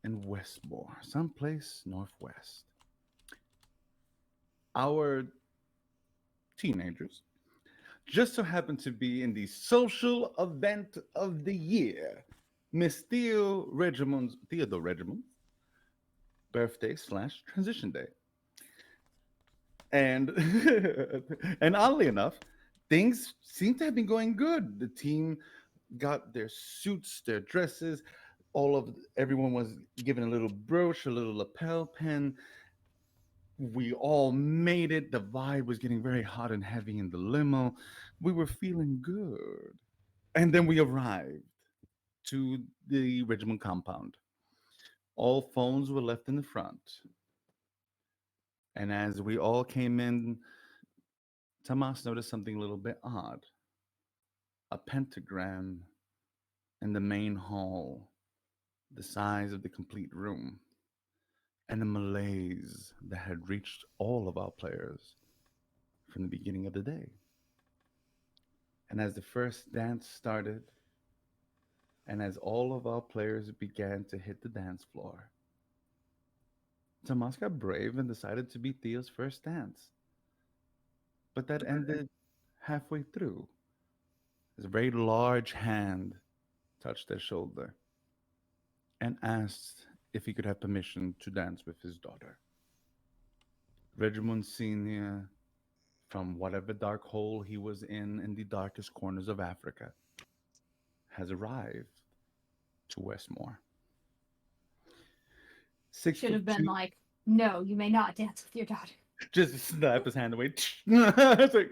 in Westmore, someplace northwest. Our teenagers just so happened to be in the social event of the year, Miss Theodore Regimond's birthday slash transition day. And and oddly enough, things seem to have been going good. The team got their suits, their dresses. Everyone was given a little brooch, a little lapel pin. We all made it. The vibe was getting very hot and heavy in the limo. We were feeling good. And then we arrived to the Richmond compound. All phones were left in the front. And as we all came in, Tomas noticed something a little bit odd: a pentagram in the main hall, the size of the complete room, and a malaise that had reached all of our players from the beginning of the day. And as the first dance started, and as all of our players began to hit the dance floor, Tomas got brave and decided to be Theo's first dance. But that ended halfway through. His very large hand touched their shoulder and asked if he could have permission to dance with his daughter. Regimund Sr., from whatever dark hole he was in the darkest corners of Africa, has arrived to Westmore. Six Should foot have been two, like, no, you may not dance with your daughter. just snap his hand away. It's like,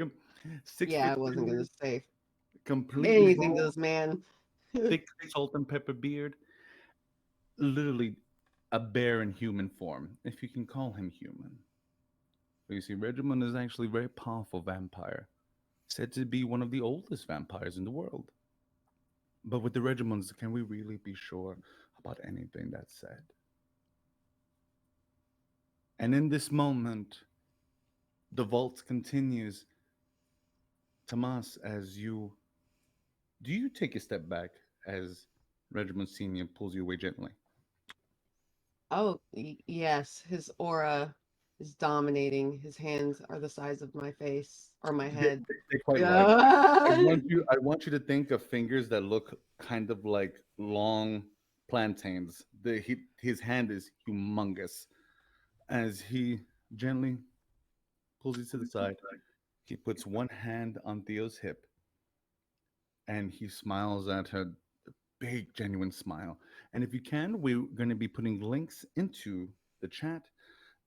six Yeah, foot I wasn't gonna two, say completely anything to bald, this man. thick salt and pepper beard, literally a bear in human form, if you can call him human. You see, Regimund is actually a very powerful vampire, said to be one of the oldest vampires in the world. But with the Regimunds, can we really be sure about anything that's said? And in this moment, the vault continues. Tomas, as you do you take a step back as Regiment Senior pulls you away gently? Oh, yes, his aura is dominating. His hands are the size of my face or my head. They're quite large. Yeah. I want you to think of fingers that look kind of like long plantains. His hand is humongous. As he gently pulls you to the side, he puts one hand on Theo's hip and he smiles at her, a big, genuine smile. And if you can, we're going to be putting links into the chat,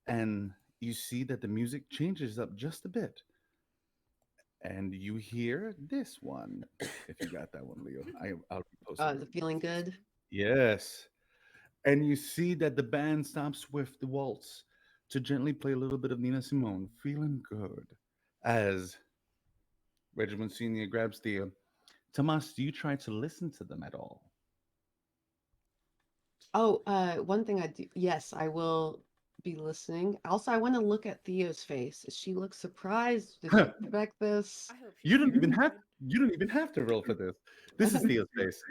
and you see that the music changes up just a bit. And you hear this one. If you got that one, Leo, I'll repost it Is really it feeling good? Yes. And you see that the band stops with the waltz to gently play a little bit of Nina Simone, feeling good. As Regiment Senior grabs Theo. Tomas, do you try to listen to them at all? Oh, one thing I do. Yes, I will be listening. Also, I want to look at Theo's face. She looks surprised. Did she expect this? I hope she's you don't even have terrified. you don't even have to roll for this. This is Theo's face.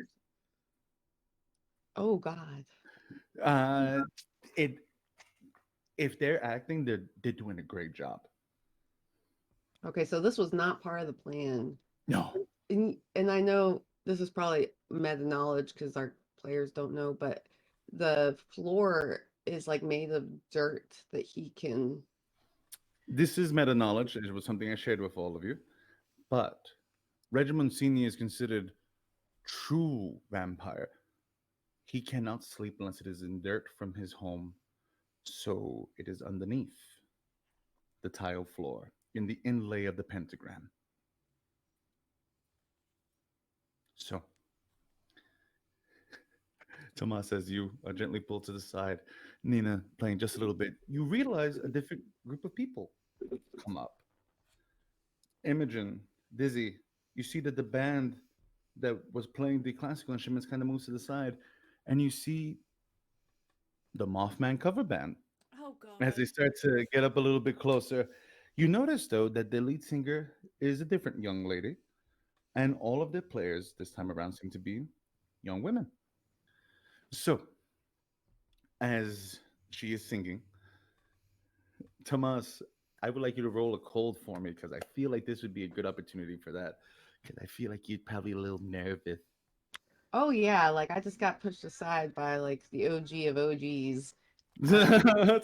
Oh God. Uh, it if they're acting, they're doing a great job. Okay, so this was not part of the plan. No, And I know this is probably meta knowledge because our players don't know, but the floor is like made of dirt that he can. this is meta knowledge. It was something I shared with all of you. But Regiment Senior is considered true vampire. He cannot sleep unless it is in dirt from his home, so it is underneath the tile floor in the inlay of the pentagram. So, Tomas, as you are gently pulled to the side, Nina playing just a little bit, you realize a different group of people come up. Imogen, Dizzy, you see that the band that was playing the classical instruments kind of moves to the side, and you see the Mothman cover band Oh as God. they start to get up a little bit closer. You notice, though, that the lead singer is a different young lady, and all of the players this time around seem to be young women. So, as she is singing, Tomas, I would like you to roll a cold for me because I feel like this would be a good opportunity for that. Because I feel like you'd probably a little nervous. Oh yeah, like I just got pushed aside by like the OG of OGs. Uh,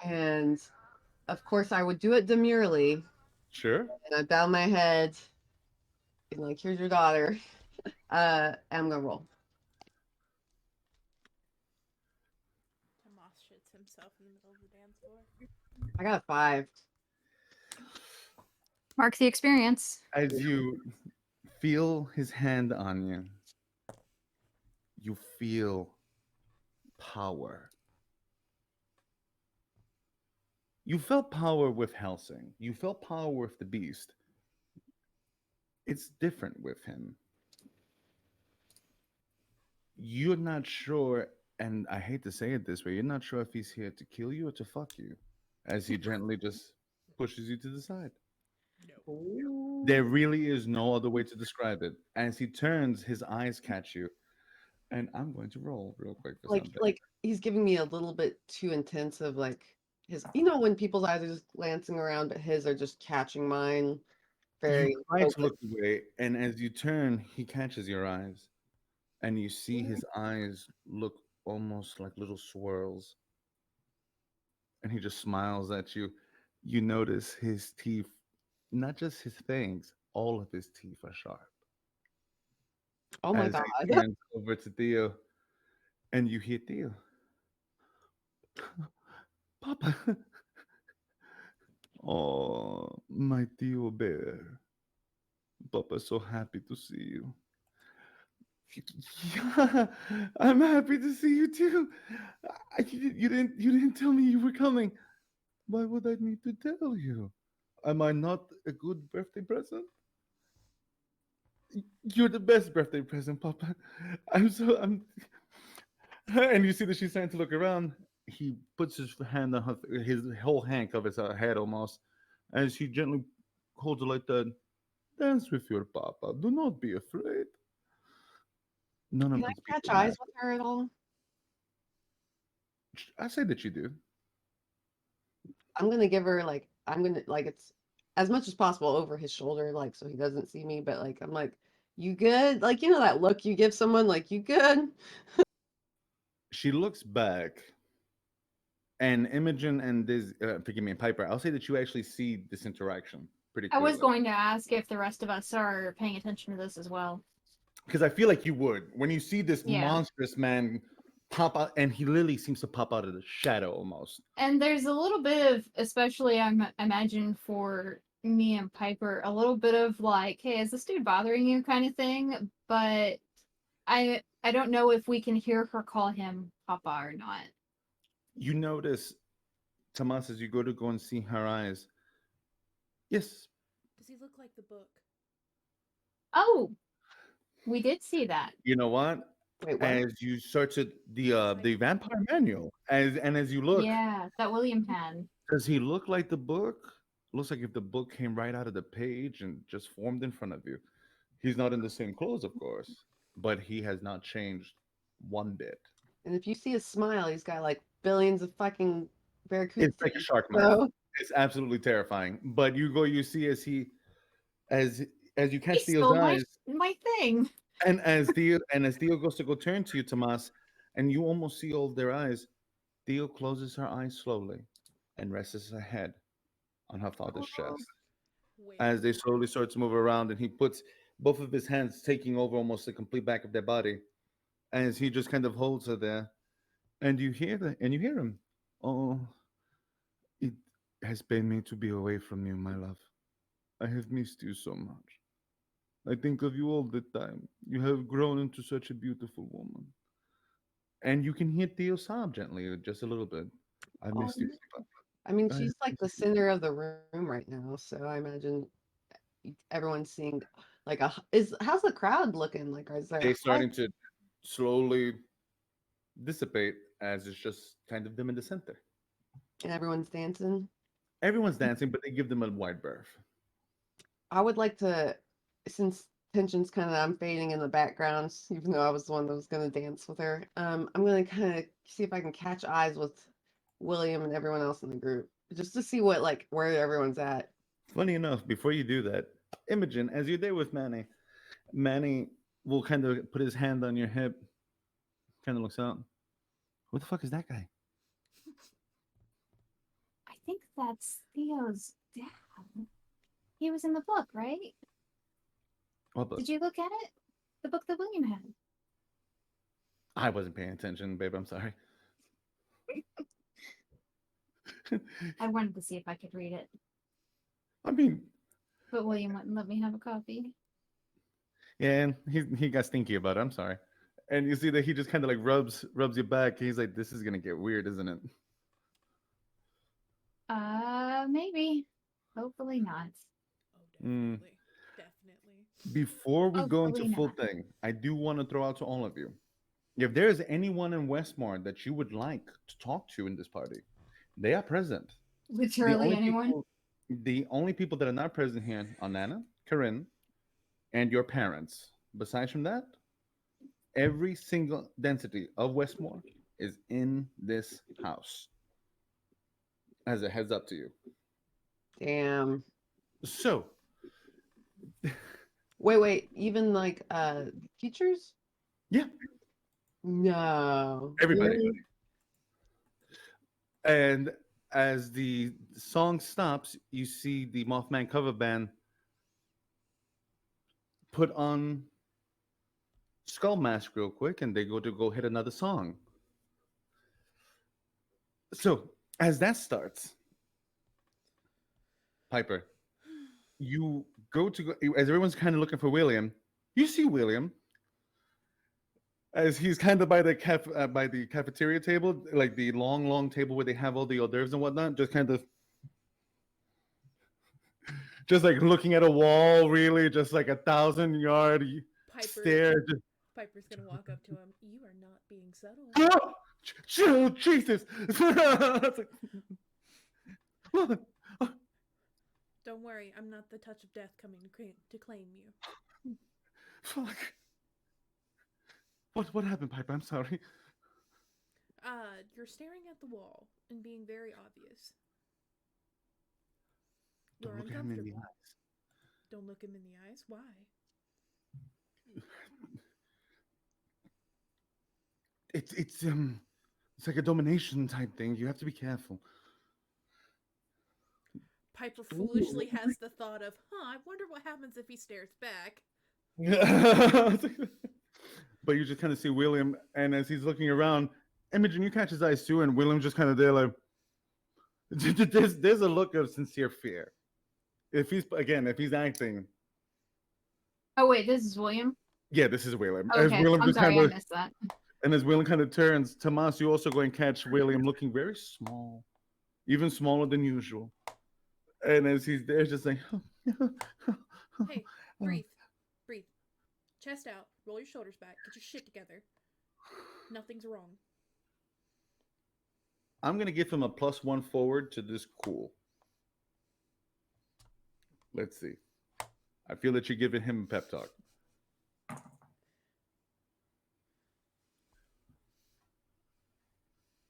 and of course I would do it demurely. Sure. And I'd bow my head and like, here's your daughter. And I'm gonna roll. Tomas shits himself in the middle of the dance floor. I got a 5. Mark the experience. As you feel his hand on you, you feel power. You felt power with Helsing. You felt power with the beast. It's different with him. You're not sure, and I hate to say it this way, you're not sure if he's here to kill you or to fuck you, as he gently just pushes you to the side. There Ooh. really is no other way to describe it. As he turns, his eyes catch you, and I'm going to roll real quick for something. Like he's giving me a little bit too intense of like his, when people's eyes are just glancing around, but his are just catching mine You very try to focused. look away, and as you turn, he catches your eyes, and you see his eyes look almost like little swirls, and he just smiles at you. You notice his teeth, not just his fangs, all of his teeth are sharp. Oh my As God. he turns over to Theo, and you hear Theo, Papa, oh, my Theo bear, Papa's so happy to see you. Yeah, I'm happy to see you too. You didn't tell me you were coming. Why would I need to tell you? Am I not a good birthday present? You're the best birthday present, Papa. I'm and you see that she's starting to look around. He puts his hand on his whole hand covers her head almost, as he gently holds her like that. Dance with your papa. Do not be afraid. None Can of I these catch people eyes matter. with her at all? I say that you do. I'm gonna give her like, I'm gonna like, it's as much as possible over his shoulder, like so he doesn't see me, but like I'm like, you good? Like, that look you give someone, like, you good? She looks back, and Imogen and this, forgive me, and Piper. I'll say that you actually see this interaction pretty I was clearly, going to ask if the rest of us are paying attention to this as well. because I feel like you would when you see this Yeah. monstrous man pop out, and he literally seems to pop out of the shadow almost. And there's a little bit of, especially imagine for me and Piper, a little bit of like, hey, is this dude bothering you kind of thing? But I don't know if we can hear her call him Papa or not. You notice, Tomas, as you go and see her eyes. Yes, Does he look like the book? Oh, we did see that. you know what? Wait, what? As you search it, the Encyclopedia. vampire manual, as you look, Yeah, that William had. does he look like the book? Looks like if the book came right out of the page and just formed in front of you. He's not in the same clothes, of course, but he has not changed one bit. And if you see his smile, he's got like billions of fucking barracuda It's like a teeth. shark mouth. So It's absolutely terrifying. But you see as as you He catch Theo's stole my eyes, my thing. and as Theo goes to go turn to you, Tomas, and you almost see all of their eyes. Theo closes her eyes slowly and rests her head on her father's chest. Wait, As they slowly start to move around, and he puts both of his hands taking over almost the complete back of their body, as he just kind of holds her there. And you hear him. Oh, it has pained me to be away from you, my love. I have missed you so much. I think of you all the time. You have grown into such a beautiful woman. And you can hear Theo sob gently, just a little bit. I oh, missed you. I mean, I she's like the center of the room right now. So I imagine everyone's seeing like how's the crowd looking? Like, is there They're a hug starting to slowly dissipate as it's just kind of them in the center. and everyone's dancing? Everyone's dancing, but they give them a wide berth. I would like to, since tension's kind of I'm fading in the background, even though I was the one that was going to dance with her. I'm going to kind of see if I can catch eyes with William and everyone else in the group, just to see what like where everyone's at. Funny enough, before you do that, Imogen, as you're there with Manny, Manny will kind of put his hand on your hip, kind of looks out. Who the fuck is that guy? I think that's Theo's dad. He was in the book, right? What book? Did you look at it? The book that William had. I wasn't paying attention, babe. I'm sorry. I wanted to see if I could read it, I mean, but William wouldn't let me have a copy. yeah, and he got stinky about it. I'm sorry. And you see that he just kind of like rubs your back. He's like, "This is gonna get weird, isn't it?" Maybe. Hopefully not. Oh, Mm. definitely. Definitely. Before we go into Hopefully full not. thing, I do want to throw out to all of you. If there is anyone in Westmore that you would like to talk to in this party, they are present. The Literally only anyone. people, the only people that are not present here are Nana, Corinne, and your parents. Besides from that, every single density of Westmore is in this house. As a heads up to you. Damn. So, Wait. Even like teachers? yeah, No. everybody. Really? And as the song stops, you see the Mothman cover band put on Skull Mask real quick, and they go hit another song. So as that starts, Piper, you as everyone's kind of looking for William. You see William as he's kind of by the by the cafeteria table, like the long table where they have all the hors d'oeuvres and whatnot, just kind of just like looking at a wall, really, just like 1,000-yard Piper. stare. Piper's gonna walk up to him. You are not being subtle. Oh, chill, Jesus. It's like, what? Don't worry, I'm not the touch of death coming to claim you. Fuck. What happened, Piper? I'm sorry. You're staring at the wall and being very obvious. Don't You're look at him in the uncomfortable. eyes. Don't look him in the eyes. Why? It's like a domination type thing. You have to be careful. Piper foolishly has the thought of, I wonder what happens if he stares back. But you just kind of see William, and as he's looking around, Imogen, you catch his eyes too, and William just kind of there like there's a look of sincere fear. If he's acting. Oh wait, this is William. Yeah, this is William. Okay, As William I'm just sorry, kind I of, missed that. and as William kind of turns, Tomas, you also go and catch William looking very small, even smaller than usual. And as he's there, just like, Hey, breathe. Breathe. Chest out. Roll your shoulders back. Get your shit together. Nothing's wrong. I'm gonna give him a +1 forward to this cool. Let's see. I feel that you're giving him a pep talk.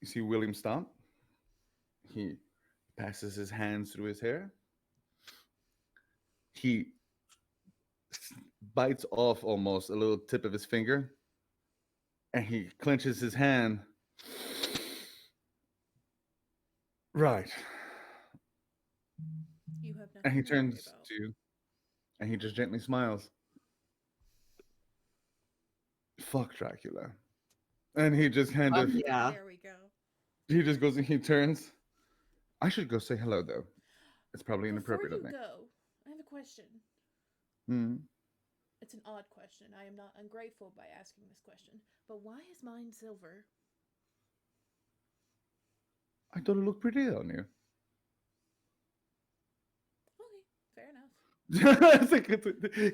You see William stop. He passes his hands through his hair. He bites off almost a little tip of his finger, and he clenches his hand. Right. You have nothing And he to worry turns about. to you, and he just gently smiles. Fuck Dracula. And he just kind of, Yeah. There we go. he just goes and he turns. I should go say hello, though. It's probably inappropriate of Before me. you go, I have a question. Hmm. It's an odd question. I am not ungrateful by asking this question. But why is mine silver? I thought it looked pretty on you. Okay, fair enough.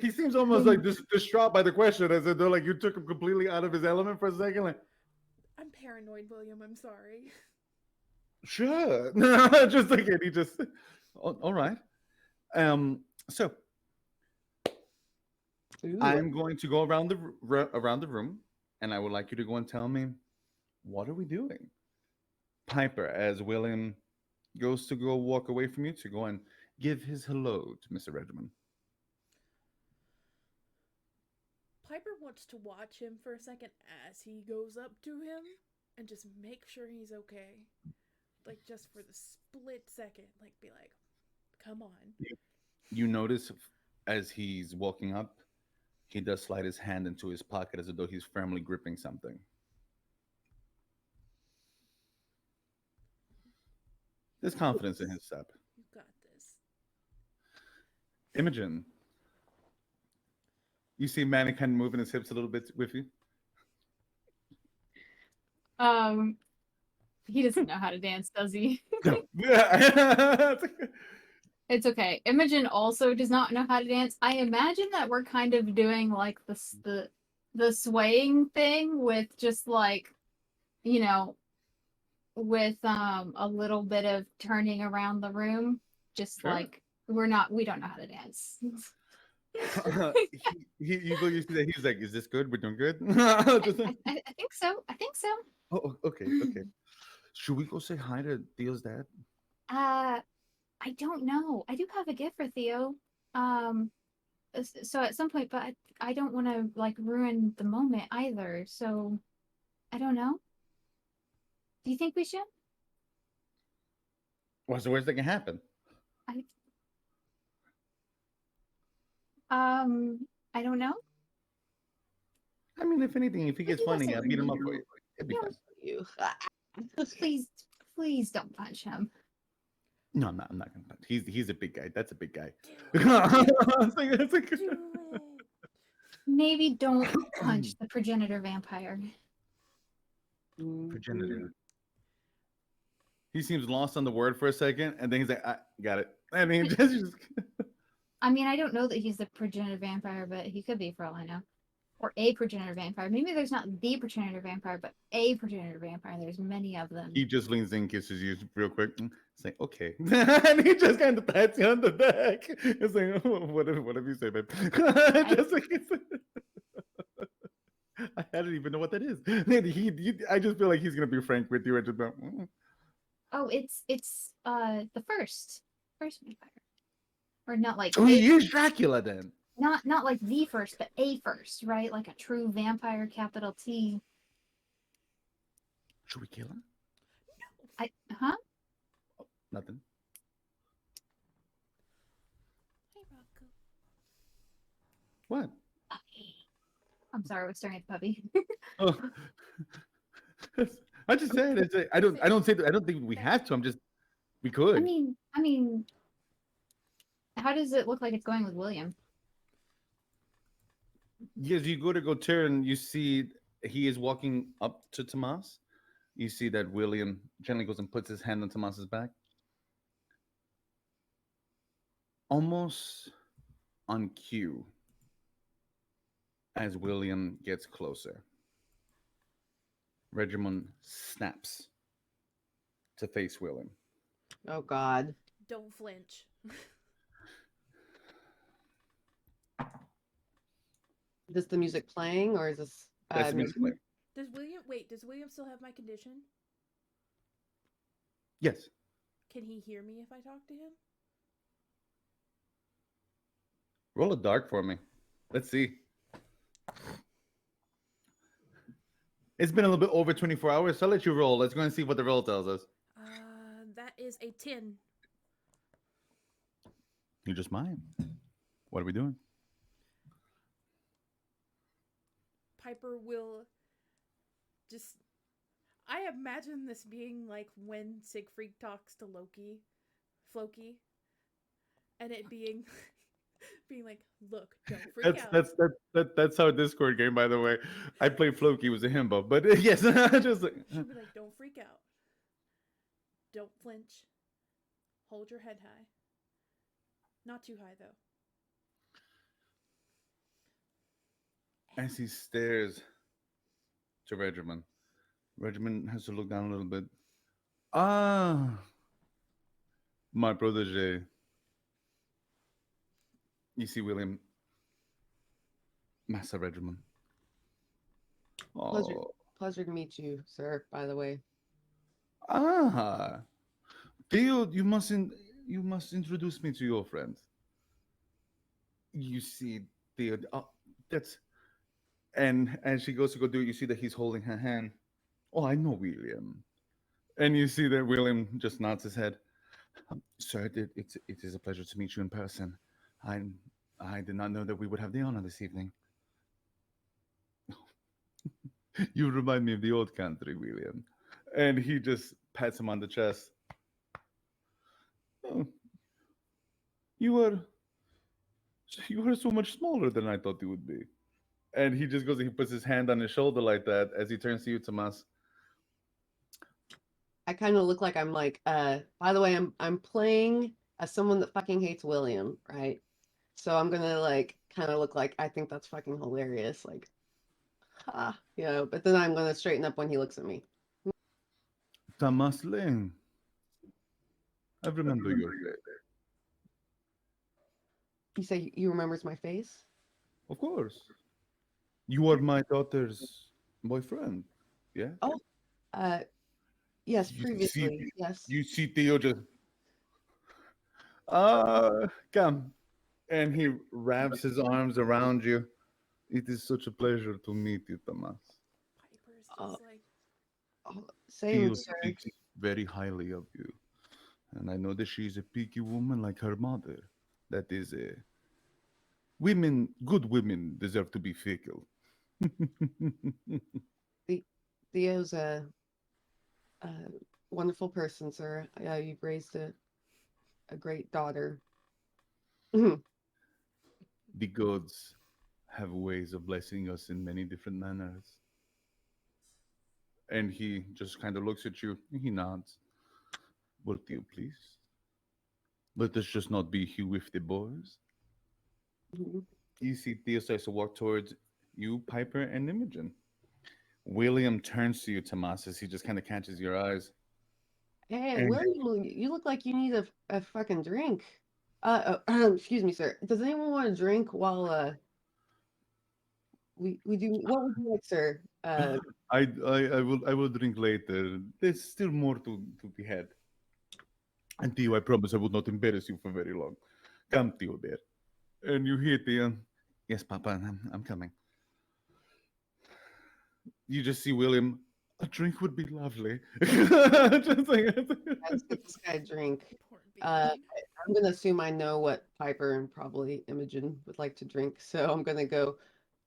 He seems almost like distraught by the question, as though like you took him completely out of his element for a second. Like, I'm paranoid, William. I'm sorry. sure, just like it. He just, all right. So Ooh. I'm going to go around around the room, and I would like you to go and tell me, what are we doing? Piper, as William goes to go walk away from you to go and give his hello to Mr. Regimen. Piper wants to watch him for a second as he goes up to him and just make sure he's okay. Like, just for the split second, like, be like, come on. You notice as he's walking up, he does slide his hand into his pocket as though he's firmly gripping something. There's confidence in his step. You got this. Imogen, you see Manny kind of moving his hips a little bit with you. He doesn't know how to dance, does he? No. It's okay. Imogen also does not know how to dance. I imagine that we're kind of doing like the swaying thing with just like, you know, with a little bit of turning around the room. Just Sure. like we don't know how to dance. You see that he's like, "Is this good? We're doing good." I think so. I think so. Oh, okay, okay. Should we go say hi to Theo's dad? I don't know. I do have a gift for Theo. So at some point, but I don't want to like ruin the moment either. So I don't know. Do you think we should? What's the worst that can happen? I don't know. I mean, if anything, if he gets He funny, wasn't I'll beat him up you. for you. It'd be Yeah. fine. You. Please don't punch him. No, I'm not gonna punch. He's a big guy. That's a big guy. Do it. Do it. Maybe don't punch the progenitor vampire. Progenitor. He seems lost on the word for a second, and then he's like, "I got it." And he just I mean, I don't know that he's the progenitor vampire, but he could be for all I know. Or a progenitor vampire. Maybe there's not the progenitor vampire, but a progenitor vampire. There's many of them. he just leans in, kisses you real quick. It's like, okay, and he just kind of pats you on the back. It's like, oh, whatever you say, babe. Just like, I don't even know what that is. I just feel like he's gonna be frank with you and just go, Oh, it's the first vampire, or not like oh, he is Dracula then. not like the first, but a first, right? Like a true vampire, capital T. Should we kill him? Huh? Nothing. Hey, Rocco. What? I'm sorry, I was staring at the puppy. Oh. I just said it's I don't think we have to. I'm just we could. I mean, how does it look like it's going with William? Yes, you go to go turn, you see he is walking up to Tomas. You see that William gently goes and puts his hand on Tomas's back. Almost on cue, as William gets closer, Regimon snaps to face William. Oh God. Don't flinch. Is this the music playing or is this That's the music playing. Does William still have my condition? Yes. Can he hear me if I talk to him? Roll a dark for me. Let's see. It's been a little bit over 24 hours, so I'll let you roll. Let's go and see what the roll tells us. That is a 10. You're just mine. What are we doing? Piper will just... I imagine this being like when Siegfried talks to Floki, and it being like, look, don't freak out. That's our Discord game, by the way. I play Floki, was a himbo, but yes, just like, She'll be like, don't freak out. Don't flinch. Hold your head high. Not too high, though. as he stares to Regiment has to look down a little bit. Ah, my protege. You see William Master Regimen. Pleasure, Oh, pleasure to meet you, sir. By the way, ah, Theo, you must introduce me to your friend. You see, Theo, that's and she goes to go do it. You see that he's holding her hand. Oh, I know William. And you see that William just nods his head. Sir, it is a pleasure to meet you in person. I I did not know that we would have the honor this evening. You remind me of the old country, William. And he just pats him on the chest. Oh, you are you are so much smaller than I thought you would be. And he just goes and he puts his hand on his shoulder like that as he turns to you, Tomas. I kind of look like I'm like. By the way, I'm playing as someone that fucking hates William, right? So I'm gonna like kind of look like I think that's fucking hilarious, like, ha, you know. But then I'm gonna straighten up when he looks at me. Tomas Lane. I remember your face. You say you remembers my face? Of course. You are my daughter's boyfriend. Yeah? Oh, uh, yes, You see previously, yes. you see Theo just come. And he wraps his arms around you. It is such a pleasure to meet you, Tomas. Piper's Oh, just like, same, Theo sir. speaks very highly of you. And I know that she is a picky woman like her mother. That is a good women deserve to be fickle. The Theo's a wonderful person, sir. You've raised a great daughter. The gods have ways of blessing us in many different manners. And he just kind of looks at you. He nods. Will you please? Let us just not be here with the boys. Mhm. You see Theo starts to walk towards you, Piper, and Imogen. William turns to you, Tomas, as he just kind of catches your eyes. Hey, And William, you look like you need a fucking drink. Excuse me, sir. Does anyone want a drink while we do? What would you like, sir? I will drink later. There's still more to be had. And Theo, I promise I will not embarrass you for very long. Come, Theo, there. And you hear Theo. Yes, Papa, I'm coming. You just see William. A drink would be lovely. Just like, Let's get this guy a drink. porn Uh, bean. I'm gonna assume I know what Piper and probably Imogen would like to drink, so I'm gonna go.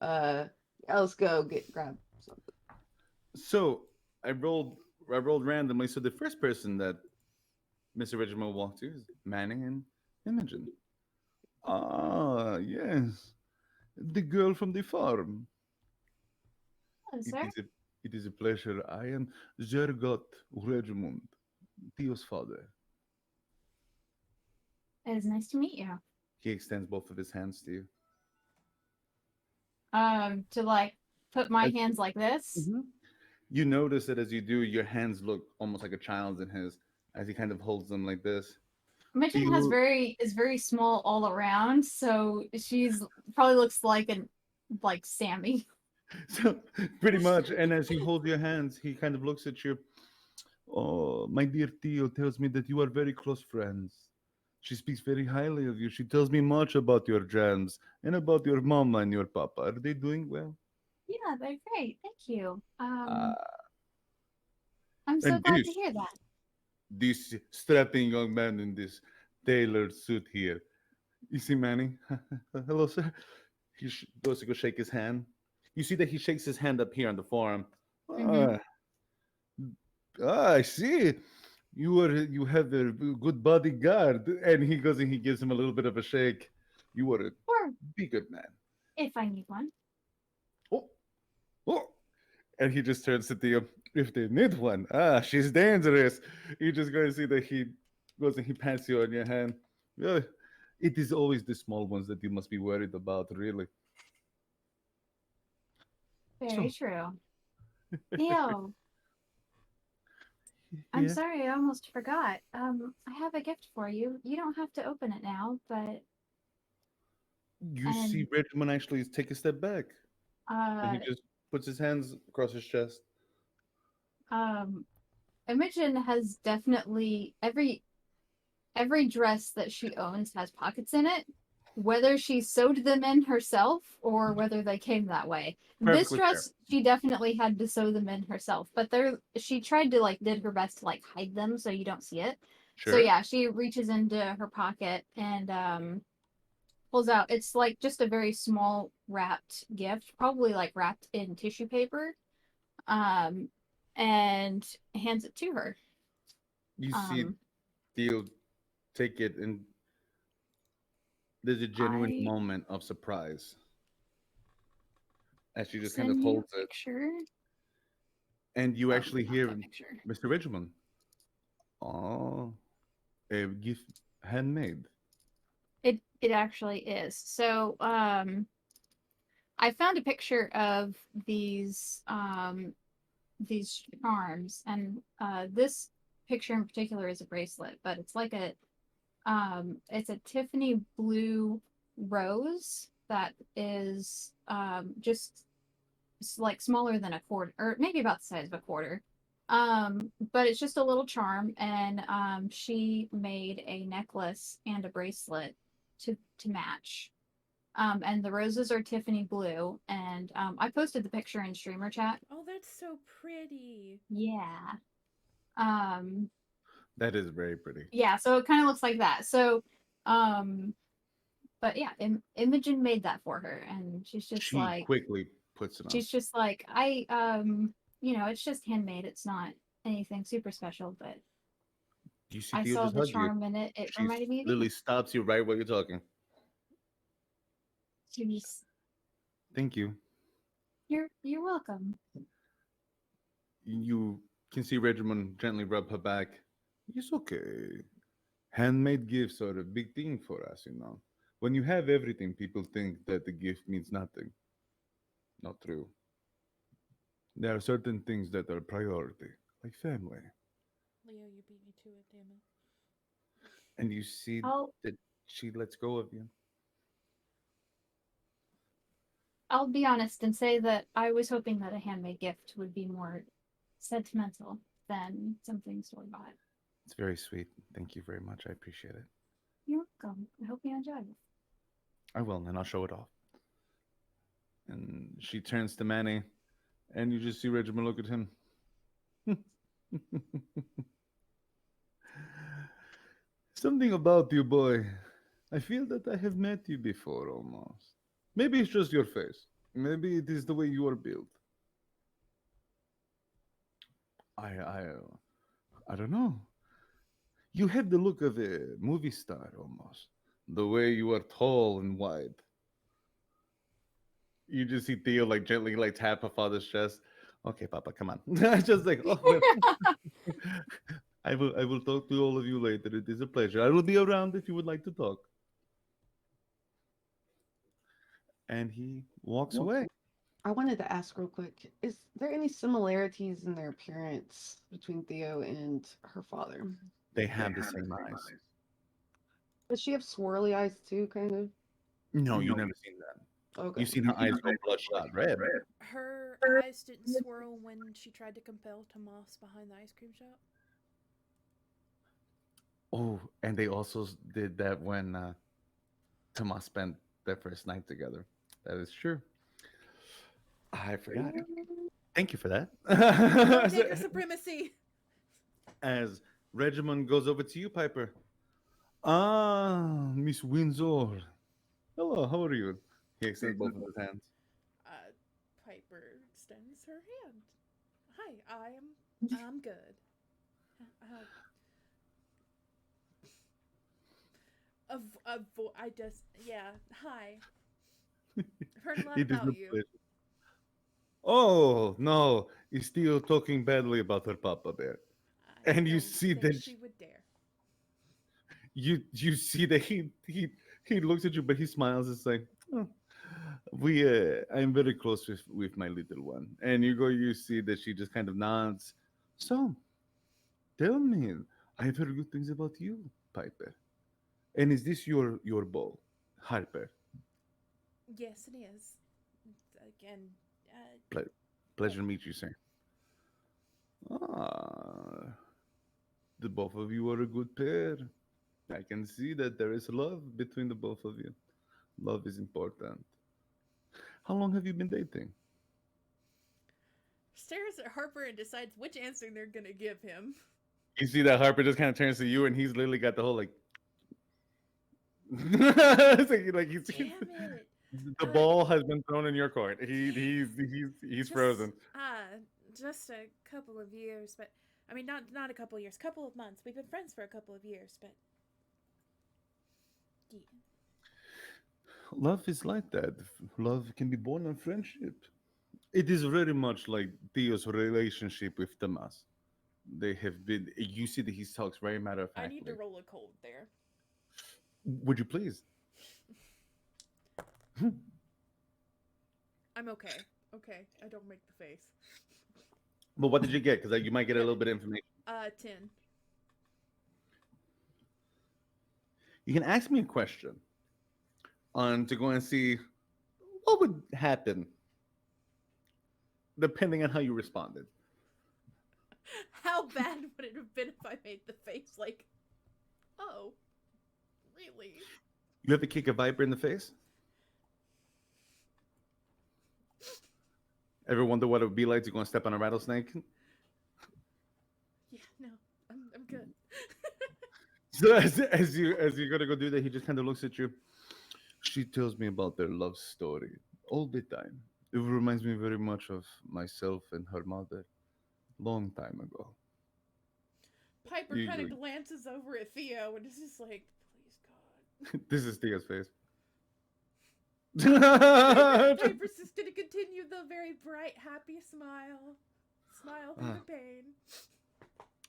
Yeah, let's go grab something. so I rolled randomly. So the first person that Mr. Reginald walked to is Manning and Imogen. Ah, yes, the girl from the farm. Hello, It sir. is a it is a pleasure. I am Zergot Regimund, Theo's father. It is nice to meet you. He extends both of his hands to you. To like put my As hands like this. Hmm. you notice that as you do, your hands look almost like a child's in his, as he kind of holds them like this. Imogen has Theo, very small all around, so she's probably looks like an like Sammy. so pretty much. And as he holds your hands, he kind of looks at you. Oh, my dear Theo tells me that you are very close friends. She speaks very highly of you. She tells me much about your jams and about your mama and your papa. Are they doing well? Yeah, they're great. Thank you. Uh, I'm so and glad to hear that. this strapping young man in this tailored suit here. You see Manny? Hello, sir. He goes to go shake his hand. You see that he shakes his hand up here on the forearm. Mm-hmm. Ah, I see. You have a good bodyguard, and he goes and he gives him a little bit of a shake. You are a Or bigger man. if I need one. Oh, oh, and he just turns to Theo. If they need one, she's dangerous. You just go and see that he goes and he pats you on your hand. Yeah, it is always the small ones that you must be worried about, really. Very So, true. Theo, I'm yeah. sorry, I almost forgot. I have a gift for you. You don't have to open it now, but You see And Regiment actually take a step back, and he uh, just puts his hands across his chest. um, Imogen has definitely every dress that she owns has pockets in it, whether she sewed them in herself or whether they came that way. This Perfectly fair. dress, she definitely had to sew them in herself, but there she tried to like did her best to like hide them so you don't see it. So Sure. yeah, she reaches into her pocket and pulls out. It's like just a very small wrapped gift, probably like wrapped in tissue paper, um, and hands it to her. You see Um, Theo take it, and there's a genuine I moment of surprise as she just kind of send you holds a it, picture. and you Oh, actually not hear that picture. Mr. Regiment. Oh, a gift handmade. It actually is. So I found a picture of these charms, and this picture in particular is a bracelet, but it's like a it's a Tiffany blue rose that is just like smaller than a quarter, or maybe about the size of a quarter. But it's just a little charm, and she made a necklace and a bracelet to match. And the roses are Tiffany blue, and I posted the picture in streamer chat. Oh, that's so pretty. Yeah. Um, That is very pretty. yeah, so it kind of looks like that. So, um, but yeah, Imogen made that for her, and She quickly puts it on. it's just handmade. It's not anything super special, but You see I Theo saw just the hug you. charm in it. It She reminded me of you. literally stops you right while you're talking. She was, Thank you. you're welcome. You can see Regiment gently rub her back. It's okay. Handmade gifts are a big thing for us, you know. When you have everything, people think that the gift means nothing. Not true. There are certain things that are priority, like family. Leo, you beat me to it, damn it. And you see I'll that she lets go of you. I'll be honest and say that I was hoping that a handmade gift would be more sentimental than something store bought. It's very sweet. Thank you very much. I appreciate it. You're welcome. I hope you enjoy it. I will, and I'll show it off. And she turns to Manny, and you just see Regiment look at him. Something about you, boy. I feel that I have met you before almost. Maybe it's just your face. Maybe it is the way you are built. I I I don't know. You have the look of a movie star almost. The way you are tall and wide. You just see Theo like gently like tap her father's chest. Okay, Papa, come on. Just like, oh well, I will talk to all of you later. It is a pleasure. I will be around if you would like to talk. And he walks away. I wanted to ask real quick, is there any similarities in their appearance between Theo and her father? They have the same eyes. Does she have swirly eyes too, kind of? No, you've never seen that. Okay. You've seen her eyes go bloodshot red. Her eyes didn't swirl when she tried to compel Tomas behind the ice cream shop. Oh, and they also did that when Tomas spent their first night together. That is true. I forgot. Thank you for Love that. Dagger supremacy. As Regiment goes over to you, Piper. Ah, Miss Windsor. Hello, how are you? He extends both of his hands. Uh, Piper extends her hand. Hi, I'm good. Uh, I just yeah. Hi. I've heard a lot It is about a you. pleasure. Oh, no. He's still talking badly about her Papa Bear. I And you don't see think that she would dare. you see that he looks at you, but he smiles. It's like, oh, we I'm very close with my little one. And you see that she just kind of nods. So tell me, I've heard good things about you, Piper. And is this your bow, Harper? Yes, it is. Again, Ple- yeah. pleasure to meet you, sir. Ah, the both of you are a good pair. I can see that there is love between the both of you. Love is important. How long have you been dating? Stares at Harper and decides which answer they're gonna give him. You see that Harper just kind of turns to you, and he's literally got the whole like, it's he's Damn it. the ball has been thrown in your court. He's Just frozen. just a couple of years, but I mean not a couple of years, couple of months. We've been friends for a couple of years, but yeah. Love is like that. Love can be born in friendship. It is very much like Theo's relationship with Tomas. They have been. You see that he talks very matter of I need to factly. roll a cold there. Would you please? I'm okay. Okay, I don't make the face. But what did you get? Because you might get a Yeah. little bit of information. 10. You can ask me a question on to go and see what would happen depending on how you responded. How bad would it have been if I made the face like, oh, really? You ever kick a viper in the face? Ever wonder what it would be like to go and step on a rattlesnake? Yeah, no, I'm good. So as you're gonna go do that, he just kind of looks at you. She tells me about their love story all the time. It reminds me very much of myself and her mother, long time ago. Piper kind of Usually, glances over at Theo and is just like, please God. this is Thea's face. Piper's just gonna continue the very bright, happy smile. Smile through the pain.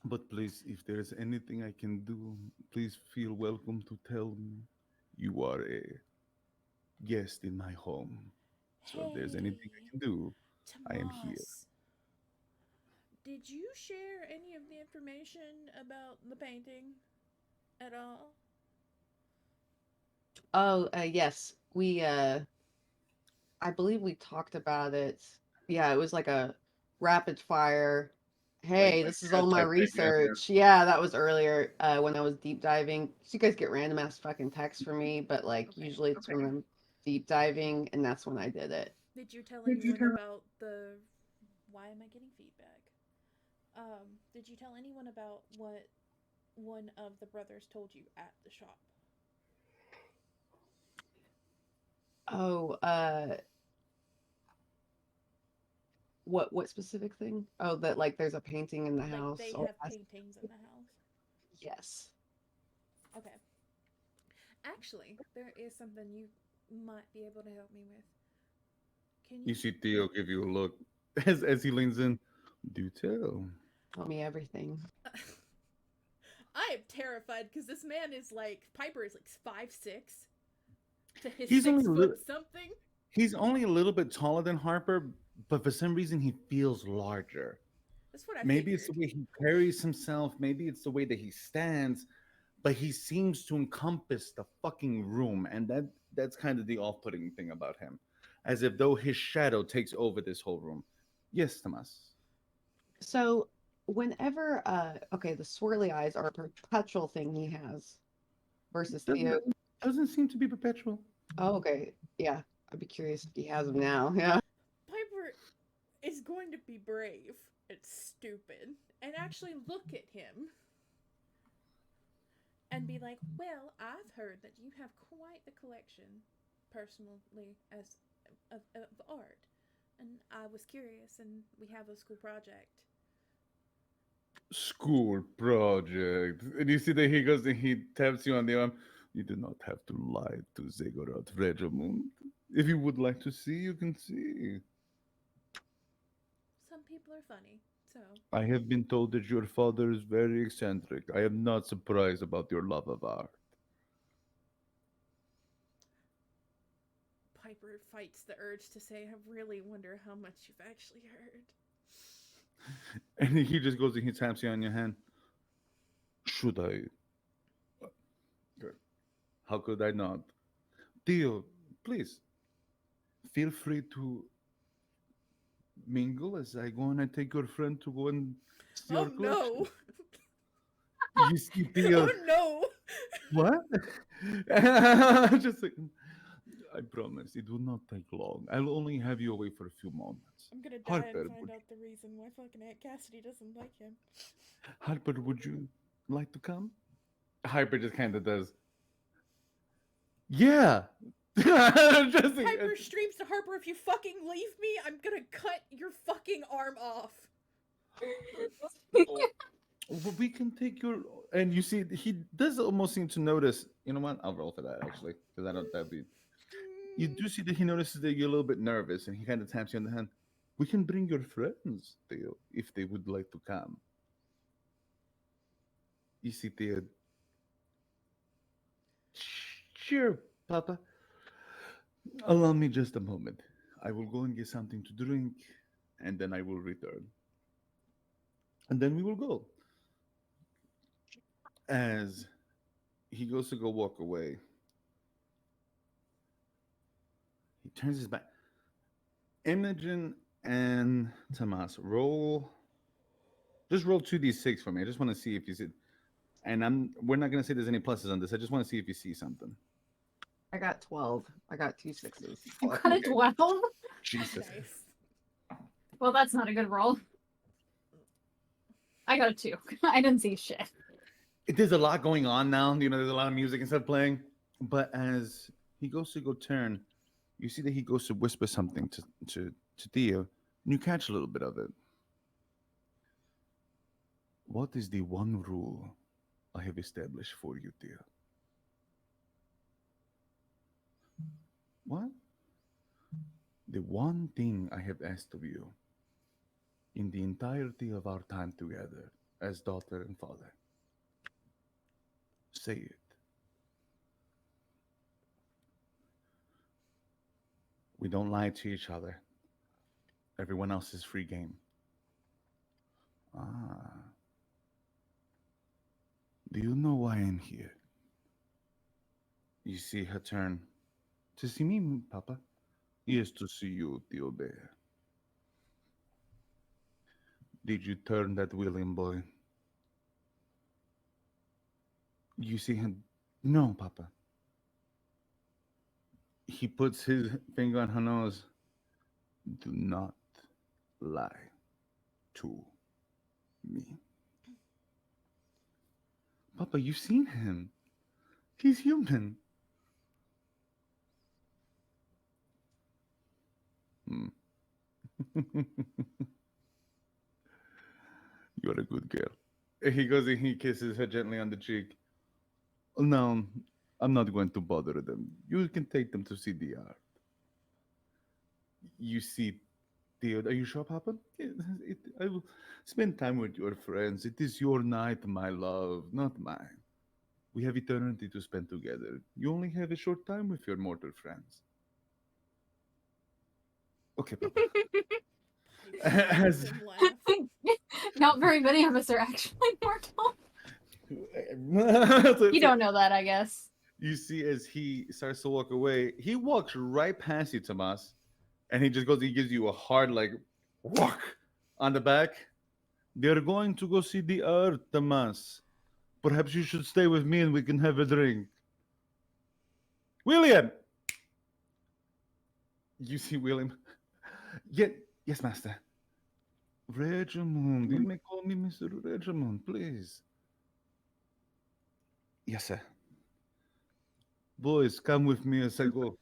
But please, if there is anything I can do, please feel welcome to tell me. You are a guest in my home. So if there's anything I Hey, can do, I am here. Tomas. Did you share any of the information about the painting at all? Oh, yes. I believe we talked about it. Yeah, it was like a rapid fire. Hey, Like this is all my type thing, yeah. research. Yeah, that was earlier when I was deep diving. So you guys get random ass fucking texts from me, but like Okay. usually it's when I'm deep diving, and that's when I did it. Did you tell anyone about the. Why am I getting feedback? Did you tell anyone about what one of the brothers told you at the shop? Oh, what specific thing? Oh, that like there's a painting in the Like house. they Or have paintings in the house? yes. Okay. Actually, there is something you might be able to help me with. Can You you. see Theo give you a look as he leans in. Do tell. Tell me everything. I am terrified because this man is like. Piper is like 5'6" to his He's only six a foot little. something. He's only a little bit taller than Harper, but for some reason he feels larger. That's what I Maybe it's the figured. way he carries himself. Maybe it's the way that he stands. But he seems to encompass the fucking room, and that's kind of the off-putting thing about him, as if though his shadow takes over this whole room. Yes, Tomas. So whenever okay, the swirly eyes are a perpetual thing he has versus Doesn't Theo. doesn't seem to be perpetual. Oh, okay. Yeah. I'd be curious if he has them now. Yeah. Piper is going to be brave and stupid and actually look at him and be like, well, I've heard that you have quite the collection, personally, as of art. And I was curious, and we have a school project. School project, and you see that he goes and he taps you on the arm. You do not have to lie to Zegoroth Regimund. If you would like to see, you can see. Some people are funny, so I have been told that your father is very eccentric. I am not surprised about your love of art. Piper fights the urge to say, I really wonder how much you've actually heard. And he just goes and he taps you on your hand. Should I? Good. How could I not? Theo, please. feel free to mingle as I go and I take your friend to go and see Oh our no! collection. You see the Oh no! what? Just like, I promise it will not take long. I'll only have you away for a few moments. I'm gonna die and Harper, find out the reason why fucking Aunt Cassidy doesn't like him. Would you like to come? Harper just kind of does. Yeah. Just like, Piper streams to Harper, if you fucking leave me, I'm gonna cut your fucking arm off. oh, well, we can take your. And you see, he does almost seem to notice. You know what? I'll roll for that actually, because I don't. That'd be. You do see that he notices that you're a little bit nervous, and he kind of taps you on the hand. We can bring your friends, Theo, if they would like to come. You see, Theo. Sure, Papa. Allow me just a moment. I will go and get something to drink, and then I will return. And then we will go. As he goes to go walk away, he turns his back. Imogen and Tomas, roll. Just roll 2d6 for me. I just want to see if you see. And we're not going to say there's any pluses on this. I just want to see if you see something. I got 12. I got 2 sixes. You got a 12? Jesus. Nice. Well, that's not a good roll. I got a 2. I didn't see shit. There's a lot going on now. You know, there's a lot of music and stuff playing. But as he goes to go turn, you see that he goes to whisper something to Theo, and you catch a little bit of it. What is the one rule I have established for you, Theo? What? The one thing I have asked of you in the entirety of our time together as daughter and father. Say it. We don't lie to each other. Everyone else is free game. Ah. Do you know why I'm here? You see her turn. To see me, Papa? Yes, to see you, Tio Bear. Did you turn that William boy? You see him? No, Papa. He puts his finger on her nose. Do not lie to me. Papa, you've seen him. He's human. Hmm. You're a good girl. He goes and he kisses her gently on the cheek. No, I'm not going to bother them. You can take them to see the art. You see, Theo, are you sure, Papa? I will spend time with your friends. It is your night, my love, not mine. We have eternity to spend together. You only have a short time with your mortal friends. Okay, Papa. Makes him laugh. Not very many of us are actually mortal. You don't know that, I guess. You see, as he starts to walk away, he walks right past you, Tomas, and he just goes. He gives you a hard, like, walk on the back. They're going to go see the art, Tomas. Perhaps you should stay with me and we can have a drink. William! You see William. Yes, master. Regimond. You may call me Mr. Regimond, please. Yes, sir. Boys, come with me as I go.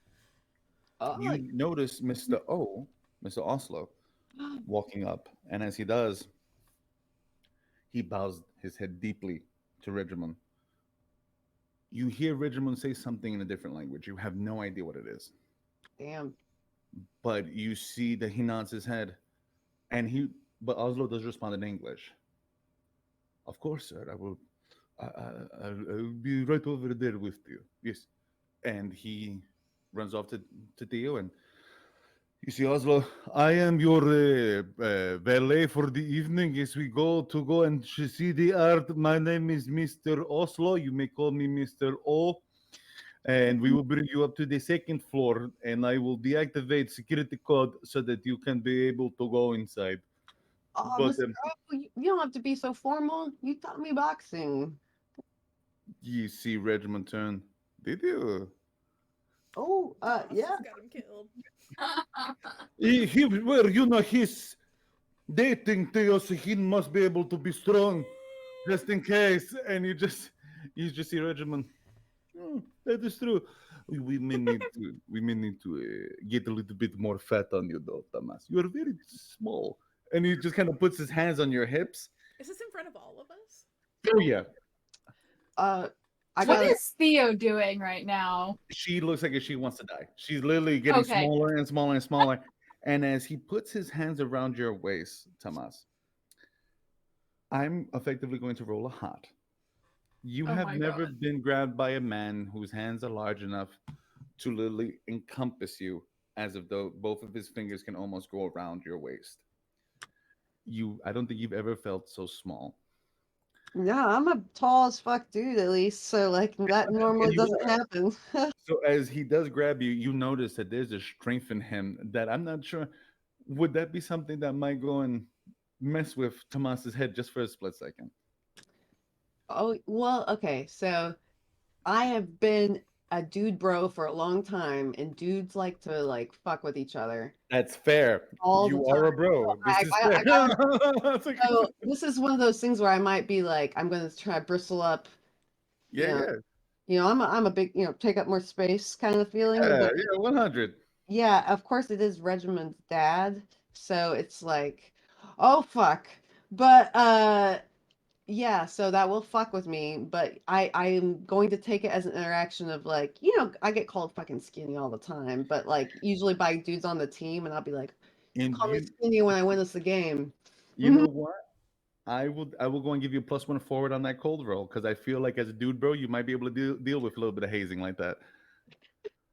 Like, You notice Mr. Oslo, walking up, and as he does, he bows his head deeply to Regimond. You hear Regimond say something in a different language. You have no idea what it is. damn. But you see that he nods his head, but Oslo does respond in English. Of course, sir. I'll be right over there with you. Yes. And he runs off to Theo, and you see Oslo. I am your valet for the evening as we go and see the art. My name is Mr. Oslo. You may call me Mr. O. and we will bring you up to the second floor, and I will deactivate security code so that you can be able to go inside. Oh, But Mr. O, you don't have to be so formal. You taught me boxing. you see Regiment turn. Did you? Oh, Tomas yeah. just got him killed. Well, he's dating Theo, so he must be able to be strong, just in case. And you just see Regiment. "Hmm, that is true. We may need to get a little bit more fat on you, though, Thomas. You are very small." And he just kind of puts his hands on your hips. Is this in front of all of us? Oh yeah, Uh, I What got is Theo doing right now? she looks like if she wants to die. She's literally getting Okay. smaller and smaller and smaller. And as he puts his hands around your waist, Thomas, I'm effectively going to roll a hot. You Oh have my never god. been grabbed by a man whose hands are large enough to literally encompass you, as if though both of his fingers can almost go around your waist. I don't think you've ever felt so small. no, I'm a tall as fuck dude at least, so like that And normally you doesn't happen. So as he does grab you, you notice that there's a strength in him that I'm not sure. Would that be something that might go and mess with Tomas's head just for a split second? Oh, well, okay, so I have been a dude bro for a long time, and dudes like to like fuck with each other That's fair. all the You are time. a bro. This is fair. I got It's like- so this is one of those things where I might be like, I'm gonna try to bristle up, you yeah, know, yeah, I'm a big, take up more space kind of feeling, yeah, but yeah. 100. yeah, of course it is Regiment's dad, so it's like, oh fuck. But yeah, so that will fuck with me, but I'm going to take it as an interaction of like, I get called fucking skinny all the time, but like usually by dudes on the team, and I'll be like, you And call me skinny when I win us the game. you know what? I will go and give you a +1 forward on that cold roll because I feel like as a dude, bro, you might be able to deal with a little bit of hazing like that.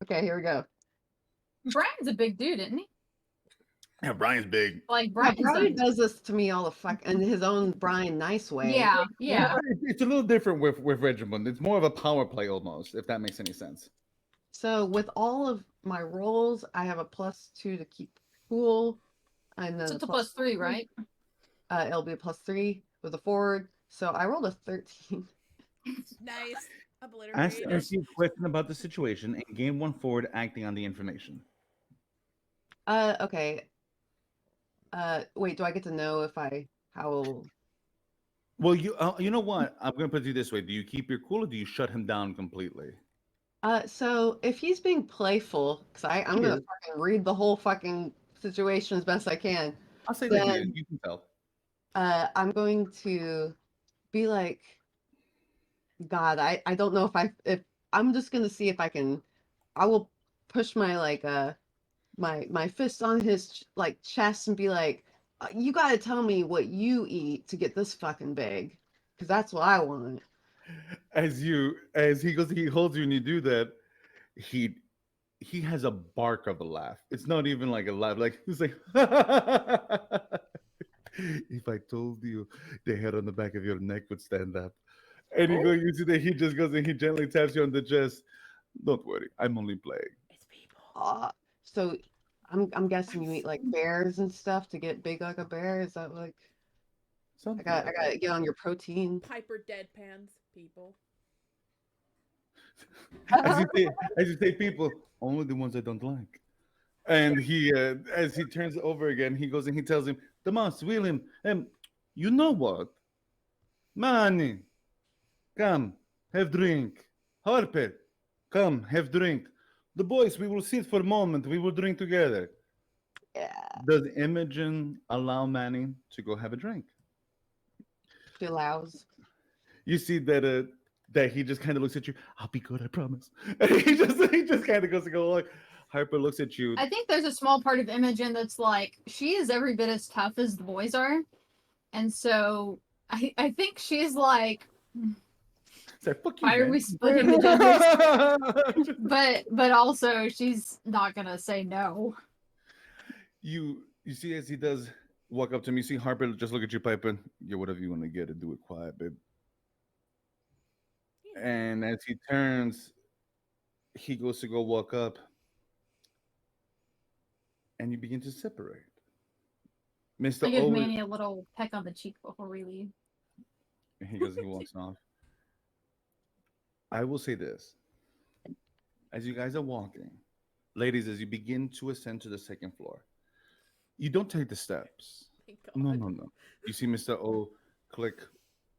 Okay, here we go. Brian's a big dude, isn't he? Yeah, Brian's big. Like Yeah, Brian's Brian done. does this to me all the fuck in his own Brian nice way. Yeah, yeah. It's a little different with Regiment. It's more of a power play almost, if that makes any sense. So with all of my rolls, I have a +2 to keep cool, and then So a it's a +3, right? It'll be a +3 with a forward. So I rolled a 13. Nice. Ask Obliterated. NC a question about the situation and gain 1 forward acting on the information. Okay. Wait, do I get to know if how? Well, you know what? I'm going to put it this way: do you keep your cool or do you shut him down completely? So if he's being playful, because I'm He gonna is. fucking read the whole fucking situation as best I can, I'll say that he is. then You can tell. I'm going to be like, God, I don't know if I'm just gonna see if I will push my like my fist on his like chest and be like, you gotta tell me what you eat to get this fucking big, because that's what I want. As he holds you and you do that, he he has a bark of a laugh. It's not even like a laugh. Like he's like, if I told you, the hair on the back of your neck would stand up. And Oh, you see that he just goes and he gently taps you on the chest. Don't worry, I'm only playing. It's people. so I'm guessing you eat like bears and stuff to get big like a bear. Is that like Something I like gotta get on your protein? Piper deadpans people. that. As you say, people only the ones I don't like. And as he turns over again, he goes and he tells him, Tomas, William, you know what? Manny, come, have drink. Harper, come, have drink. The boys, we will sit for a moment. We will drink together. Yeah, Does Imogen allow Manny to go have a drink? she allows. You see that he just kind of looks at you. I'll be good, I promise. And he just kind of goes to go like. Harper looks at you. I think there's a small part of Imogen that's like, she is every bit as tough as the boys are. And so I think she's like, Say, fuck you, why are man. we splitting the genders? But also she's not gonna say no. You see as he does walk up to me, you see Harper just look at you, Piper. Yeah, whatever you want to get, do it quiet, babe. Yeah. And as he turns, he goes to go walk up, and you begin to separate. Mr. I give O, Manny a little peck on the cheek before we leave. he walks off. I will say this: as you guys are walking, ladies, as you begin to ascend to the second floor, you don't take the steps. Thank God. No. You see Mr. O click.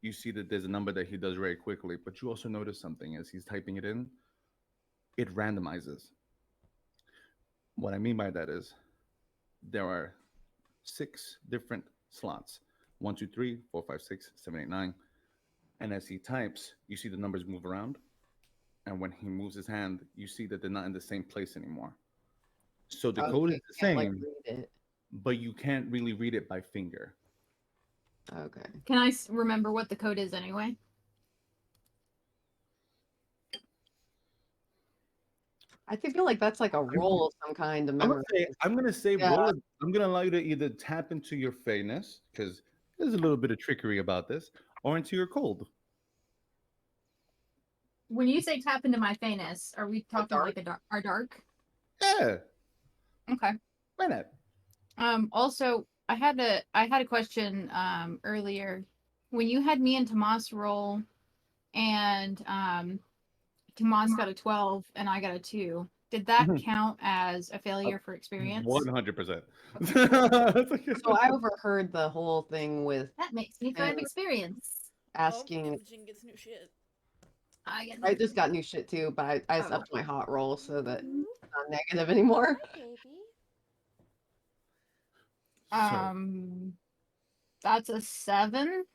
You see that there's a number that he does very quickly, but you also notice something as he's typing it in. It randomizes. What I mean by that is there are 6 different slots: 1, 2, 3, 4, 5, 6, 7, 8, 9. And as he types, you see the numbers move around. And when he moves his hand, you see that they're not in the same place anymore. So the Oh, code so is you the can't, like, same, read it. but you can't really read it by finger. Okay. Can I remember what the code is anyway? I feel like that's like a roll of some kind to memorize. I'm gonna say Yeah. roll it. I'm gonna allow you to either tap into your fayness, because there's a little bit of trickery about this, or into your cold. When you say tap into my faintness, are we talking dark? like our dark? Yeah, Okay. why not? Also, I had a question earlier. When you had me and Tomas roll, and Tomas got a 12 and I got a 2, did that count as a failure for experience? 100%. So I overheard the whole thing with That makes me 5 Yeah. experience. asking. Oh, Jin gets new shit. I just got new shit too, but I just Oh. upped my hot roll so that it's not negative anymore. Hi, baby. That's a 7.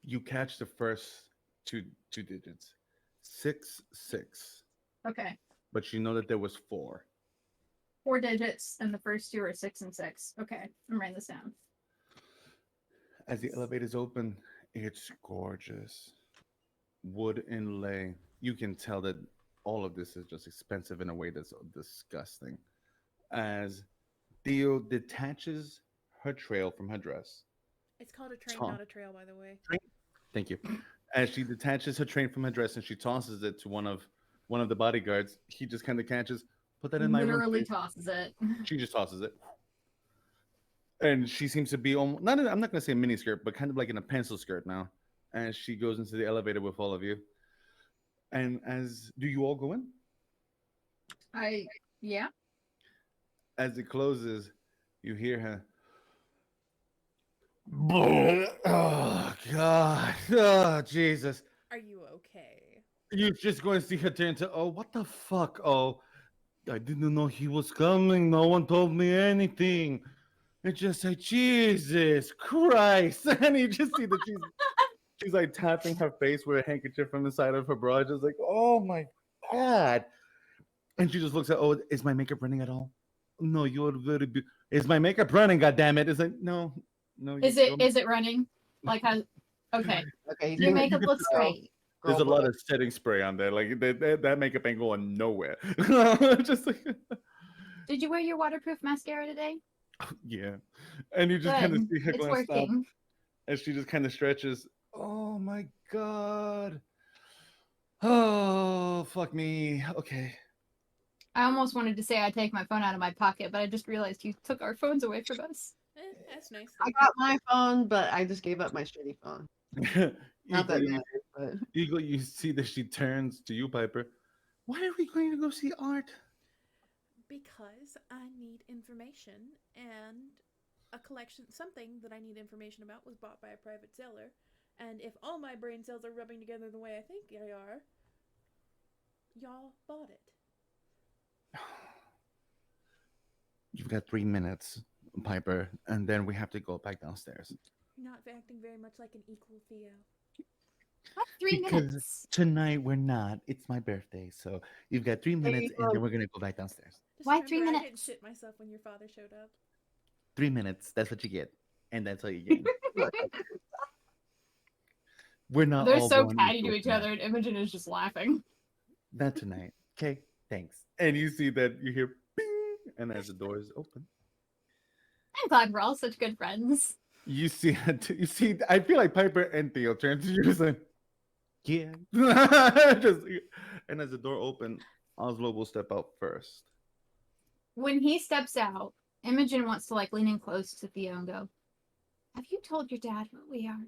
You catch the first two digits, 6 6, Okay. but you know that there was 4. 4 digits, and the first 2 are 6 and 6. Okay, I'm writing this down. As the elevators open, it's gorgeous. Wood inlay. You can tell that all of this is just expensive in a way that's disgusting. As Theo detaches her trail from her dress. It's called a train, Tom. not a trail, by the way. Thank you. As she detaches her train from her dress and she tosses it to one of the bodyguards, he just kind of catches, put that in my room. Literally Please." tosses it. She just tosses it. And she seems to be almost, I'm not going to say a mini skirt, but kind of like in a pencil skirt now. As she goes into the elevator with all of you. And do you all go in? Yeah. As it closes, you hear her. Oh, God. Oh, Jesus. Are you okay? You're just going to see her turn to, oh, what the fuck? Oh, I didn't know he was coming. No one told me anything. It just like, Jesus Christ. And you just see that she's like tapping her face with a handkerchief from the side of her bra, just like, oh my God. And she just looks at, oh, is my makeup running at all? No, you're very beautiful. Is my makeup running? God damn it! It's like, no. Is it running? Like how? Okay. Okay, Your makeup looks great. There's a lot of setting spray on there. Like that makeup ain't going nowhere. Just like, Did you wear your waterproof mascara today? yeah. And you just kind of see her It's going stop, working. and she just kind of stretches. Oh my God. Oh fuck me. Okay. I almost wanted to say I'd take my phone out of my pocket, but I just realized you took our phones away from us. That's nice. I got my phone, but I just gave up my shitty phone. Not that you, matters, but you see that she turns to you, Piper. Why are we going to go see art? Because I need information, and a collection, something that I need information about was bought by a private seller. And if all my brain cells are rubbing together the way I think they are, y'all bought it. You've got 3 minutes, Piper, and then we have to go back downstairs. You're not acting very much like an equal Theo. What? 3 minutes. Tonight we're not. It's my birthday, so you've got 3 minutes, and then we're gonna go back downstairs. Just Why remember, 3 I didn't minutes? shit myself when your father showed up. 3 minutes. That's what you get, and that's all you get. We're not. They're all so one catty equal to each tonight. other, and Imogen is just laughing. Not tonight. Okay. Thanks. And you see that you hear bing, and as the doors open, I'm glad we're all such good friends. you see. I feel like Piper and Theo turn to you, just like, yeah. Just, and as the door opens, Oslo will step out first. When he steps out, Imogen wants to like lean in close to Theo and go, "Have you told your dad what we are?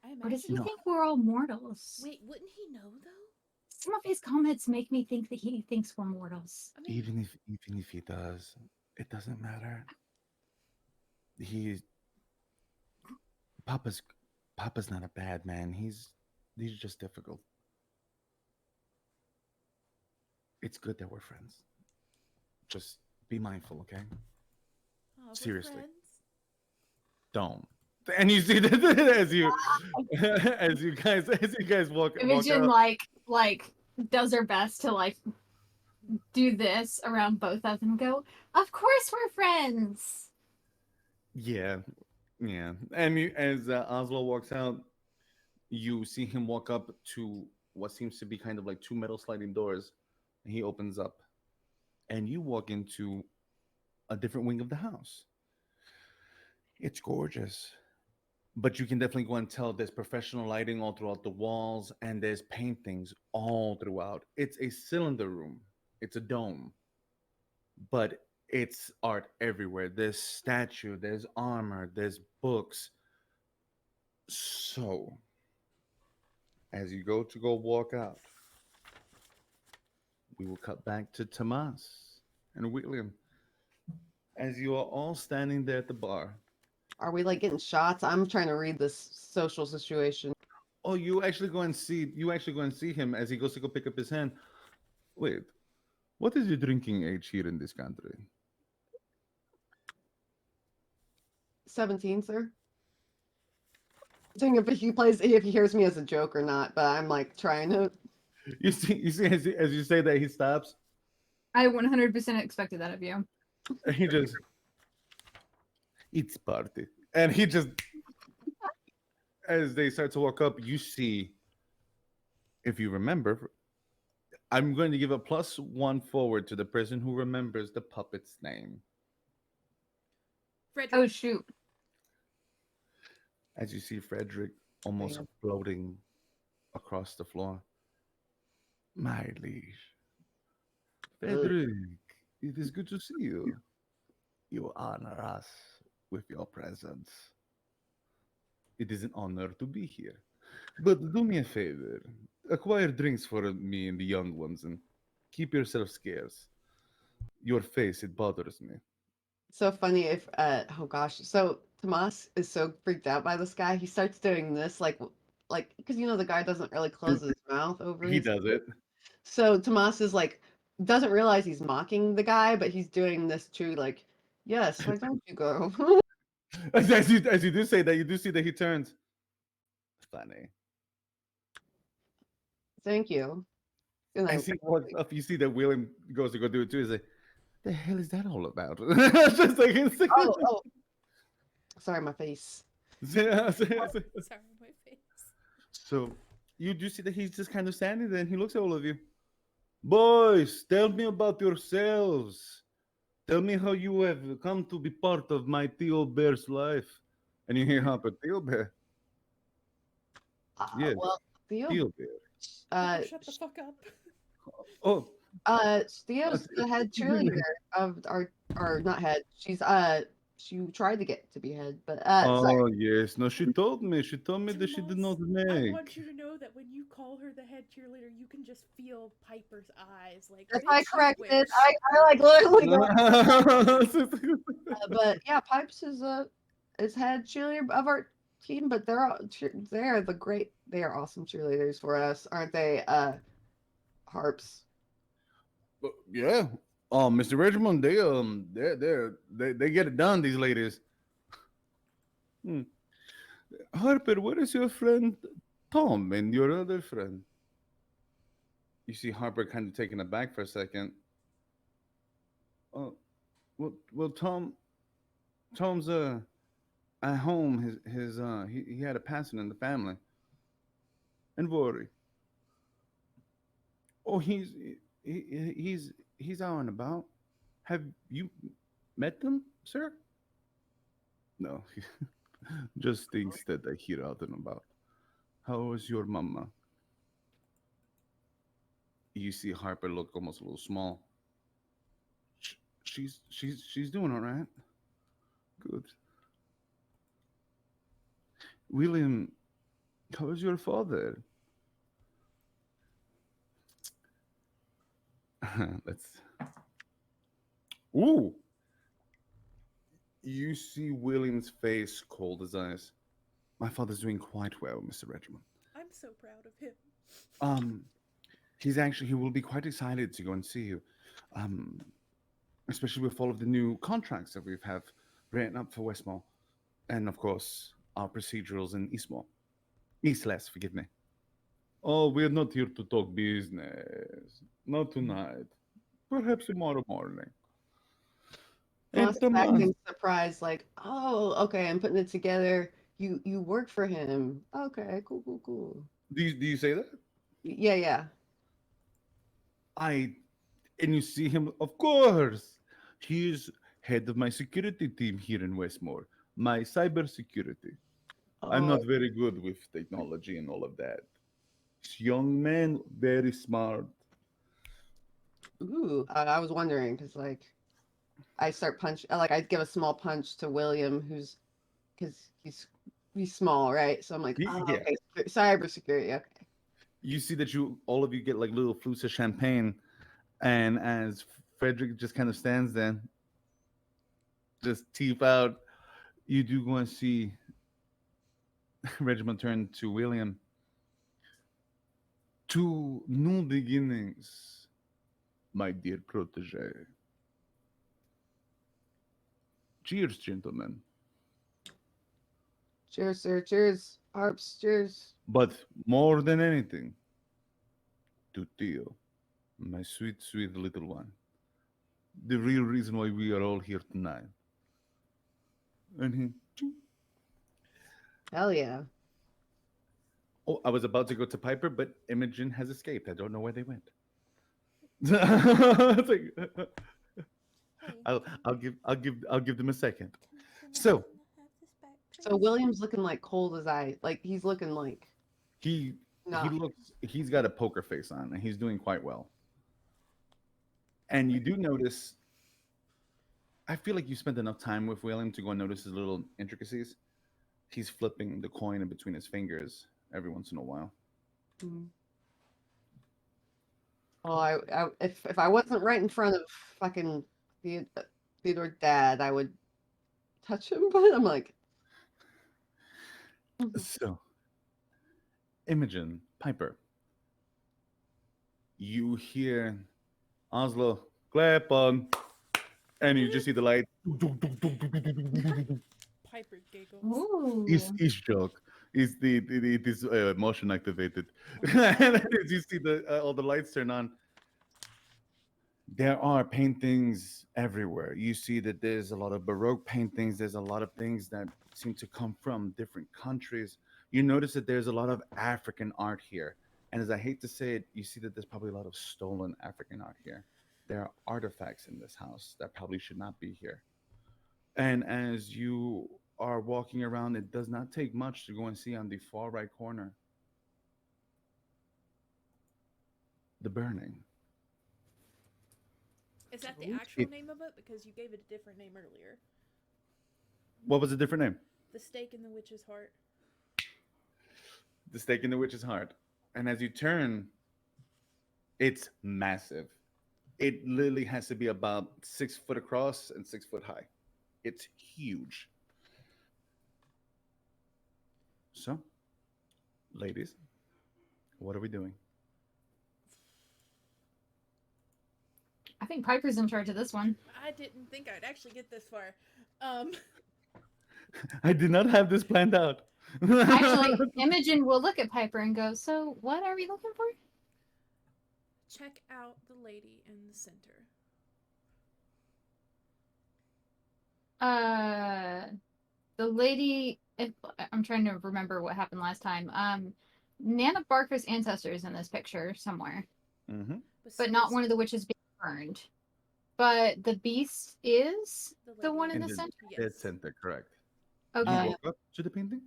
I Or does he imagine. No. think we're all mortals? Wait, wouldn't he know though? Some of his comments make me think that he thinks we're mortals." I mean, Even if he does, it doesn't matter. He Papa's Papa's not a bad man. He's just difficult. It's good that we're friends. Just be mindful, okay? we're Seriously, friends. don't. And you see that as you as you guys walk Imogen out. like does her best to like do this around both of them. Go, of course we're friends. Yeah, yeah. And as Oslo walks out, you see him walk up to what seems to be kind of like two metal sliding doors. He opens up, and you walk into a different wing of the house. It's gorgeous, but you can definitely go and tell there's professional lighting all throughout the walls, and there's paintings all throughout. It's a cylinder room. It's a dome, but it's art everywhere. There's statue, there's armor, there's books. So, as you go walk out, we will cut back to Tomas and William as you are all standing there at the bar. Are we like getting shots? I'm trying to read this social situation. Oh, you actually go and see him as he goes to go pick up his hand. Wait, what is the drinking age here in this country? 17, sir. Seeing if he hears me as a joke or not, but I'm like trying to. You see as you say that he stops I 100% expected that of you. and he just it's party. And he just as they start to walk up, you see if you remember, I'm going to give a +1 forward to the person who remembers the puppet's name. Frederick. Oh shoot. As you see Frederick almost Damn. floating across the floor. My liege. Frederick, it is good to see you. You honor us with your presence. It is an honor to be here. But do me a favor. Acquire drinks for me and the young ones and keep yourself scarce. Your face, it bothers me. So funny if oh gosh. So Tomas is so freaked out by this guy. He starts doing this like because the guy doesn't really close his mouth over He his. does it. So Tomas is like doesn't realize he's mocking the guy, but he's doing this too. Like, yes, why don't you go? As you do say that, you do see that he turns. Funny. Thank you. And I As he walks up, you see that William goes to go do it too. He's like, the hell is that all about? Just like oh sorry, my face. Sorry, my face. So you do see that he's just kind of standing there and he looks at all of you. Boys, tell me about yourselves. Tell me how you have come to be part of my Theo Bear's life. And you hear Hopper, Theo Bear. Yes, Well, Theo, Theo Bear. Shut the fuck up. Oh, Theo's the head cheerleader of our not head. She tried to get to be head, but sorry. oh yes. No, she told me. She told me that she did not Tomas, I make. want you to know that when you call her the head cheerleader, you can just feel Piper's eyes. Like, That's why I bitch, you corrected. wish. I like literally go. But yeah, Pipes is head cheerleader of our team, but they're they are awesome cheerleaders for us, aren't they? Harps. Yeah. Oh, Mr. Richmond, they get it done. These ladies. Hmm. Harper, where is your friend Tom and your other friend? You see Harper kind of taken aback for a second. Oh, well, Tom's at home. He had a passing in the family. And worry. Oh, he's out and about. Have you met them, sir? No, just things that I hear out and about. How is your mama? You see Harper look almost a little small. Sh- she's doing all right. Good. William, how is your father? Let's. Ooh, you see William's face cold as ice. My father's doing quite well, Mr. Regiment. I'm so proud of him. Um, he will be quite excited to go and see you. Um, Especially with all of the new contracts that we've have written up for Westmore. And of course, our procedurals in Eastmore. Eastless, forgive me. Oh, we're not here to talk business. Not tonight. Perhaps tomorrow morning. And Melissa Tomas, acting surprised, like, oh, okay, I'm putting it together. You work for him. Okay, cool, cool, cool. do you say that? Yeah, yeah. I and you see him, of course. He's head of my security team here in Westmore. My cyber security. I'm Oh, not very good with technology and all of that. This young man, very smart. ooh. I was wondering because like I start punch like I give a small punch to William, who's because he's small, right? So I'm like, oh, Yeah. okay, cybersecurity, okay. You see that you all of you get like little flutes of champagne, and as Frederick just kind of stands there, just teeth out, you do go and see Regiment turn to William. To new beginnings, my dear protege. Cheers, gentlemen. Cheers, sir. Cheers, harps. Cheers. But more than anything, to Theo, my sweet, sweet little one. The real reason why we are all here tonight. And he, Hell yeah. oh, I was about to go to Piper, but Imogen has escaped. I don't know where they went. It's like, Hey, I'll give them a second. can I So have this back, So please? William's looking like cold as I like. He's looking like he not. he's got a poker face on and he's doing quite well. And you do notice, I feel like you spent enough time with William to go and notice his little intricacies. He's flipping the coin in between his fingers every once in a while. Mm. Well, if I wasn't right in front of fucking Theodore Dad, I would touch him. But I'm like, mhm. So, Imogen, Piper, you hear Oslo clap on, and you just see the light. Piper giggles. Ooh. Is joke. Is it is motion activated. And as you see all the lights turn on, there are paintings everywhere. You see that there's a lot of Baroque paintings. There's a lot of things that seem to come from different countries. You notice that there's a lot of African art here. And as I hate to say it, you see that there's probably a lot of stolen African art here. There are artifacts in this house that probably should not be here. And as you are walking around, it does not take much to go and see on the far right corner the burning. Is that the Ooh. actual name of it? Because you gave it a different name earlier. What was a different name? The Stake in the Witch's Heart. The stake in the witch's heart. And as you turn, it's massive. It literally has to be about 6 foot across and 6 foot high. It's huge. So, ladies, what are we doing? I think Piper's in charge of this one. I didn't think I'd actually get this far. Um, I did not have this planned out. Actually, Imogen will look at Piper and go, "So, what are we looking for?" check out the lady in the center. The lady. I'm trying to remember what happened last time. Nana Barker's ancestors in this picture somewhere, Hmm. but not one of the witches being burned. But the beast is the one in In the the center. dead Yes. center, correct. You Okay. woke up to the painting?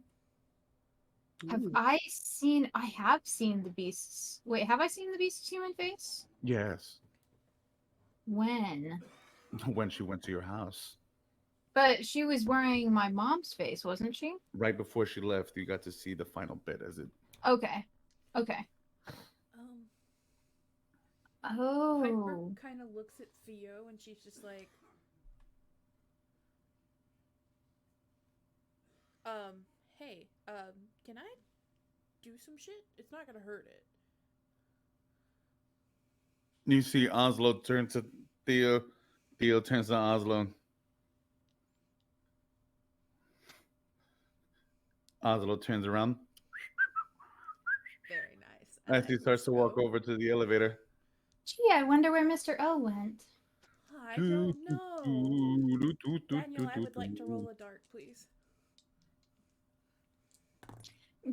Have Ooh. I seen? I have seen the beast's. Wait, have I seen the beast's human face? Yes. When? When she went to your house. But she was wearing my mom's face, wasn't she? Right before she left, you got to see the final bit as it. Okay. Okay. Piper Oh. kind of looks at Theo and she's just like, hey, can I do some shit? It's not gonna hurt it. You see Oslo turn to Theo. Theo turns to Oslo. Oslo turns around Very nice. as he starts to walk over to the elevator. Gee, I wonder where Mr. O went. I don't know. Daniel, I would like to roll a dart, please.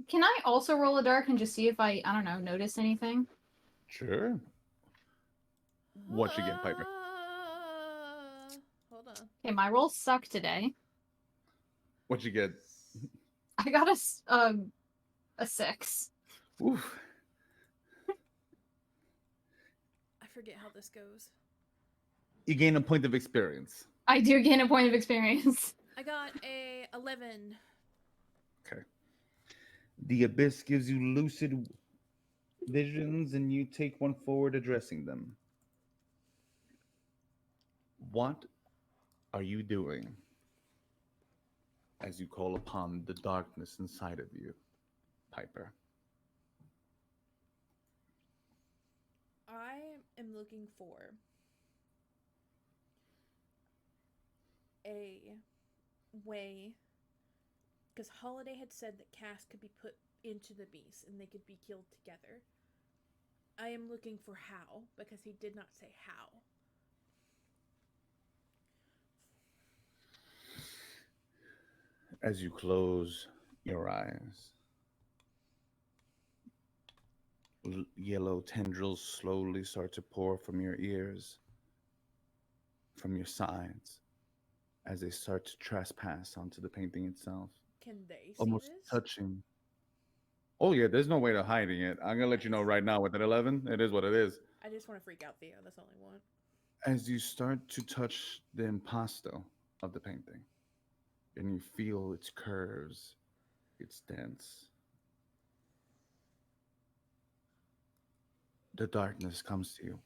Can I also roll a dark and just see if I don't know, notice anything? Sure. What you get, Piper? Hold on. Okay, my rolls suck today. What you get? I got a 6. Oof. I forget how this goes. You gain a point of experience. I do gain a point of experience. I got a 11. Okay. The abyss gives you lucid visions, and you take one forward addressing them. What are you doing as you call upon the darkness inside of you, Piper? I am looking for a way, because Holiday had said that Cass could be put into the beast and they could be killed together. I am looking for how, because he did not say how. As you close your eyes, yellow tendrils slowly start to pour from your ears, from your sides, as they start to trespass onto the painting itself, Can they see almost this? touching. Oh yeah, there's no way to hiding it. I'm gonna let you know right now with that 11, it is what it is. I just want to freak out Theo. That's all I want. As you start to touch the impasto of the painting, and you feel its curves, its dents, the darkness comes to you.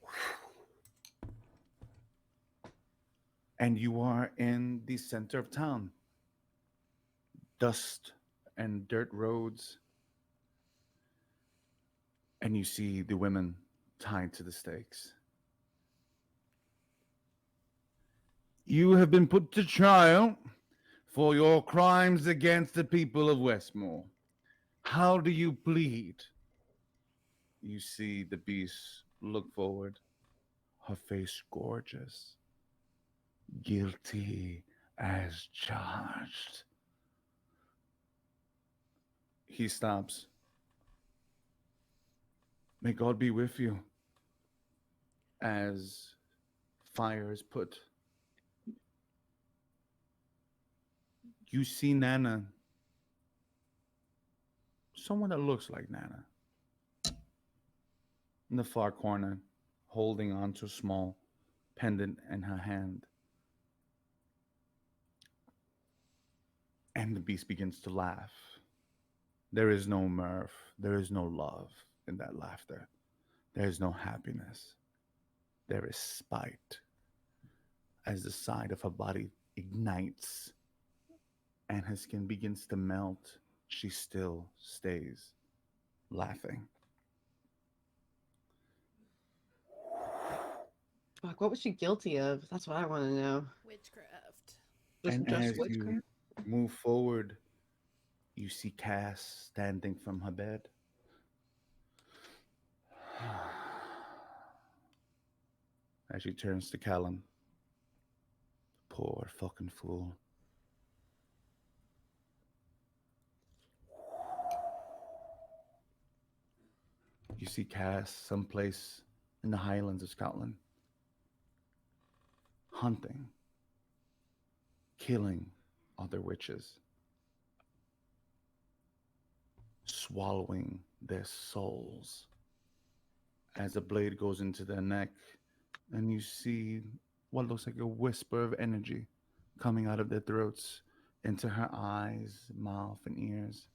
And you are in the center of town. Dust and dirt roads. And you see the women tied to the stakes. You have been put to trial for your crimes against the people of Westmore. How do you plead? You see the beast look forward, her face gorgeous, guilty as charged. He stops. May God be with you. As fire is put, you see Nana, someone that looks like Nana, in the far corner, holding on to a small pendant in her hand. And the beast begins to laugh. There is no mirth, there is no love in that laughter. There is no happiness. There is spite. As the side of her body ignites and her skin begins to melt, she still stays laughing. Fuck, what was she guilty of? That's what I want to know. Witchcraft. And Just as you witchcraft? move forward, you see Cass standing from her bed. As she turns to Callum. Poor fucking fool. You see Cass someplace in the Highlands of Scotland, hunting, killing other witches, swallowing their souls as the blade goes into their neck, and you see what looks like a whisper of energy coming out of their throats into her eyes, mouth, and ears.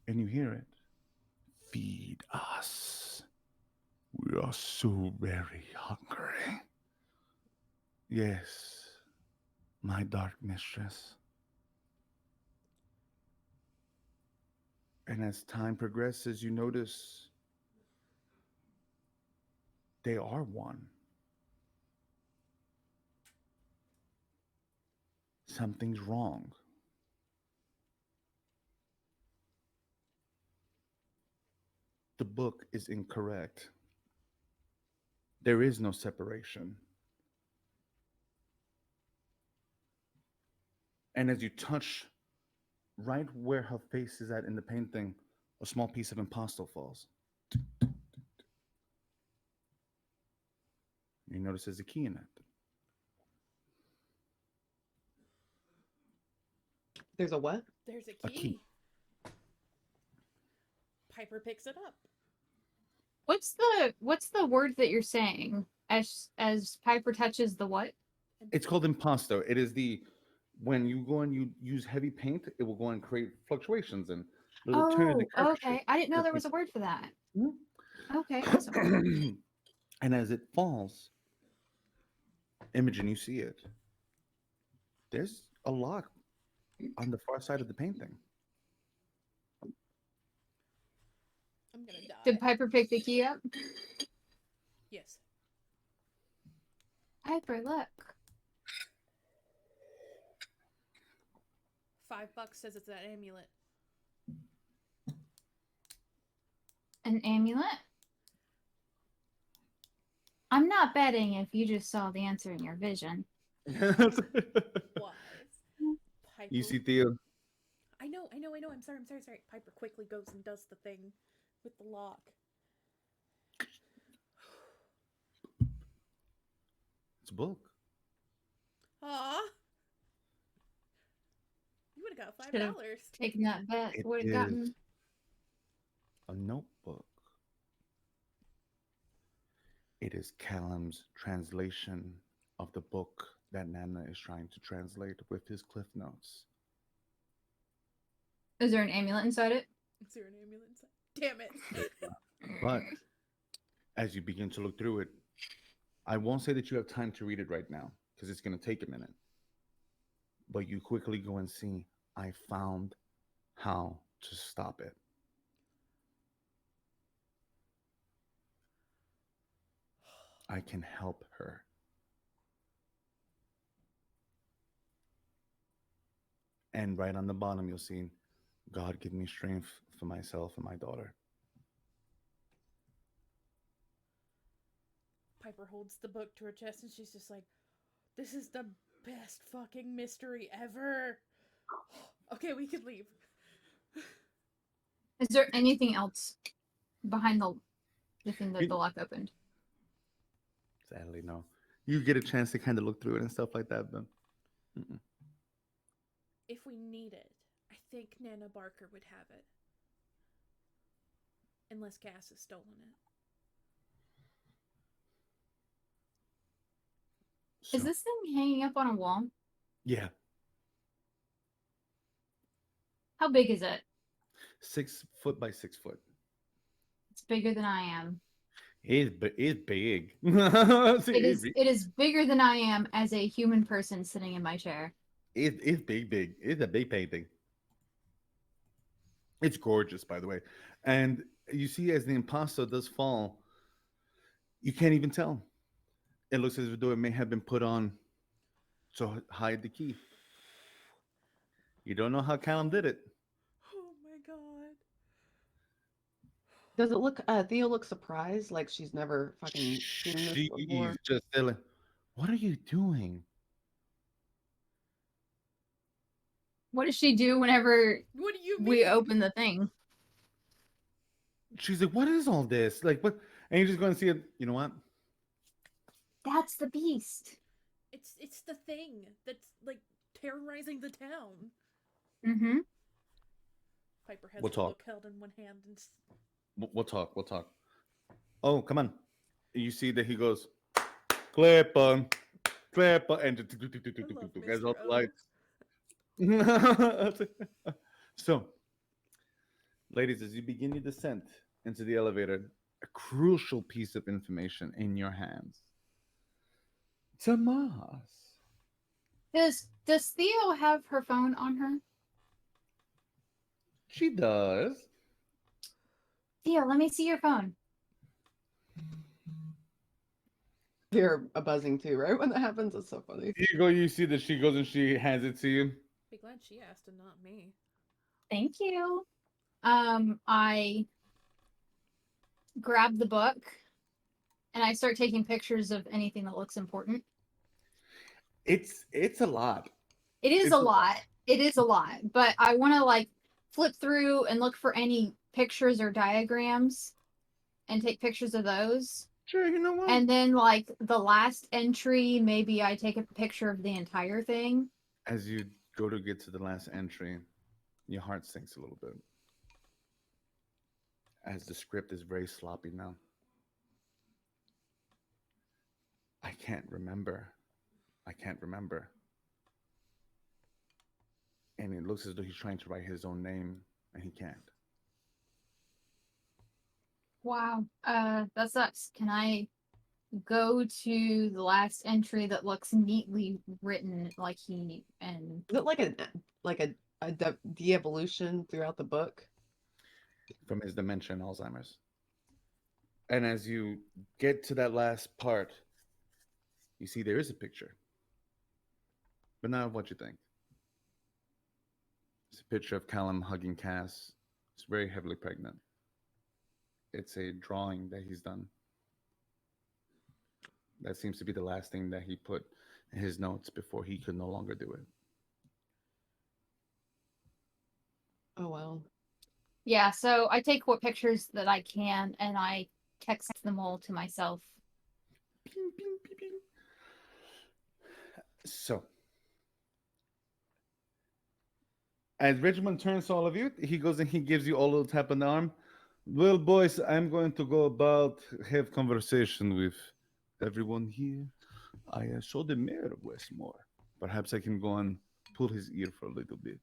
And you hear it. Feed us. We are so very hungry. Yes, my dark mistress. And as time progresses, you notice they are one. Something's wrong. The book is incorrect. There is no separation. And as you touch right where her face is at in the painting, a small piece of impasto falls. You notice there's a key in it. There's a what? There's a A key. key. Piper picks it up. What's the word that you're saying as Piper touches the what? It's called impasto. It is the when you go and you use heavy paint, it will go and create fluctuations and little turns and Oh, curvatures. okay. I didn't know It's there was a word for that. Mhm. Okay, awesome. And as it falls, Imogen, you see it. There's a lock on the far side of the painting. I'm gonna die. Did Piper pick the key up? Yes. Piper, look. $5 says it's an amulet. An amulet? I'm not betting if you just saw the answer in your vision. Wise. Piper. You see Theo. I know. I'm sorry. Piper quickly goes and does the thing with the lock. It's a book. Aw. You would have got Should've $5. Taking that bet It would have is. gotten. A notebook. It is Callum's translation of the book that Nana is trying to translate with his cliff notes. Is there an amulet inside it? Is there an amulet inside? Damn it. But as you begin to look through it, I won't say that you have time to read it right now because it's going to take a minute. But you quickly go and see, I found how to stop it. I can help her. And right on the bottom, you'll see, God give me strength for myself and my daughter. Piper holds the book to her chest and she's just like, this is the best fucking mystery ever. Okay, we can leave. Is there anything else behind the thing that the lock opened? Sadly, no. You get a chance to kind of look through it and stuff like that, but mm-mm. If we need it, I think Nana Barker would have it. Unless Cass has stolen it. Is this thing hanging up on a wall? Yeah, How big is it? 6 foot by 6 foot. It's bigger than I am. It's big. It is bigger than I am as a human person sitting in my chair. It's big. It's a big painting. It's gorgeous, by the way. And you see, as the impasto does fall, you can't even tell. It looks as though it may have been put on to hide the key. You don't know how Callum did it. Oh my god. Does it look? Theo looks surprised, like she's never fucking seen this She's before. just telling, what are you doing? What does she do whenever What do you mean? we open the thing? She's like, what is all this? Like, what? And you just go and see it. You know what? That's the beast. It's the thing that's like terrorizing the town. Mm-hmm. Piper has We'll her talk. book held in one hand and We'll talk. We'll talk. Oh, come on. You see that he goes, Clipper, Clipper, and I love as all Mr. the O. lights. So, ladies, as you begin your descent into the elevator, a crucial piece of information in your hands. Tomas. Does Theo have her phone on her? She does. Theo, let me see your phone. Hear a buzzing too, right? When that happens, it's so funny. You see that she goes and she hands it to you. Be glad she asked and not me. Thank you. I grab the book and I start taking pictures of anything that looks important. It's a lot. It is It's a lot. It is a lot, but I want to like flip through and look for any pictures or diagrams and take pictures of those. Sure, you know what? And then like the last entry, maybe I take a picture of the entire thing. As you go to get to the last entry, your heart sinks a little bit. As the script is very sloppy now. I can't remember. I can't remember. And it looks as though he's trying to write his own name and he can't. Wow. That sucks. Can I go to the last entry that looks neatly written like he and Is it like a de-evolution throughout the book? From his dementia and Alzheimer's. And as you get to that last part, you see there is a picture. But not what you think. It's a picture of Callum hugging Cass. It's very heavily pregnant. It's a drawing that he's done. That seems to be the last thing that he put in his notes before he could no longer do it. Oh well. yeah, so I take what pictures that I can and I text them all to myself. Ping, ping, ping, ping. So, as Richmond turns to all of you, he goes and he gives you all a little tap on the arm. Well, boys, I'm going to go about have conversation with everyone here. I saw the mayor of Westmore. Perhaps I can go and pull his ear for a little bit.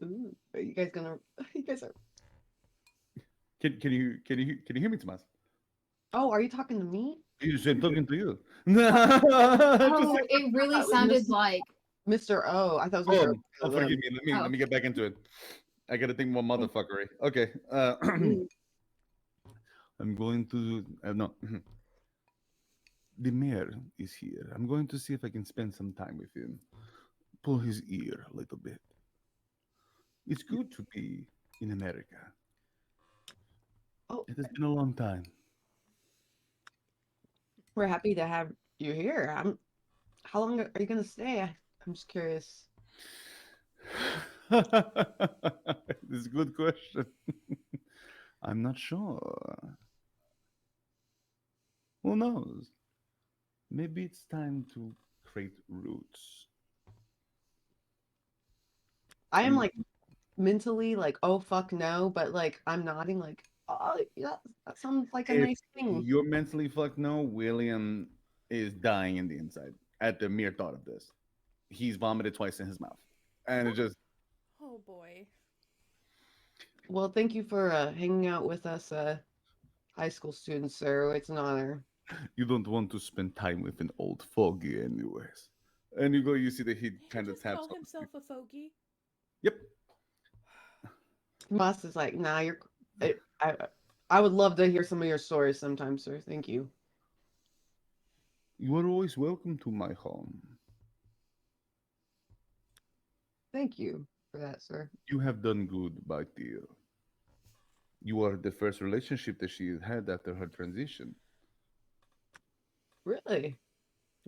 Ooh, are you guys gonna? You guys are. Can you hear me, Tomas? Oh, are you talking to me, You said talking to you. Oh, it really That was sounded like Mr. O? I thought it was Mr. Oh, O. forgive me. Oh, Let me get back into it. I gotta think more motherfuckery. Okay. Mm. I'm going to no. The mayor is here. I'm going to see if I can spend some time with him. Pull his ear a little bit. It's good to be in America. Oh, It has been a long time. we're happy to have you here. How long are you gonna stay? I'm just curious. This is a good question. I'm not sure. Who knows? Maybe it's time to create roots. I am I'm- like mentally like, oh fuck no, but like I'm nodding like, oh yeah, that sounds like a If nice thing. you're mentally fucked, no, William is dying in the inside at the mere thought of this. He's vomited twice in his mouth. And it just, Oh boy. Well, thank you for hanging out with us, high school students, sir. It's an honor. you don't want to spend time with an old fogey, anyways. And you see that he Did he kind of just taps call on. himself a fogey? Yep. Moss is like, nah, I would love to hear some of your stories sometime, sir. Thank you. You are always welcome to my home. Thank you for that, sir. You have done good, my dear. You are the first relationship that she had after her transition. Really?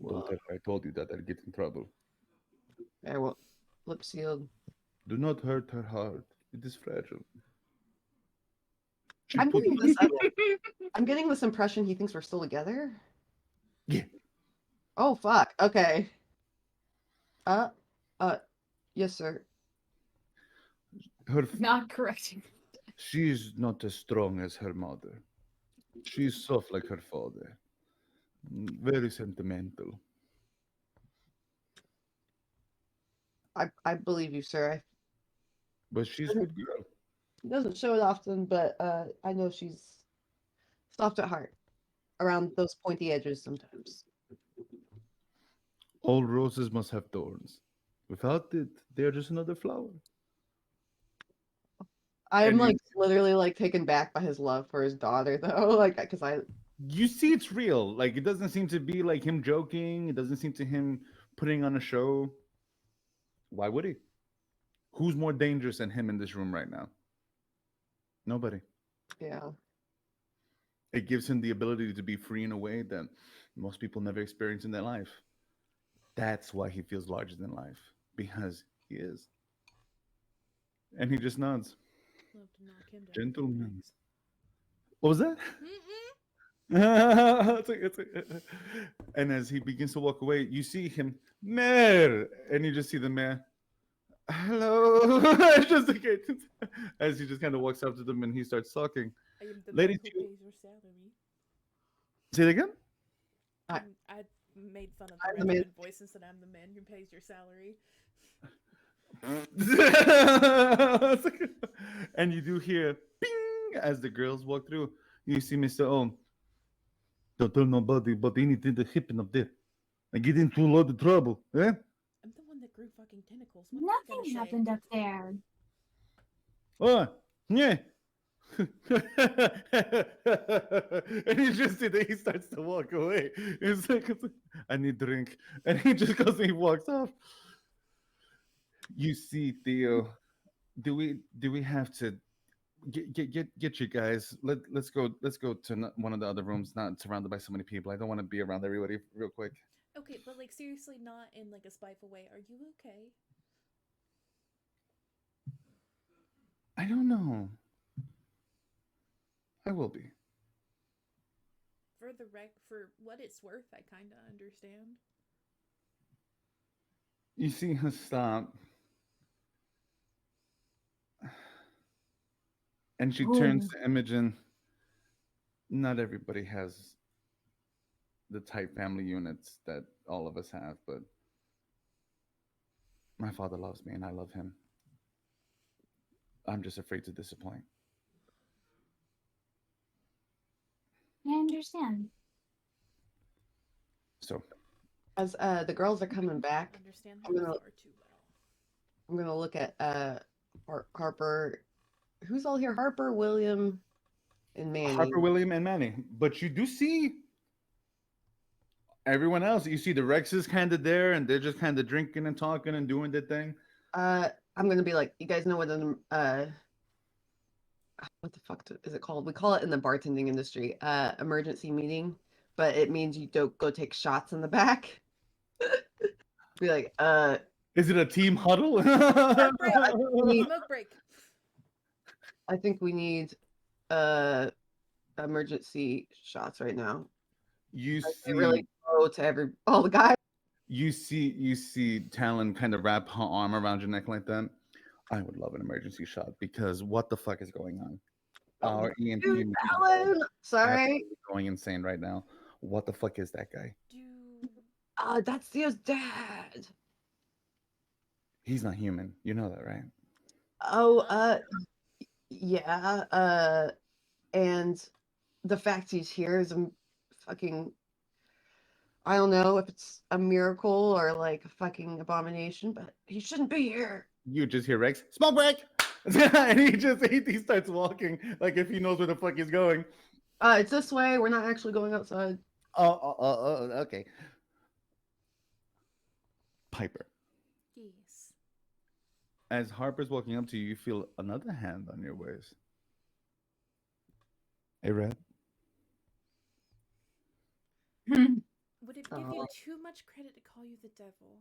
Don't Whoa. tell her I told you that I'd get in trouble. I will lip sealed. Do not hurt her heart. It is fragile. She I'm put getting this. I'm getting this impression he thinks we're still together. Yeah. Oh fuck. Okay. Uh, uh, yes, sir. Not correcting. She's not as strong as her mother. She's soft like her father. Very sentimental. I believe you, sir. But she's a good girl. He doesn't show it often, but I know she's soft at heart around those pointy edges sometimes. All roses must have thorns. Without it, they are just another flower. I'm And like literally like taken back by his love for his daughter, though. Like, because you see it's real. Like, it doesn't seem to be like him joking. It doesn't seem to him putting on a show. Why would he? Who's more dangerous than him in this room right now? Nobody. yeah. It gives him the ability to be free in a way that most people never experience in their life. That's why he feels larger than life, because he is. And he just nods. Love to knock him down. Gentlemen. What was that? Mm-mm. And as he begins to walk away, you see him, Mayor, and you just see the mayor. Hello, it's just okay. As he just kind of walks up to them and he starts talking. I am the Ladies, man who pays your salary. say it again. I- I made fun of I'm the the man- regiment voice and said I'm the man who pays your salary. And you do hear ping as the girls walk through. You see Mr. Ohm. Don't tell nobody about anything that happened up there. I get into a lot of trouble. Eh? I'm the one that grew fucking tentacles. What am I Nothing gonna happened say? up there. Oh, yeah. And you just see that he starts to walk away. It's like, I need drink. And he just goes and he walks off. You see, Theo, do we have to get you guys? Let's go to one of the other rooms, not surrounded by so many people. I don't want to be around everybody real quick. Okay, but like seriously, not in like a spiteful way. Are you okay? I don't know. I will be. For what it's worth, I kind of understand. You see her stop. And she turns to Imogen. Not everybody has the type family units that all of us have, but my father loves me and I love him. I'm just afraid to disappoint. I understand. So, As the girls are coming back, Understand I'm how gonna- far too well. I'm gonna look at Harper. Who's all here? Harper, William, and Manny. Harper, William, and Manny. But you do see everyone else. You see the Rexes kind of there, and they're just kind of drinking and talking and doing their thing. I'm gonna be like, you guys know what what the fuck is it called? We call it in the bartending industry, emergency meeting, but it means you don't go take shots in the back. Be like, Is it a team huddle? Smoke break. I think we need emergency shots right now. You Like, see, they really go to all the guys. you see Talon kind of wrap her arm around your neck like that. I would love an emergency shot because what the fuck is going on? Our EMP Dude, man Alan! is Sorry. going insane right now. What the fuck is that guy? Do That's Theo's dad. He's not human. You know that, right? Oh, yeah. And the fact he's here is a fucking, I don't know if it's a miracle or like a fucking abomination, but he shouldn't be here. You just hear Rex, smoke break! And he starts walking like if he knows where the fuck he's going. It's this way. We're not actually going outside. Okay. Piper. yes. As Harper's walking up to you, you feel another hand on your waist. Hey, Red. Would it give you too much credit to call you the devil?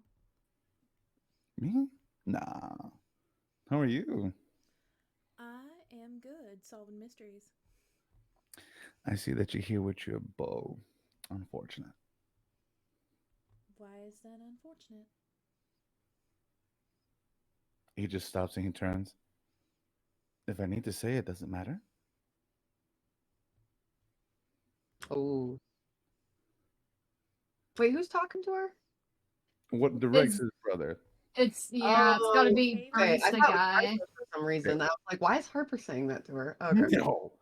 Me? Nah. How are you? I am good solving mysteries. I see that you're here with your bow. Unfortunate. Why is that unfortunate? He just stops and he turns. If I need to say it, doesn't matter. Oh, wait, who's talking to her? What directs It's his brother? it's got to Oh, be okay. I barista thought it was guy. Harper for some Yeah. reason. I was like, why is Harper saying that to her? Okay. No.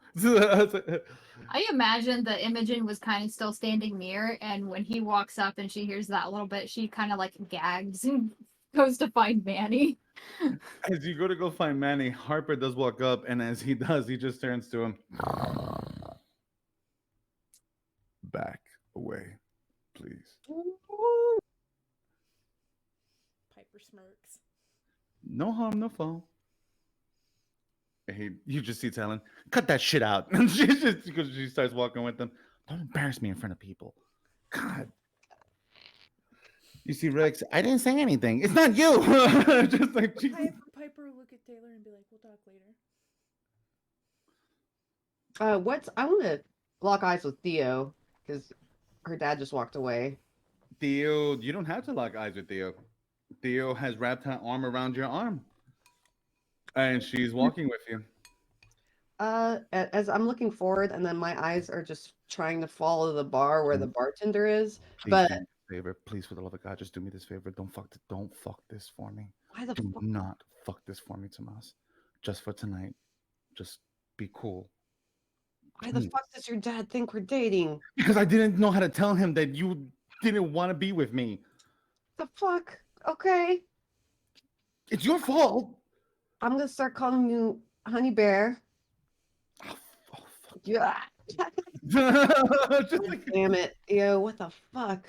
I imagine that Imogen was kind of still standing near, and when he walks up and she hears that little bit, she kind of like gags and goes to find Manny. As you go to go find Manny, Harper does walk up, and as he does, he just turns to him. Back away, please. Piper smirks. No harm, no foul. You just see Helen. Cut that shit out. And she starts walking with them. Don't embarrass me in front of people. God. You see Rex. I didn't say anything. It's not you. Just like Jesus. Piper will look at Taylor and be like, "We'll talk later." I want to lock eyes with Theo because her dad just walked away. Theo, you don't have to lock eyes with Theo. Theo has wrapped her arm around your arm, and she's walking with you. As I'm looking forward, and then my eyes are just trying to follow the bar where the bartender is. Please But do me this favor. Please, for the love of God, just do me this favor. Don't fuck this for me. why the Do fuck? not fuck this for me, Tomas. Just for tonight. Just be cool. Why the fuck does your dad think we're dating? Because I didn't know how to tell him that you didn't want to be with me. The fuck? Okay, It's your fault. I'm gonna start calling you Honey Bear. Oh, fuck. Yeah. Just like, Damn it, yo, what the fuck?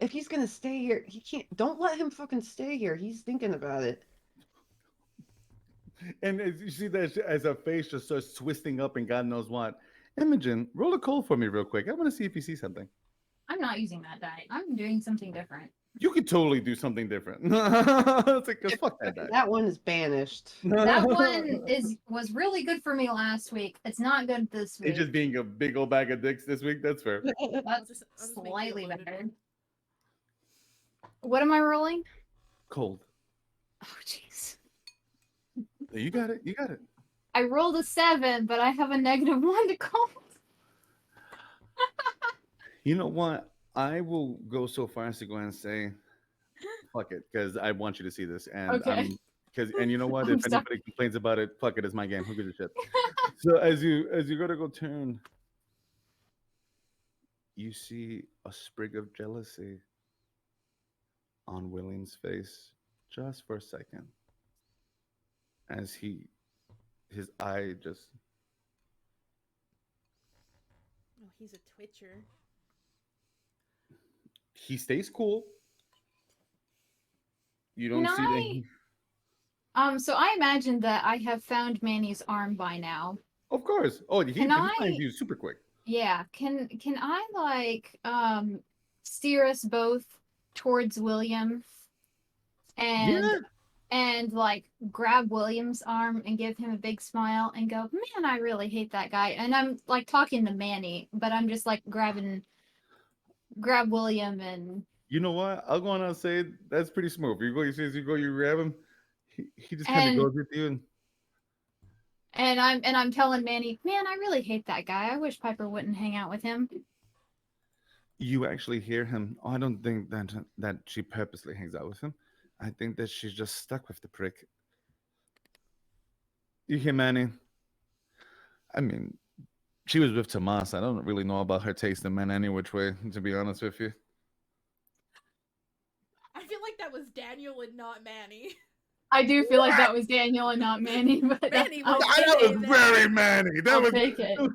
If he's gonna stay here, he can't. Don't let him fucking stay here. He's thinking about it. and as you see that as her face just starts twisting up and God knows what. Imogen, roll a cold for me real quick. I want to see if you see something. I'm not using that die. I'm doing something different. You could totally do something different. It's like, 'cause fuck that Okay, guy. that one is banished. That one was really good for me last week. It's not good this It's week. just being a big old bag of dicks this week. That's fair. That's I'll just make you a slightly loaded better. one. What am I rolling? Cold. Oh, jeez. You got it. You got it. I rolled a 7, but I have a -1 to cold. You know what? I will go so far as to go and say, fuck it, because I want you to see this. And Okay. and you know what? I'm If sorry. anybody complains about it, fuck it, it's my game. Who gives a shit? So as you go to go turn, you see a sprig of jealousy on Willing's face just for a second. As his eye just Oh, he's a twitcher. he stays cool. You Can don't see that So I imagine that I have found Manny's arm by now. of course. Oh, he Can finds I- you super quick. Yeah. Can I like steer us both towards William and Yeah. and like grab William's arm and give him a big smile and go, "Man, I really hate that guy." And I'm like talking to Manny, but I'm just like grab William and You know what? I'll go on and say that's pretty smooth. You go, you grab him. He just kind of And- goes with you, and I'm telling Manny, "Man, I really hate that guy. I wish Piper wouldn't hang out with him." you actually hear him. Oh, I don't think that she purposely hangs out with him. I think that she's just stuck with the prick. You hear Manny? I mean, she was with Tomas. I don't really know about her taste in men any which way, to be honest with you. I feel like that was Daniel and not Manny. I do feel like that was Daniel and not Manny, but Manny I'll, was- That was very Manny. That I'll was. take it.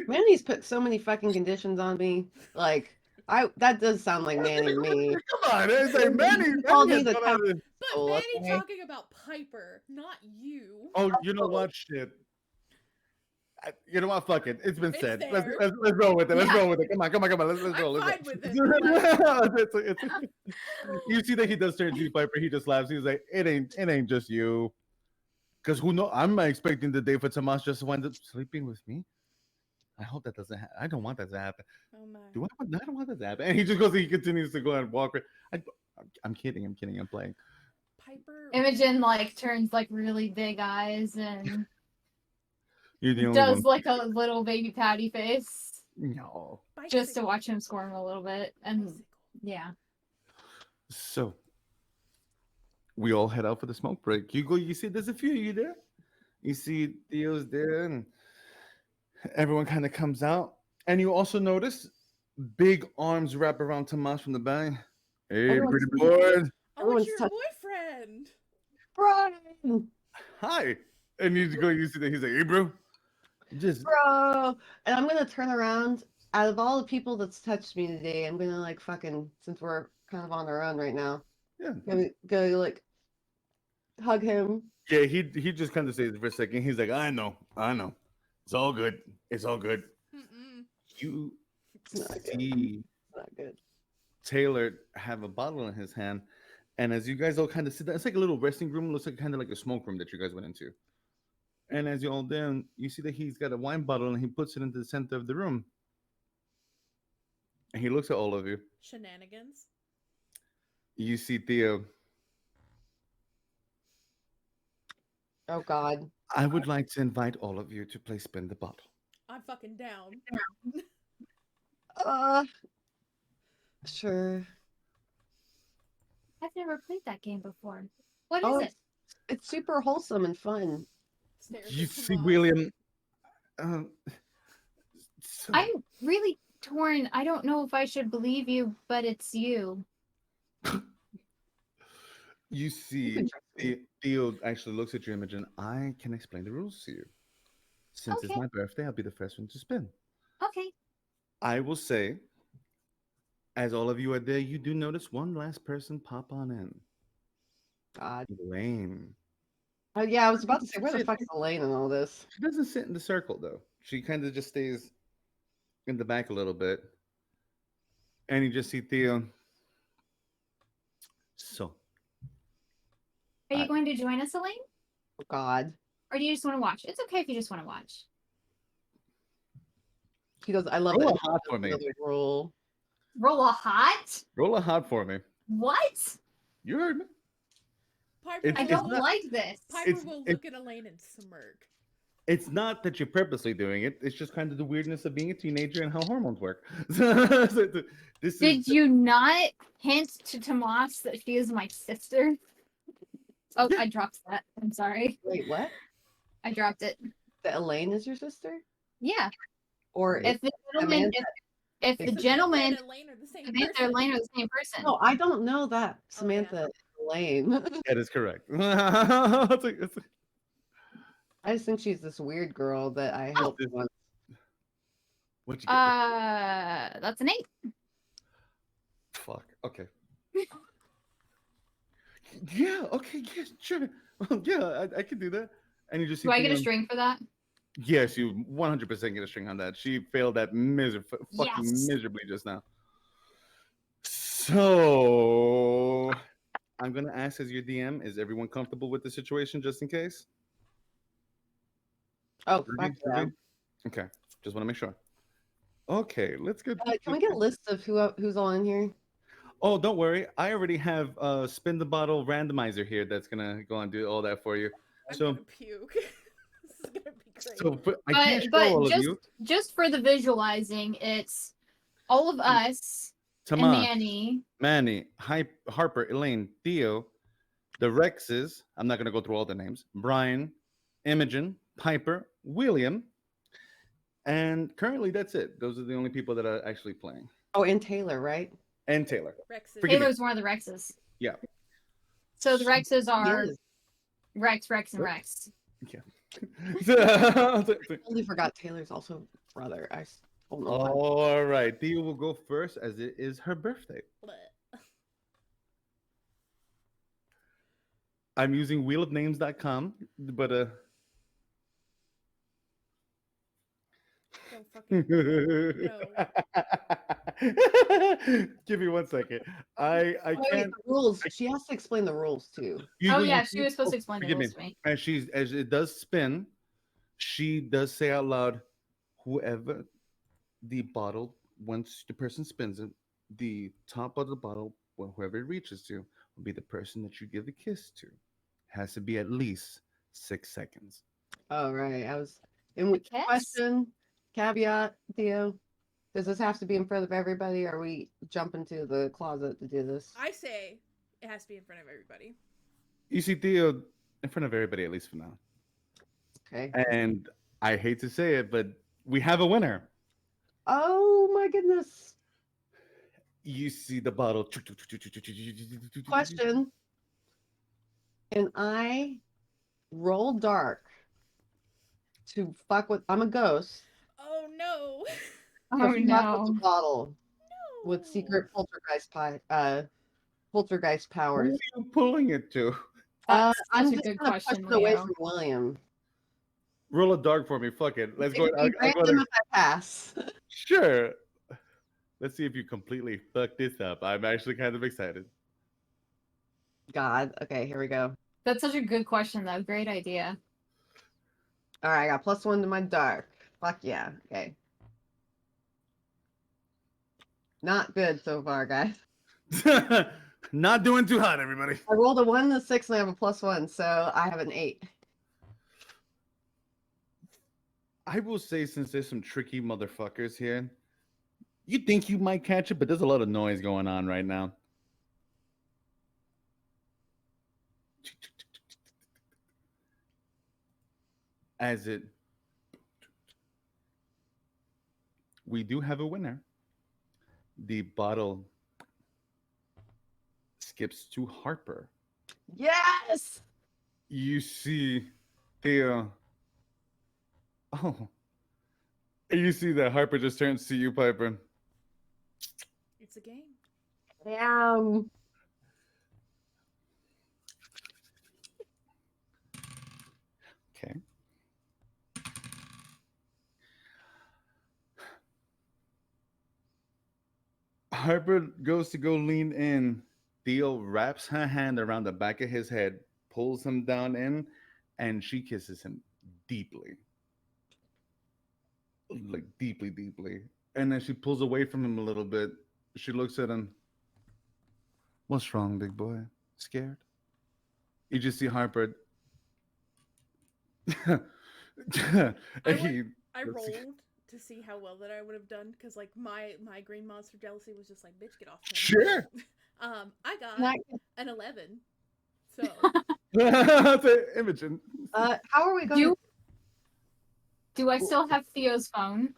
Manny's put so many fucking conditions on me. Like, that does sound like Manny to me. Come on, it's like Manny. Called Manny me has the gone out of- But Oh, Manny okay. talking about Piper, not you. Oh, you know what? Shit. You know what? Fuck it. It's been It's said. there. Let's roll with it. Let's Yeah. roll with it. Come on. Let's I'm roll. fine with it. You see that he does turn to you, Piper. He just laughs. He's like, it ain't just you. Because who know? I'm expecting the day for Tomas just to wind up sleeping with me. I hope that doesn't happen. I don't want that to happen. Oh my. I don't want that to happen. And he just goes. He continues to go and walk. I'm kidding. I'm playing. Piper. Imogen like turns like really big eyes and You're the only does one. like a little baby patty face No. just to watch him squirm a little bit. And Bicycle. yeah. So we all head out for the smoke break. You go. You see, there's a few of you there. You see Theo's there, and everyone kind of comes out. And you also notice big arms wrap around Tomas from the back. Hey, Everyone's pretty boy. Oh, Everyone's it's your touch- boyfriend. Brian, Hi. And you go. You see that he's like, hey, bro. Just bro. And I'm gonna turn around. Out of all the people that's touched me today, I'm gonna like fucking, since we're kind of on our own right now, yeah. go like hug him. Yeah. He just kind of says it for a second. He's like, I know. It's all good. It's all good. Mm-mm. You It's not good. see It's not good. Taylor have a bottle in his hand, and as you guys all kind of sit down, it's like a little resting room. Looks like kind of like a smoke room that you guys went into. And as you all down, you see that he's got a wine bottle and he puts it into the center of the room. And he looks at all of you. Shenanigans. You see Theo. Oh God. I would like to invite all of you to play Spin the Bottle. I'm fucking down. Sure. I've never played that game before. What is Oh, it? it's super wholesome and fun. Stares You at see Tomas. William. So I'm really torn. I don't know if I should believe you, but it's you. you see can trust me. Theo actually looks at your image, and I can explain the rules to you. Since it's Okay. my birthday, I'll be the first one to spin. Okay. I will say, as all of you are there, you do notice one last person pop on in. God. Elaine. Oh yeah, I was about to say, where the fuck's Elaine in all this? She doesn't sit in the circle though. She kind of just stays in the back a little bit. And you just see Theo. So, Are you I- going to join us, Elaine? Oh God. Or do you just want to watch? It's okay if you just want to watch. He goes, I love roll it. a hot for me. Another roll. Roll a hot? Roll a hot for me. What? You heard me. Piper, I It's don't not- like this. Piper it's- will it- look at Elaine and smirk. It's not that you're purposely doing it. It's just kind of the weirdness of being a teenager and how hormones work. This Did is you not hint to Tomas that she is my sister? Oh, Yeah. I dropped that. I'm sorry. Wait, what? I dropped it. That Elaine is your sister? Yeah. Or If the gentleman, Samantha? if the Samantha gentleman, And Elaine are the same Samantha person. and Elaine are the same person. No, I don't know that. Oh, yeah. Samantha is Elaine. that is correct. It's I just think she's this weird girl that I helped this- once. what you get? That's an 8. Fuck. Okay. Yeah. Okay. Yeah. Sure. Yeah. I can do that. And you just see Do I get a Theo- string for that? Yes, you 100% get a string on that. She failed that fucking Yes. miserably just now. So I'm gonna ask as your DM, is everyone comfortable with the situation just in case? Oh, Ruby? fuck yeah. Okay, just want to make sure. Okay, let's get. Can we get a list of who's all in here? Oh, don't worry. I already have spin the bottle randomizer here that's gonna go and do all that for you. I'm So, gonna puke. This is gonna be great. I can't show all of you. just for the visualizing, it's all of us and Tomas, Manny. Harper, Elaine, Theo, the Rexes. I'm not gonna go through all the names. Brian, Imogen, Piper, William, and currently that's it. Those are the only people that are actually playing. Oh, and Taylor, right? And Taylor. Rex's. Forgive me. Taylor's one of the Rexes. Yeah. So the Rexes are Yes. Rex, and Yep. Rex. I totally forgot Taylor's also brother. I don't know why. All right, Theo will go first as it is her birthday. Bleh. I'm using wheelofnames.com, but Don't fucking. No. give me 1 second. I Wait, can't. the rules. She has to explain the rules too. Oh yeah, she was supposed to explain the forgive me. rules to me. As it does spin, she does say out loud, whoever the bottle, once the person spins it, the top of the bottle, whoever it reaches to, will be the person that you give a kiss to. Has to be at least 6 seconds. Oh, right. A kiss? Question, caveat, Theo. Does this have to be in front of everybody, or are we jumping to the closet to do this? I say it has to be in front of everybody. You see Theo in front of everybody, at least for now. Okay. And I hate to say it, but we have a winner. Oh my goodness. You see the bottle. Question. Can I roll dark to fuck with? I'm a ghost. Oh no. Oh To fuck with the no. bottle No. with secret poltergeist Who are powers. you pulling it to? That's I'm such a just good gonna push question, it away Leo. from William. Roll a dart for me. Fuck it. Let's go. It would be I'll go random to, if I pass. sure. Let's see if you completely fuck this up. I'm actually kind of excited. God. Okay, here we go. That's such a good question, though. Great idea. All right, I got +1 to my dark. Fuck yeah. Okay. Not good so far, guys. Not doing too hot, everybody. I rolled a 1 and a 6, and I have a +1, so I have an 8. I will say, since there's some tricky motherfuckers here, you think you might catch it, but there's a lot of noise going on right now. As it, we do have a winner. The bottle skips to Harper. Yes! You see Theo. Oh. And you see that Harper just turns to you, Piper. It's a game. Damn. Okay. Harper goes to go lean in. Theo wraps her hand around the back of his head, pulls him down in, and she kisses him deeply. Like deeply, deeply. And then she pulls away from him a little bit. She looks at him. What's wrong, big boy? Scared? You just see Harper. And he, I let's see. rolled to see how well that I would have done because like my green monster jealousy was just like, bitch, get off him. Sure. I got Not- an 11. So Imogen. how are we going to... Do I still have Theo's phone?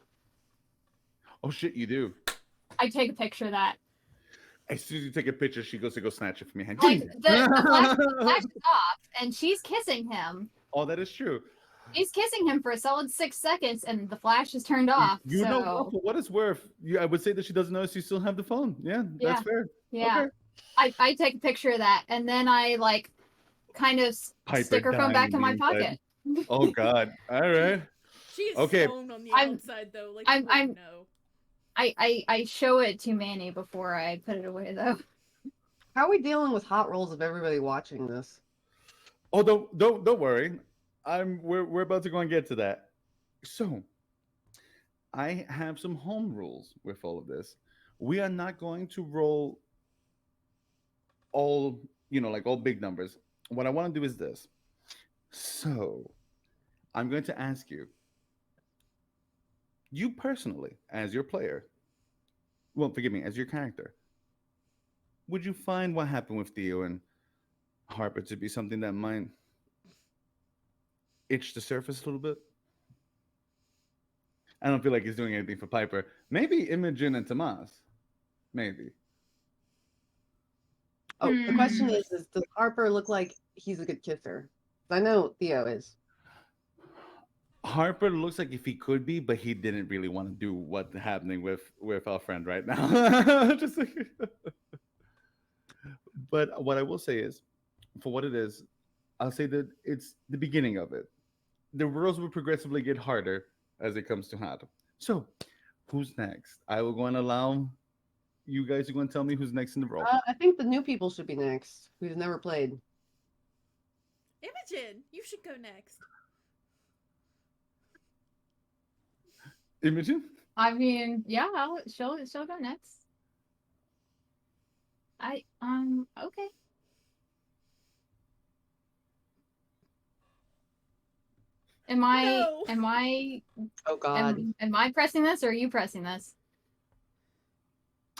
Oh shit, you do. I take a picture of that. As soon as you take a picture, she goes to go snatch it from your hand. Like the flash is off, and she's kissing him. Oh, that is true. She's kissing him for a solid 6 seconds, and the flash is turned off. You so know what? For what it's worth, I would say that she doesn't notice you still have the phone. Yeah, that's fair. yeah, Okay. I take a picture of that, and then I like kind of Piper stick her phone back in my dying pocket. Oh God! All right. she is Okay. stoned on the I'm- outside though. Like I'm- you wouldn't I'm- know. I show it to Manny before I put it away, though. How are we dealing with hot rolls of everybody watching this? Oh, don't worry. We're about to go and get to that. So, I have some home rules with all of this. We are not going to roll all, like all big numbers. What I want to do is this. So, I'm going to ask you personally, as your player, well, forgive me, as your character, would you find what happened with Theo and Harper to be something that might itch the surface a little bit? I don't feel like he's doing anything for Piper. Maybe Imogen and Tomas. Maybe. Oh, the question Hmm. is does Harper look like he's a good kisser? I know Theo is. Harper looks like if he could be, but he didn't really want to do what's happening with our friend right now. Just like, but what I will say is, for what it is, I'll say that it's the beginning of it. The rules will progressively get harder as it comes to hard. So, who's next? I will go and allow you guys to go and tell me who's next in the roll. I think the new people should be next, who's never played. Imogen, you should go next. Imogen? I mean, yeah, she'll go next. Okay. Am I No. am I Oh God. am I pressing this or are you pressing this?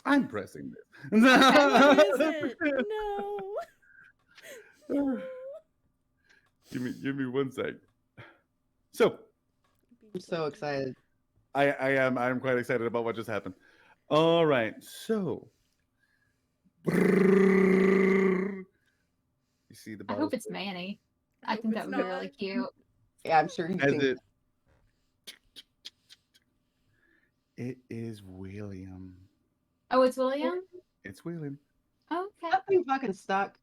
I'm pressing this. What is it? No. No. Give me one sec. So I'm so excited. I'm quite excited about what just happened. All right, so you see the I bottle hope it's Manny. I Hope think that it's would be really not. cute. Yeah, I'm sure you as think. it is William. Oh, it's William? It's William. Okay. That thing fucking stuck.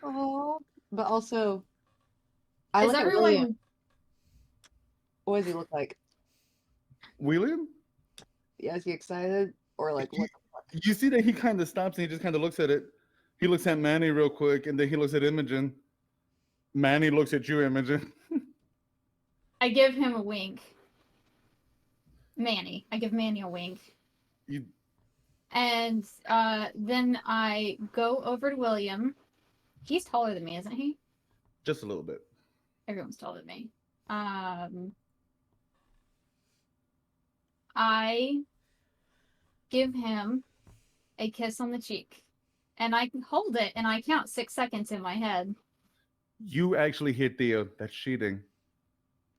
Oh, but also, I Is look at everyone William. What does he look like? William? Yeah, is he excited or like what? You see that he kind of stops and he just kind of looks at it. He looks at Manny real quick, and then he looks at Imogen. Manny looks at you, Imogen. I give him a wink. Manny. I give Manny a wink. You, And then I go over to William. He's taller than me, isn't he? just a little bit. Everyone's taller than me. I give him a kiss on the cheek. And I hold it and I count 6 seconds in my head. You actually hit Theo. That's cheating.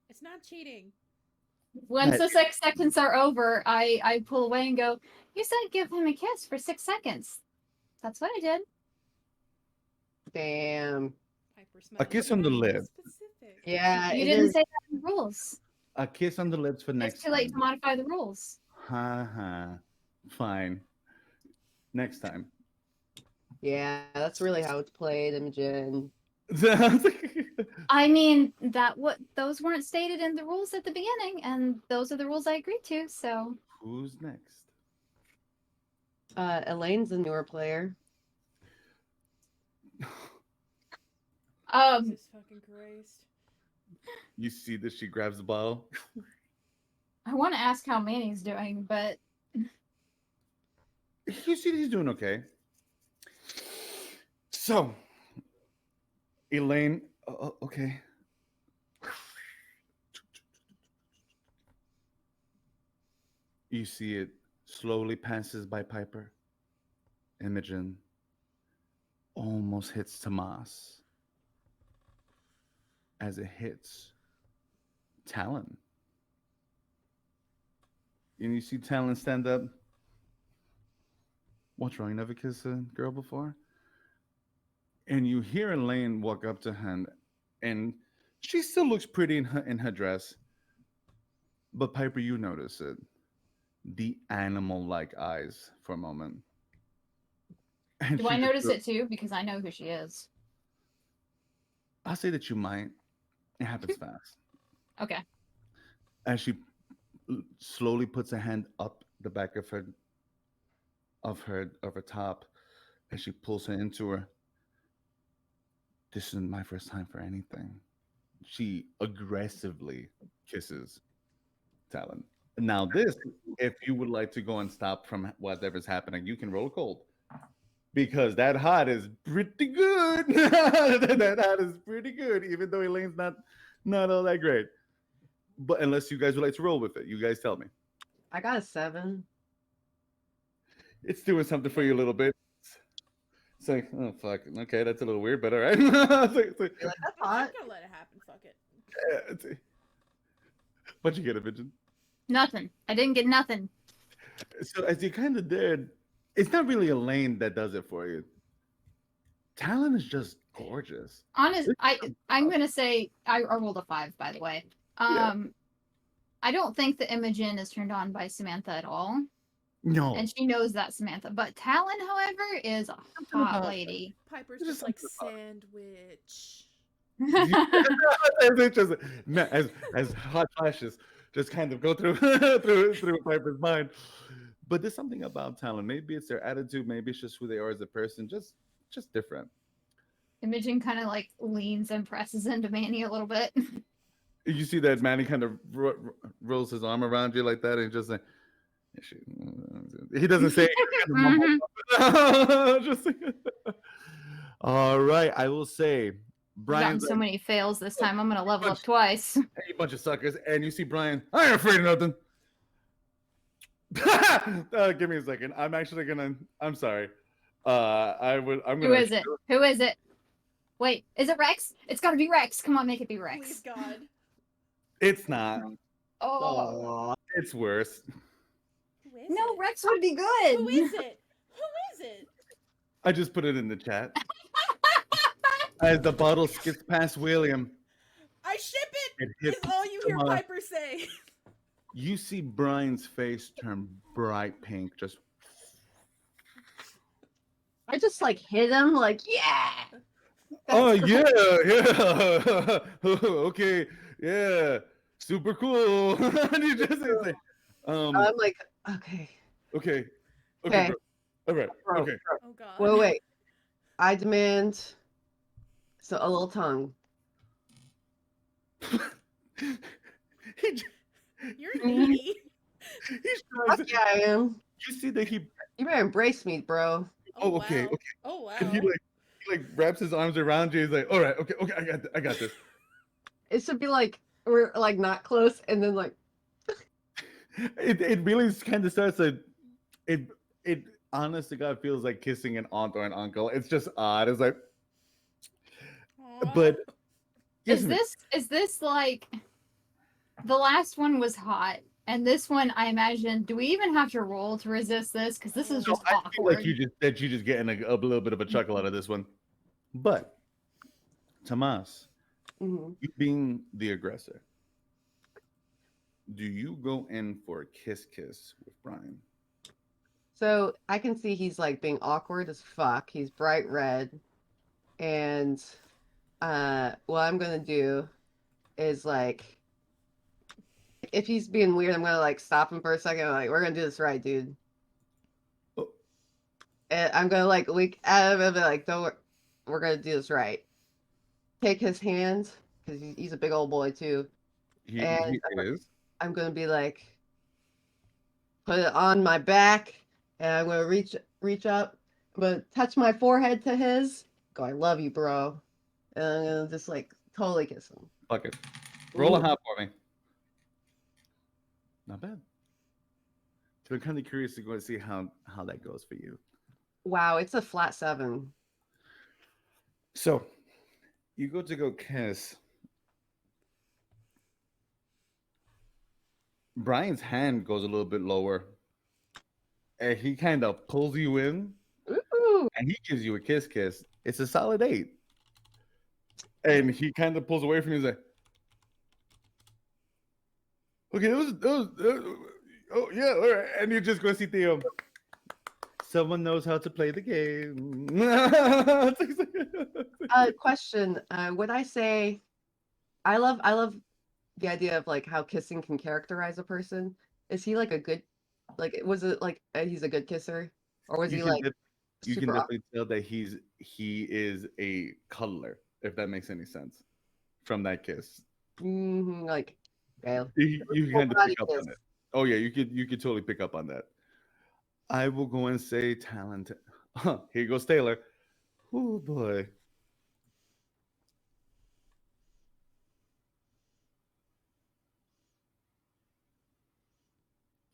It's not cheating. Once That- the 6 seconds are over, I pull away and go, "You said give him a kiss for 6 seconds." That's what I did. Damn. Piper A kiss on the lip. Specific. Yeah, You it didn't is. say that in the rules. A kiss on the lips for next It's too late to time. modify the rules. Ha ha. Fine. Next time. Yeah, that's really how it's played, Imogen. I mean, those weren't stated in the rules at the beginning, and those are the rules I agreed to. So Who's next? Elaine's a newer player. Jesus fucking Christ. You see that she grabs the bottle. I want to ask how Manny's doing, but You see that he's doing okay. So, Elaine, okay. You see it slowly passes by Piper. Imogen almost hits Tomas as it hits Talon. And you see Talon stand up. What's wrong? You never kissed a girl before? And you hear Elaine walk up to him, and she still looks pretty in her dress. But Piper, you notice it. The animal-like eyes for a moment. And do I she just notice goes- it too? Because I know who she is. I'll say that you might. It happens fast. Okay. As she slowly puts a hand up the back of her top, and she pulls her into her. This isn't my first time for anything. She aggressively kisses Talon. Now, this, if you would like to go and stop from whatever's happening, you can roll cold. Because that hot is pretty good. That hot is pretty good, even though Elaine's not all that great. But unless you guys would like to roll with it, you guys tell me. I got a 7. It's doing something for you a little bit. It's like, oh fuck, okay, that's a little weird, but all right. You're like, that's I'm hot. gonna let it happen. Fuck it. What'd you get, a Vision? Nothing. I didn't get nothing. So as you kind of did, it's not really Elaine that does it for you. Talon is just gorgeous. I'm gonna say I rolled a 5, by the way. Yeah. I don't think that Imogen is turned on by Samantha at all, No. and she knows that Samantha. But Talon, however, is a hot lady. Piper's It's just just like something sandwich. It's just, as hot flashes just kind of go through through Piper's mind. But there's something about Talon. Maybe it's their attitude. Maybe it's just who they are as a person. Just different. Imogen kind of like leans and presses into Manny a little bit. You see that Manny kind of rolls his arm around you like that, and just like he doesn't say. Just all right. I will say I've gotten Brian's so like, many fails this time. I'm gonna level up twice. hey, you bunch of suckers. And you see Brian, I ain't afraid of nothing. Give me a second. I'm actually gonna. I'm sorry. I'm Who gonna. is it? Who is it? Wait, is it Rex? It's gotta be Rex. Come on, make it be Please, Rex. God. It's not. Oh Aw. It's worse. Who is no, it? Rex would be good. Who is it? Who is it? I just put it in the chat. As the bottle skips past William, I ship it! it Is hits all you hear Tomas. Piper say. You see Brian's face turn bright pink. Just I just like hit him like, yeah. oh That's yeah, yeah. Okay, yeah, super cool. And you just say, I'm like, okay. okay, Okay. bro. All right, Bro, okay. bro. Oh God. Wait. I demand a little tongue. he, j- You're needy. he's Fuck trying to, yeah, I am. you see that he, You better embrace me, bro. oh, okay, Wow. okay. Oh wow. And he like wraps his arms around you. He's like, all right, okay, I got this. It should be like we're like not close, and then like It really kind of starts to, it honest to God feels like kissing an aunt or an uncle. It's just odd. It's like, Aw. but Is this like the last one was hot, and this one I imagine? Do we even have to roll to resist this? Because this is just I feel awkward. like you just getting a little bit of a chuckle out of this one. But Tomas, mhm. you being the aggressor, do you go in for a kiss with Brian? So I can see he's like being awkward as fuck. He's bright red, and what I'm gonna do is like, if he's being weird, I'm gonna like stop him for a second. Like, we're gonna do this right, dude. Oh. And I'm gonna like wink at him and be like, don't. We're gonna do this right. Take his hand because he's a big old boy too. He And is. I'm gonna be like, put it on my back, and I'm gonna reach up. I'm gonna touch my forehead to his. Go, I love you, bro. And I'm gonna just like totally kiss him. Fuck it. Roll a Ooh. hot for me. Not bad. So I'm kind of curious to go and see how that goes for you. Wow, it's a flat 7. So you go to go kiss. Brian's hand goes a little bit lower. And he kind of pulls you in Ooh. and he gives you a kiss. It's a solid 8. And he kind of pulls away from you. He's like, okay, oh yeah, all right. And you just go see Theo. Someone knows how to play the game. Question. Would I say I love the idea of like how kissing can characterize a person. Is he like a good, like, was it like he's a good kisser, or was he like You can super definitely tell that he is a cuddler, if that makes any sense, from that kiss. like, okay, You full kind of body pick up kiss. on it. Oh yeah, you could totally pick up on that. I will go and say talent. Here goes Taylor. Oh boy.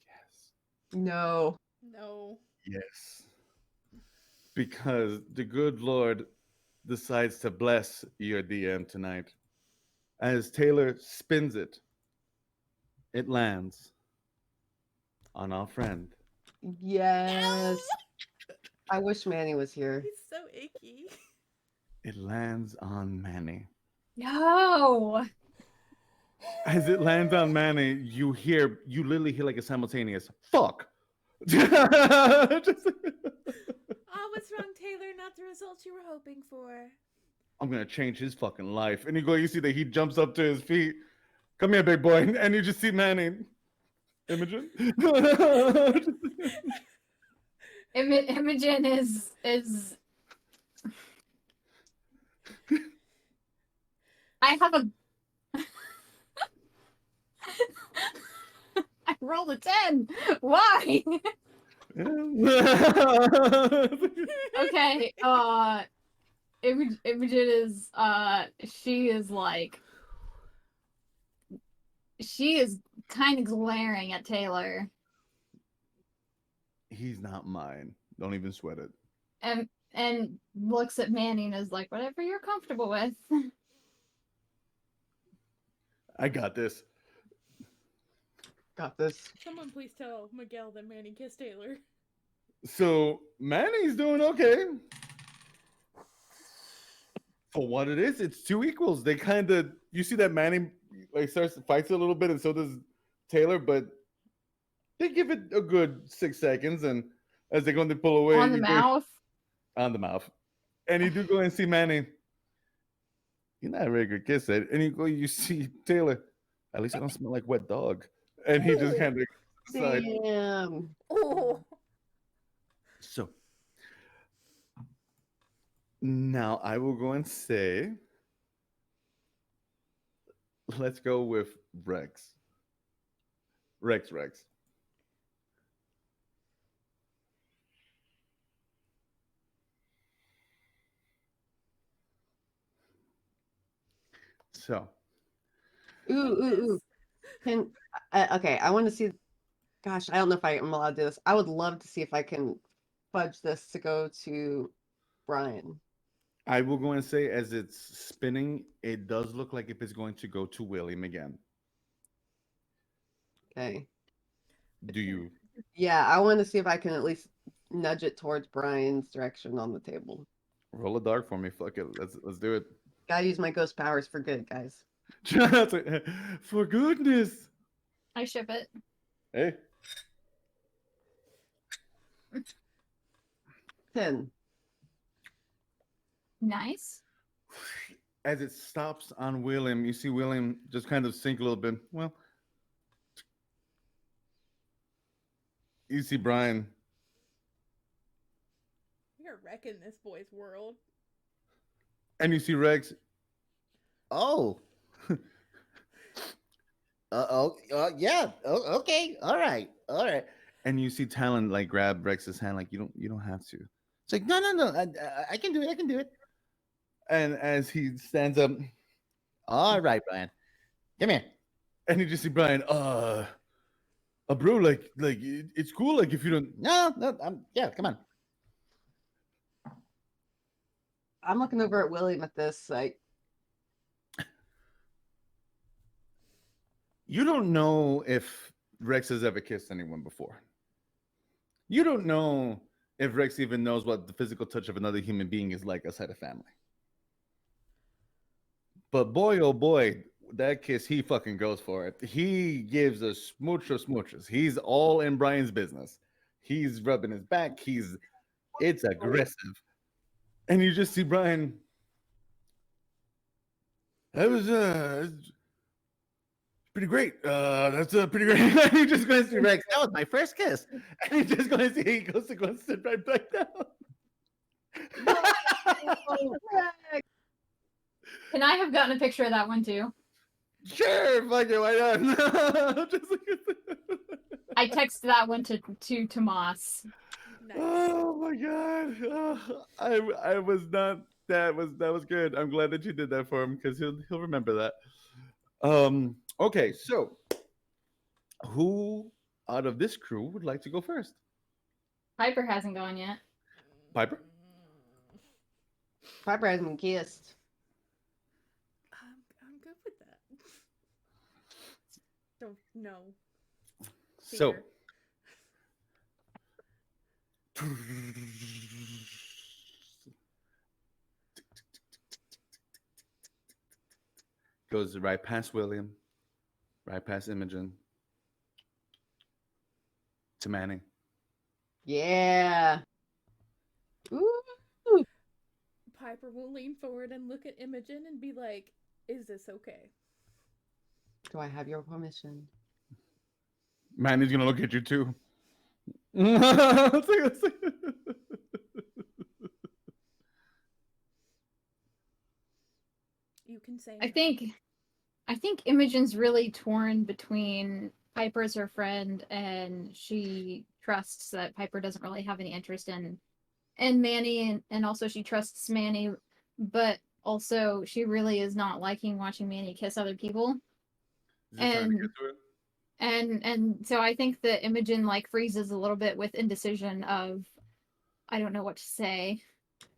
Yes. No. No. Yes. Because the good Lord decides to bless your DM tonight. As Taylor spins it, it lands on our friend. Yes. I wish Manny was here. He's so icky. It lands on Manny. No. As it lands on Manny, you literally hear like a simultaneous fuck. Just- Oh, what's wrong, Taylor? Not the results you were hoping for. I'm gonna change his fucking life. And you see that he jumps up to his feet. Come here, big boy. And you just see Manny. Imogen. Imogen is I have a I rolled a 10. Why? Okay. Imogen is she is kind of glaring at Taylor He's not mine. Don't even sweat it. and looks at Manny and is like, whatever you're comfortable with. I got this. Got this. Someone please tell Miguel that Manny kissed Taylor. So Manny's doing okay. For what it is, it's two equals. They kind of, you see that Manny like starts to fight a little bit, and so does Taylor, but they give it a good 6 seconds, and as they're going to pull away, On the you go mouth. on the mouth, and you do go and see Manny. You're not a regular kiss it, and you go, you see Taylor. At least I don't smell like wet dog, and he just kind of side. Damn. Oh. So now I will go and say, let's go with Rex. Rex. So Ooh. Can okay, I want to see. Gosh, I don't know if I'm allowed to do this. I would love to see if I can fudge this to go to Brian. I will go and say, as it's spinning, it does look like if it's going to go to William again. Okay. Do you? Yeah, I want to see if I can at least nudge it towards Brian's direction on the table. Roll a dark for me. Fuck it. Let's do it. Gotta use my ghost powers for good, guys. For goodness. I ship it. Hey. 10. Nice. As it stops on William, you see William just kind of sink a little bit. Well, you see Brian. You're wrecking this boy's world. And you see Rex. Oh. Yeah. Oh, okay. All right. And you see Talon like grab Rex's hand, like you don't have to. It's like, no. I can do it. I can do it. And as he stands up, All right, Brian. Come here. and you just see Brian, bro, like it's cool. Like if you don't, No. Yeah. Come on. I'm looking over at William at this, like, you don't know if Rex has ever kissed anyone before. You don't know if Rex even knows what the physical touch of another human being is like outside of family. But boy, oh boy, that kiss, he fucking goes for it. He gives a smooch of smooches. He's all in Brian's business. He's rubbing his back. It's aggressive. And you just see Brian. That was pretty great. That's pretty great. And he just goes to see Rex. That was my first kiss. And he just going to see he goes to go and sit right back down. Can I have gotten a picture of that one too? Sure, fuck it, why not? Just I texted that one to Tomas. Nice. Oh my god. I was not that was good. I'm glad that you did that for him because he'll remember that. Okay, so who out of this crew would like to go first? Piper hasn't gone yet. Piper? Piper hasn't been kissed. I'm good with that. Don't know. So goes right past William, right past Imogen, to Manning. Yeah. Ooh. Piper will lean forward and look at Imogen and be like, "Is this okay?" Do I have your permission? Manny's gonna look at you too. You can say. I no. think Imogen's really torn between Piper's her friend and she trusts that Piper doesn't really have any interest in Manny and also she trusts Manny, but also she really is not liking watching Manny kiss other people. Is he trying to And get to it? and so I think that Imogen like freezes a little bit with indecision of I don't know what to say.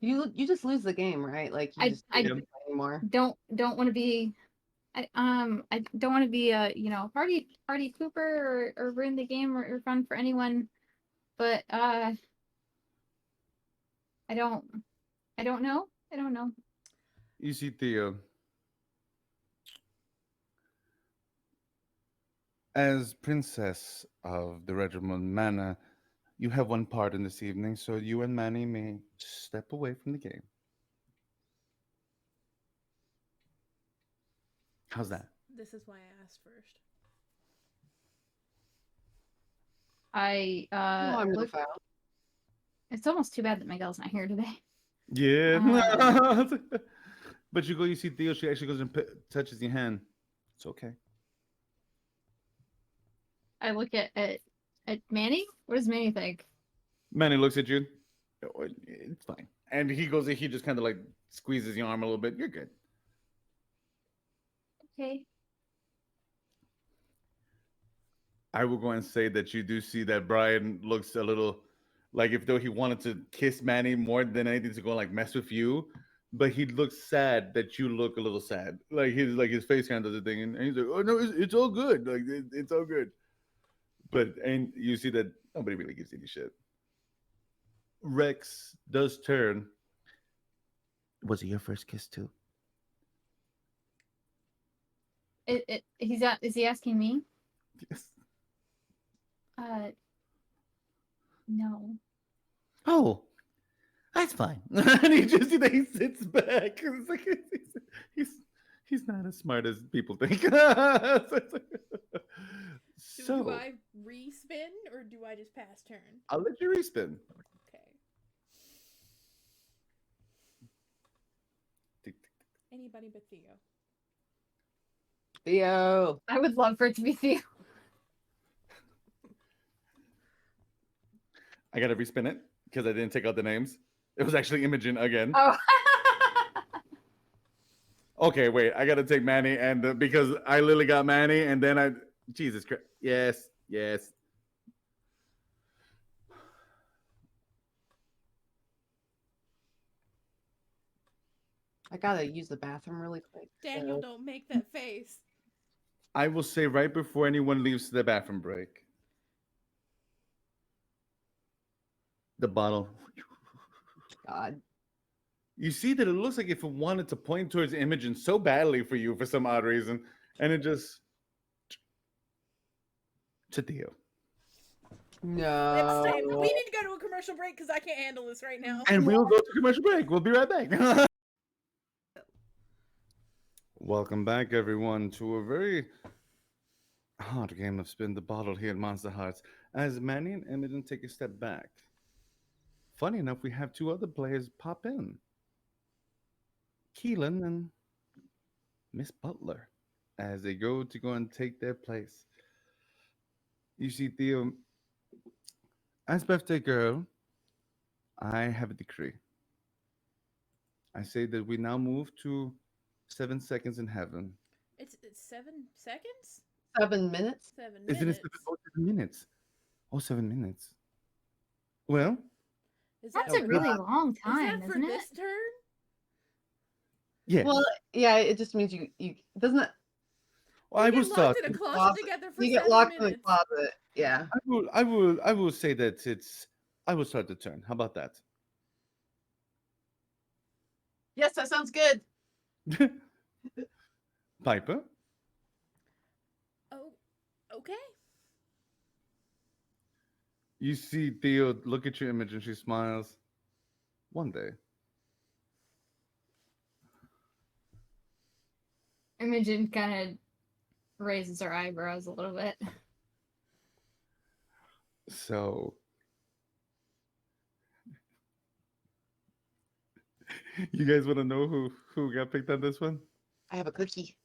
You just lose the game, right? Like you I just I can't play anymore. don't want to be I don't want to be a party pooper or ruin the game or fun for anyone, but I don't know. I don't know. You see Theo. As princess of the Regiment Manor, you have one part in this evening, so you and Manny may step away from the game. How's that? This is why I asked first. I No, I'm no look. foul. It's almost too bad that Miguel's not here today. Yeah. But you see Theo, she actually goes and touches your hand. It's okay. I look at Manny. What does Manny think? Manny looks at you. "Oh, it's fine. And he goes, he just kind of like squeezes your arm a little bit. You're good. Okay. I will go and say that you do see that Brian looks a little like if though he wanted to kiss Manny more than anything to go like mess with you, but he looks sad that you look a little sad. Like his face kind of does a thing, and he's like, "Oh no, it's all good. Like it's all good." But and you see that nobody really gives any shit. Rex does turn. Was it your first kiss too? Is he asking me? Yes. No. Oh, that's fine. And you just see that he sits back. It's like he's he's not as smart as people think. Do I respin or do I just pass turn? I'll let you respin. Okay. Anybody but Theo. Theo. I would love for it to be Theo. I gotta respin it because I didn't take out the names. It was actually Imogen again. Oh. Okay, wait. I gotta take Manny and because I literally got Manny and then I Jesus Christ. Yes, yes. I gotta use the bathroom really quick. Daniel, don't make that face. I will say right before anyone leaves the bathroom break. The bottle. God. You see that it looks like if it wanted to point towards Imogen so badly for you for some odd reason, and it just to Theo. No. We need to go to a commercial break because I can't handle this right now. And we'll go to commercial break. We'll be right back. Welcome back, everyone, to a very hard game of Spin the Bottle here at Monsterhearts. As Manny and Imogen take a step back. Funny enough, we have two other players pop in. Keelan and Miss Butler as they go and take their place. You see, Theo, as birthday girl, I have a decree. I say that we now move to 7 seconds in heaven. It's 7 seconds? 7 minutes? 7 Isn't minutes. it 7 minutes? Oh, 7 minutes. Well, Is That's that a for- really long Is time, that for isn't it? this turn? yes. Well, yeah, it just means you doesn't it? I We was get locked talking. in a closet Closet. together for You 7 get locked in minutes. the closet. Yeah. I will say that I will start the turn. How about that? Yes, that sounds good. Piper, Oh, okay. you see Theo look at your image and she smiles. One day. Imogen kind of raises her eyebrows a little bit. So you guys want to know who got picked on this one? I have a cookie.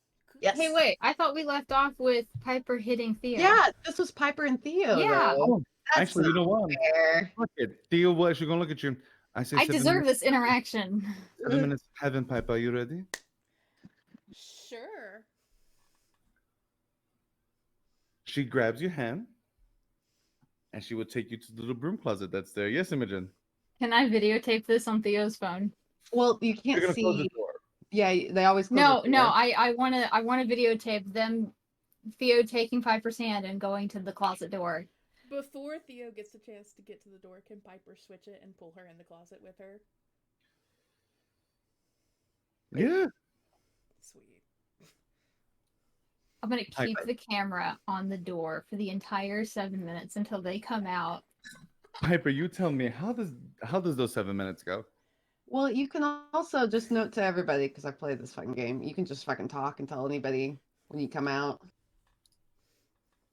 Yes. Hey, wait! I thought we left off with Piper hitting Theo. Yeah, this was Piper and Theo. Yeah. though. Oh, That's actually, you know what? fair. Look at Theo. Well, actually, gonna look at you. I say I 7 deserve minutes. this interaction. 7 minutes. Heaven Piper, are you ready? Sure. She grabs your hand, and she will take you to the little broom closet that's there. Yes, Imogen. Can I videotape this on Theo's phone? Well, you You're can't gonna close the see. door. Yeah, they always close No, the no, door. I wanna videotape them, Theo taking Piper's hand and going to the closet door. Before Theo gets a chance to get to the door, can Piper switch it and pull her in the closet with her? Yeah. Sweet. I'm gonna keep Piper. the camera on the door for the entire 7 minutes until they come out. Piper, you tell me how does those 7 minutes go? Well, you can also just note to everybody, because I played this fucking game, you can just fucking talk and tell anybody when you come out.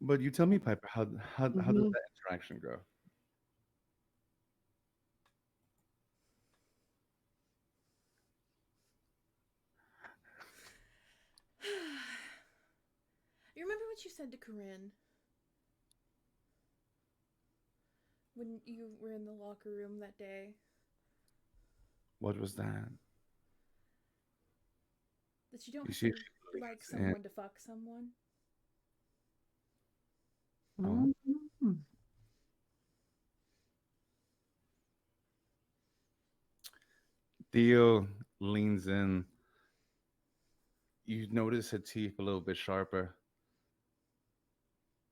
But you tell me, Piper, how does Mhm. that interaction go? You remember what you said to Corinne? When you were in the locker room that day? What was that? That you don't You have see, to she like leans in. someone to fuck someone? Oh. Mhm. Theo leans in. You notice her teeth a little bit sharper.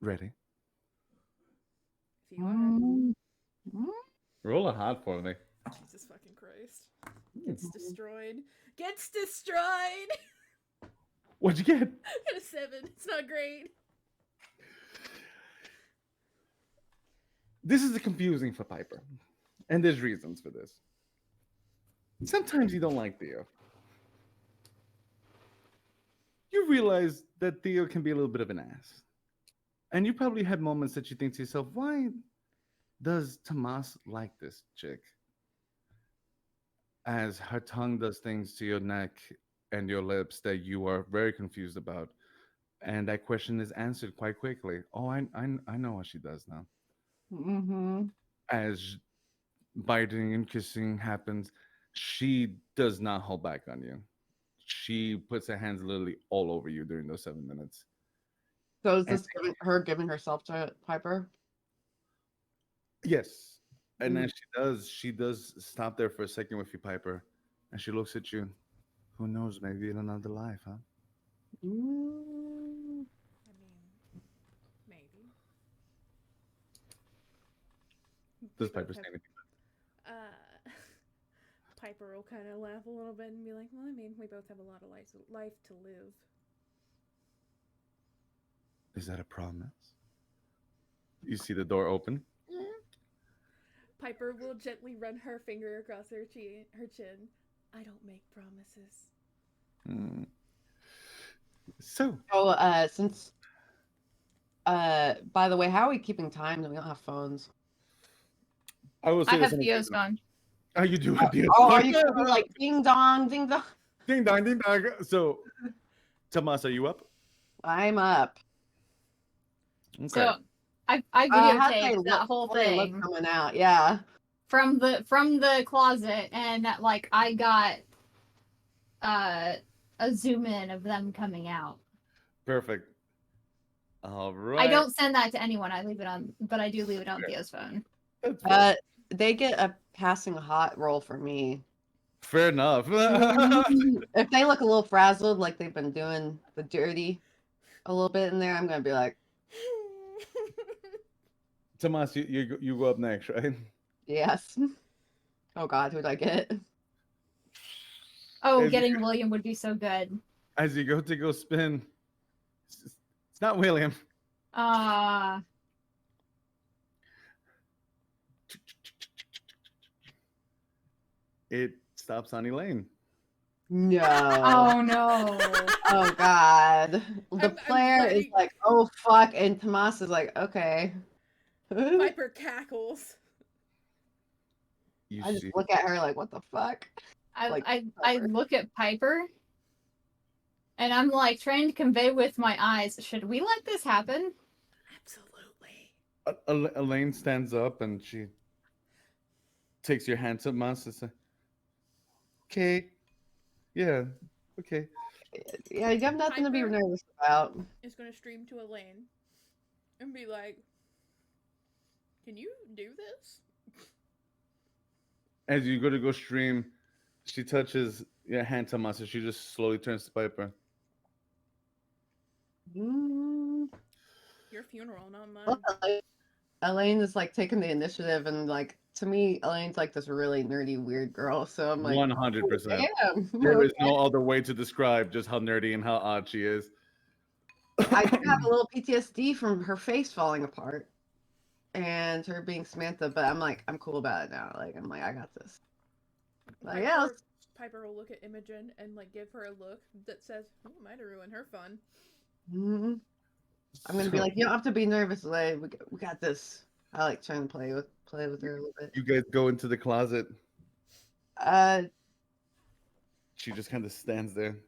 Ready? If you are. Mhm. Roll a hot for me. Jesus fucking Christ. Gets destroyed. Gets destroyed! What'd you get? Got a 7. It's not great. This is confusing for Piper, and there's reasons for this. Sometimes you don't like Theo. You realize that Theo can be a little bit of an ass. And you probably had moments that you think to yourself, why does Tomas like this chick? As her tongue does things to your neck and your lips that you are very confused about. And that question is answered quite quickly. Oh, I know what she does now. Mhm. As biting and kissing happens, she does not hold back on you. She puts her hands literally all over you during those 7 minutes. So is And this her giving herself to Piper? yes. And then Mm. she does stop there for a second with you, Piper, and she looks at you. Who knows, maybe in another life, huh? Mm. I mean, maybe. Does We both Piper say have- anything? Piper will kind of laugh a little bit and be like, well, I mean, we both have a lot of life to live. Is that a promise? You see the door open. Piper will gently run her finger across her chin. I don't make promises. Hmm. So, Oh, since by the way, how are we keeping time? We don't have phones. I will say I this. have Theo's phone. Oh, you do have the Oh, are you gonna be like ding dong, ding dong? ding dong, ding dong. So, Tomas, are you up? I'm up. Okay. So I How'd they videotaped look? that whole How'd they look thing coming out? Yeah. from the closet, and like I got a zoom in of them coming out. Perfect. All right. I don't send that to anyone. I leave it on, but I do leave it on Theo's phone. That's fair. They get a passing hot roll for me. Fair enough. If they look a little frazzled, like they've been doing the dirty a little bit in there, I'm gonna be like, Tomas, you go up next, right? yes. Oh God, who'd I get? Oh, As you- getting William would be so good. As you go to go spin, it's not William. It stops on Elaine. No. Oh no. Oh God. The I'm player is ready. like, oh fuck, and Tomas is like, okay. Piper cackles. You I just see, look at her like, what the fuck? Like, I Piper. look at Piper, and I'm like trying to convey with my eyes, should we let this happen? Absolutely. Elaine stands up and she. takes your hand to Mas and says, "Okay, yeah, okay." Yeah, you have nothing to be Piper nervous about. is gonna stream to Elaine and be like, "Can you do this?" As you go to go stream, she touches your hand to Mas, and she just slowly turns to Piper. Mm. Your funeral, not Well, mine. Elaine is like taking the initiative, and like to me, Elaine's like this really nerdy, weird girl. So I'm like, oh, 100%. damn. There is Okay. no other way to describe just how nerdy and how odd she is. I do have a little PTSD from her face falling apart and her being Samantha, but I'm like, I'm cool about it now. Like, I'm like, I got this. Like, yeah, Piper will look at Imogen and like give her a look that says, "Oh, might have ruined her fun." I'm gonna be So, like, you don't have to be nervous, Elaine. We got this. I like trying to play with her a little bit. you guys go into the closet. Uh, She just kind of stands there.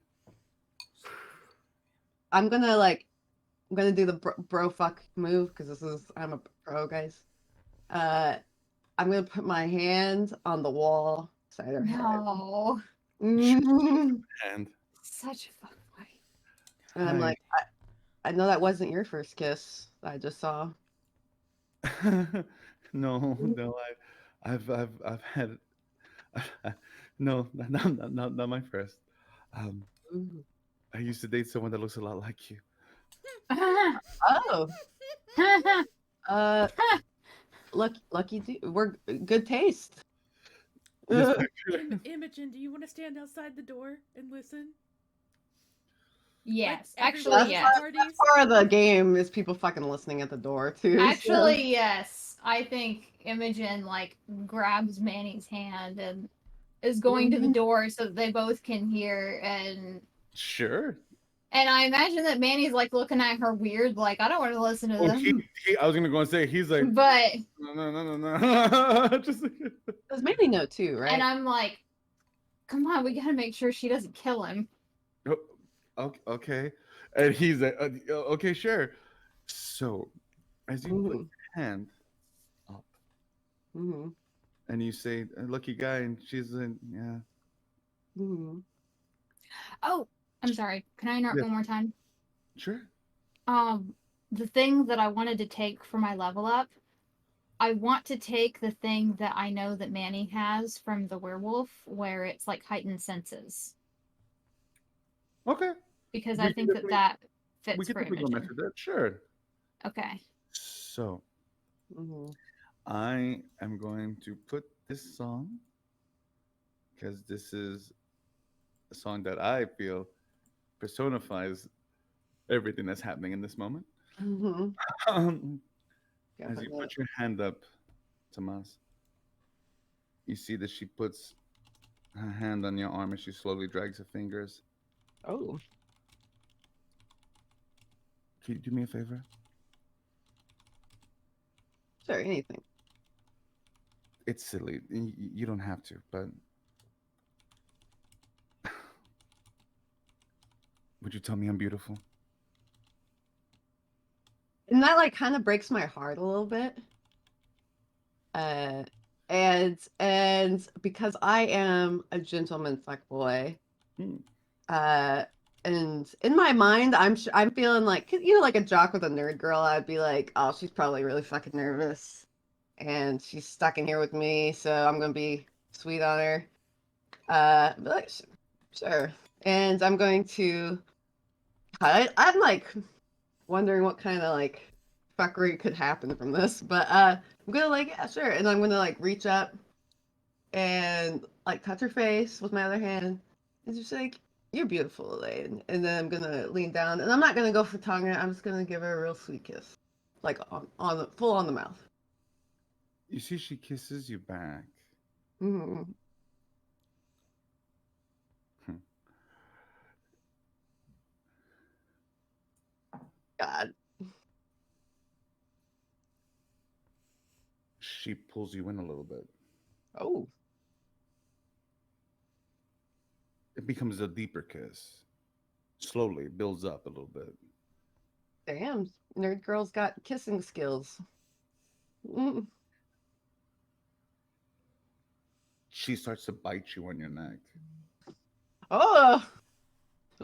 I'm gonna do the bro fuck move because I'm a pro, guys. I'm gonna put my hand on the wall beside her head. No. Mhm. And Such a fun fight. And I'm hi. like, I know that wasn't your first kiss that I just saw. No, I've had no, not my first. Um, Ooh. I used to date someone that looks a lot like you. Oh, uh, lucky we're good taste. Yes, Ugh. actually. Imogen, do you want to stand outside the door and listen? Yes. Like Actually, everyone yes. else parties? Part of the game is people fucking listening at the door too. so- Actually, yes. I think Imogen like grabs Manny's hand and is going to the door so that they both can hear, Sure. and I imagine that Manny's like looking at her weird, like I don't want to listen to Oh, them. I was gonna go and say he's like But no. Just There's maybe no two, right? and I'm like, come on, we gotta make sure she doesn't kill him. okay, and he's like, okay, sure. So, as you put Mhm. your hand up Mhm. and you say, "Lucky guy," and she's in, yeah, Mhm. Oh, I'm sorry. Can I interrupt yes, one more time? sure. Um, the thing that I wanted to take for my level up, I want to take the thing that I know that Manny has from the werewolf, where it's like heightened senses, Okay, because I we can think that definitely that we fits can for definitely go mess Imogen. with that. Sure. Okay. So, Mhm. I am going to put this song because this is a song that I feel personifies everything that's happening in this moment. Mhm. Um, Go as for you that. put your hand up, Tomas, you see that she puts her hand on your arm and she slowly drags her fingers. Oh, Can you do me a favor? sure, anything. It's silly. You don't have to, but would you tell me I'm beautiful? And that like kind of breaks my heart a little bit. Uh, and because I am a gentleman fuck boy, Hmm. uh, and in my mind, I'm feeling like like a jock with a nerd girl. I'd be like, oh, she's probably really fucking nervous, and she's stuck in here with me, so I'm gonna be sweet on her. Be like, sure. And I'm going to. I'm like wondering what kind of like fuckery could happen from this, but I'm gonna like yeah, sure, and I'm gonna like reach up and like touch her face with my other hand, and just like you're beautiful, Elaine. And then I'm gonna lean down, and I'm not gonna go for tongue. I'm just gonna give her a real sweet kiss, like on the full on the mouth. You see, she kisses you back. Mm-hmm. Hmm. God. She pulls you in a little bit. Oh, It becomes a deeper kiss. Slowly builds up a little bit. damn. Nerd girl's got kissing skills. Mm. she starts to bite you on your neck. Oh,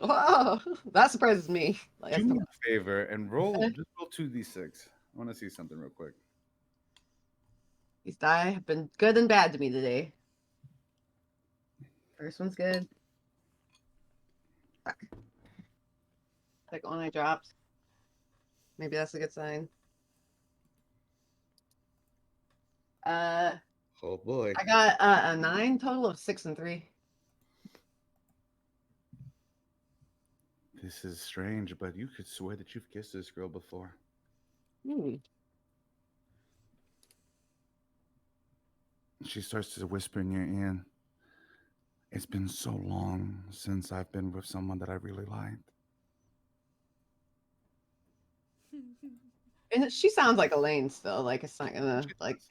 oh, that surprises me. Like, Do that's me not- a favor and roll 2d6. I want to see something real quick. These die have been good and bad to me today. First one's good. Fuck. Second one I dropped. Maybe that's a good sign. Oh boy. I got a 9 total of 6 and 3. This is strange, but you could swear that you've kissed this girl before. Hmm. She starts to whisper in your ear. It's been so long since I've been with someone that I really liked. And she sounds like Elaine still. Like it's not gonna She like. does.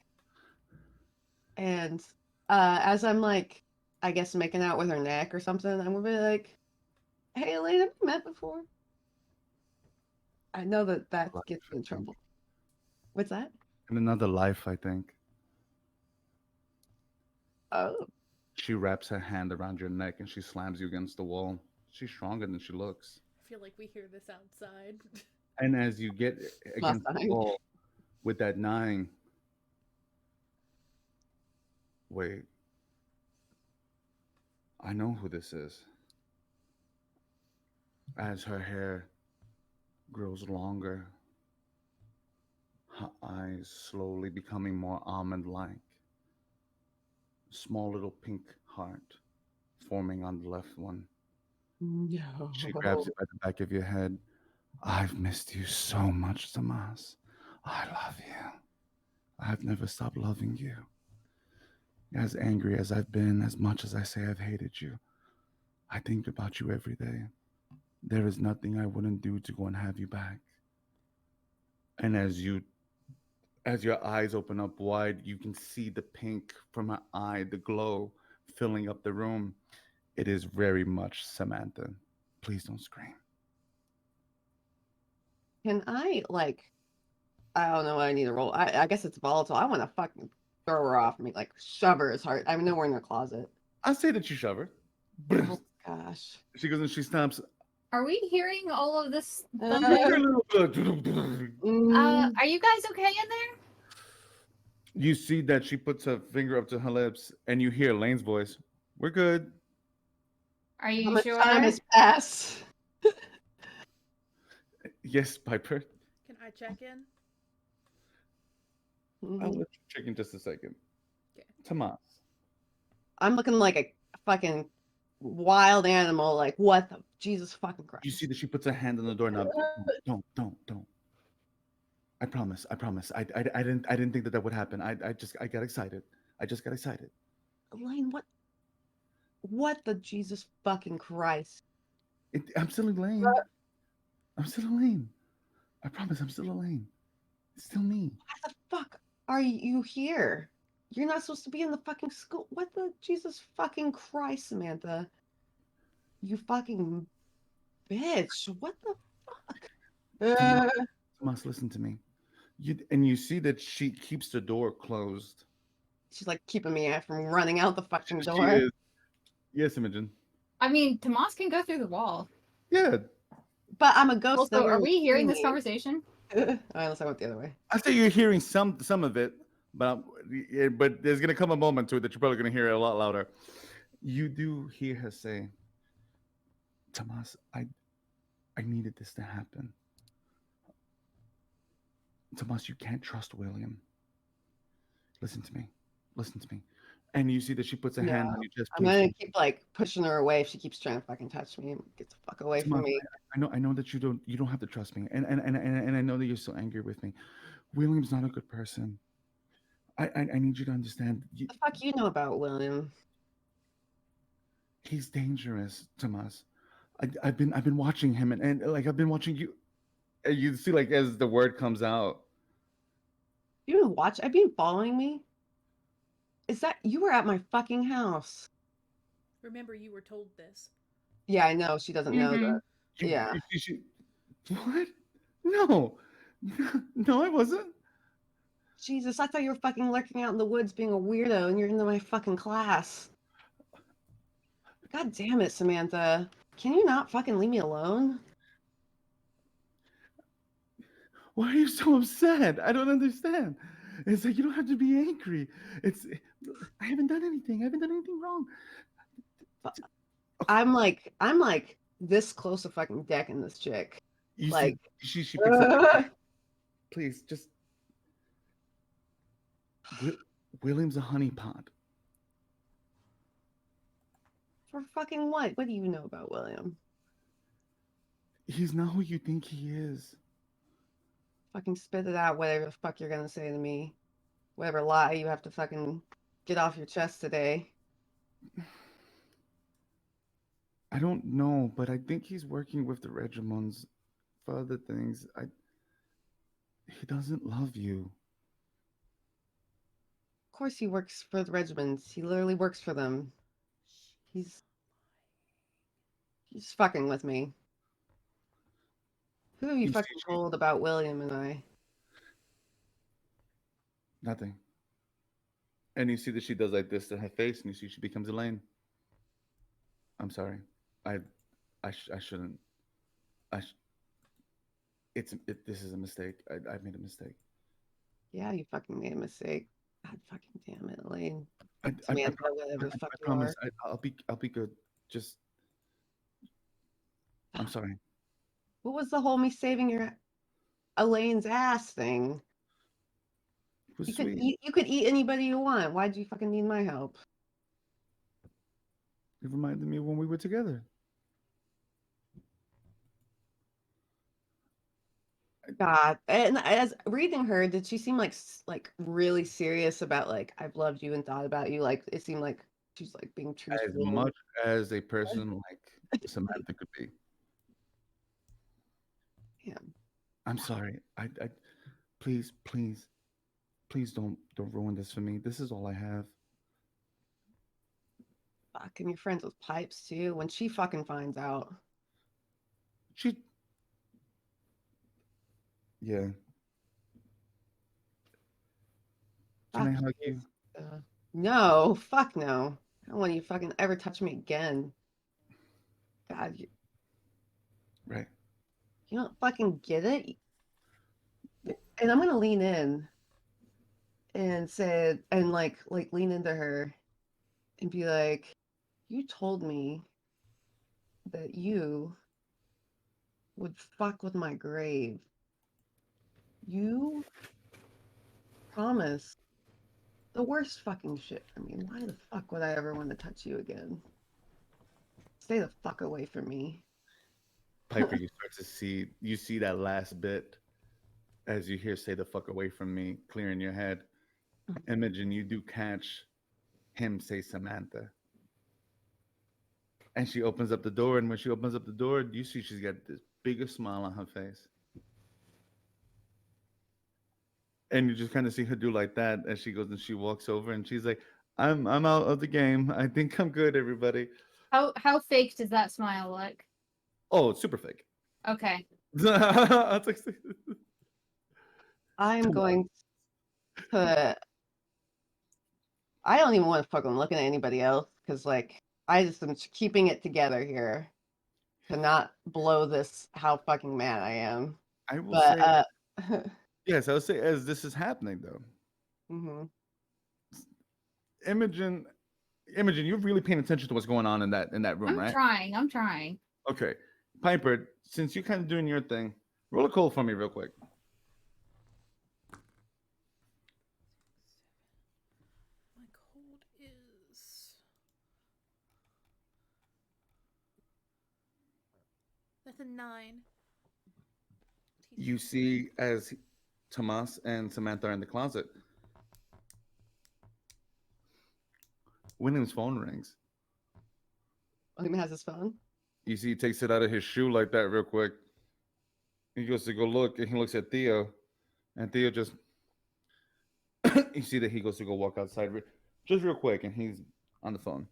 And as I'm like, I guess making out with her neck or something, I'm gonna be like, "Hey, Elaine, have we met before?" I know that Life, gets I me in think. trouble. What's that? In another life, I think. Oh, She wraps her hand around your neck and she slams you against the wall. She's stronger than she looks. I feel like we hear this outside. And as you get against the Mustang. wall with that 9, wait, I know who this is. As her hair grows longer, her eyes slowly becoming more almond like, small little pink heart forming on the left one. No. She grabs you by the back of your head. I've missed you so much, Tomas. I love you. I've never stopped loving you. As angry as I've been, as much as I say I've hated you, I think about you every day. There is nothing I wouldn't do to go and have you back. And as your eyes open up wide, you can see the pink from her eye, the glow filling up the room. It is very much Samantha. Please don't scream. Can I like? I don't know what I need to roll. I guess it's volatile. I want to fucking throw her off me, like shove her as hard. I know we're in her closet. I say that you shove her. Oh gosh. She goes and she stomps. Are we hearing all of this Uh, thunder? Mm, Are you guys okay in there? You see that she puts her finger up to her lips, and you hear Lane's voice. We're good. Are how you much sure? time has passed? Yes, Piper. Can I check in? I'll Mhm. let you check in just a second. Okay. Tomas. I'm looking like a fucking wild animal. Like what the Jesus fucking Christ? You see that she puts her hand on the door. Now, don't. I promise. I didn't think that that would happen. I got excited. I just got excited. Elaine, what? What the Jesus fucking Christ? I'm still Elaine. I'm still Elaine. I promise. I'm still Elaine. It's still me. Why the fuck are you here? You're not supposed to be in the fucking school. What the Jesus fucking Christ, Samantha? You fucking bitch. What the fuck? Tomas, Tomas, listen to me. You see that she keeps the door closed. She's like keeping me from running out the fucking She door. is. Yes, Imogen. I mean, Tomas can go through the wall. Yeah. But I'm a ghost. Also, Never are we hearing this see me. conversation? Unless I went the other way. I say you're hearing some of it, but there's gonna come a moment to it that you're probably gonna hear it a lot louder. You do hear her say, "Tomas, I needed this to happen. Tomas, you can't trust William. Listen to me. Listen to me." And you see that she puts a hand on your chest. I'm Please, gonna keep like pushing her away if she keeps trying to fucking touch me. Get the fuck away from Tomas, me. I know that you don't have to trust me, and I know that you're so angry with me. William's not a good person. I need you to understand. The fuck you know about William? He's dangerous, Tomas. I've been watching him, and like I've been watching you. And you see, like as the word comes out, You didn't watch? Have you been following me? Is that you were at my fucking house? Remember, you were told this. Yeah, I know. She doesn't know Mhm. that. Yeah. What? No, no, I wasn't. Jesus, I thought you were fucking lurking out in the woods being a weirdo and you're in my fucking class. God damn it, Samantha. Can you not fucking leave me alone? Why are you so upset? I don't understand. It's like you don't have to be angry. It's I haven't done anything. I haven't done anything wrong. I'm like this close to fucking decking this chick. You Like, see, she picks up. Please, just Wi- William's a honeypot. for fucking what? What do you know about William? He's not who you think he is. Fucking spit it out, whatever the fuck you're gonna say to me. Whatever lie you have to fucking get off your chest today. I don't know, but I think he's working with the Regimons for other things. He doesn't love you. Of course he works for the regiments. He literally works for them. He's fucking with me. Who have you You see, fucking told about William and I? nothing. And you see that she does like this to her face, and you see she becomes Elaine. I'm sorry. I shouldn't. I sh- this is a mistake. I made a mistake. Yeah, you fucking made a mistake. God fucking damn it, Elaine. I Samantha, whatever the fuck you promise. are. I'll be good. Just I'm sorry. What was the whole me saving your Elaine's ass thing? It was sweet. You could eat anybody you want. Why'd you fucking need my help? It reminded me of when we were together. God. And as reading her, did she seem like really serious about like I've loved you and thought about you? Like it seemed like she's like being As truthful. much as a person like Samantha could be. Yeah. I'm sorry. I please, please don't ruin this for me. This is all I have. Fuck, and you're friends with Pipes too. When she fucking finds out. She Yeah. Can I Fuck hug you. you? No, fuck no. I don't want you to fucking ever touch me again. God, Right. you don't fucking get it. And I'm gonna lean in and say and like lean into her and be like, you told me that you would fuck with my grave. You promised the worst fucking shit for me. Why the fuck would I ever want to touch you again? Stay the fuck away from me. Piper, you see that last bit as you hear say the fuck away from me clear in your head. Imogen, you do catch him say Samantha. And she opens up the door, and when she opens up the door, you see she's got this biggest smile on her face. And you just kind of see her do like that as she goes and she walks over and she's like, I'm out of the game. I think I'm good, everybody. How fake does that smile look? Oh, it's super fake. Okay. It's like, I'm going to. I don't even want to fucking look at anybody else because, like, I just am keeping it together here to not blow this how fucking mad I am. I will But, say, yes, I would say as this is happening though, mhm. Imogen, you're really paying attention to what's going on in that room, right? I'm trying. Okay, Piper, since you're kind of doing your thing, roll a cold for me real quick. My cold is. That's a 9. You see as Tomas and Samantha are in the closet, William's phone rings. William has his phone. You see he takes it out of his shoe like that real quick. He goes to go look, and he looks at Theo, and Theo just you see that he goes to go walk outside just real quick, and he's on the phone.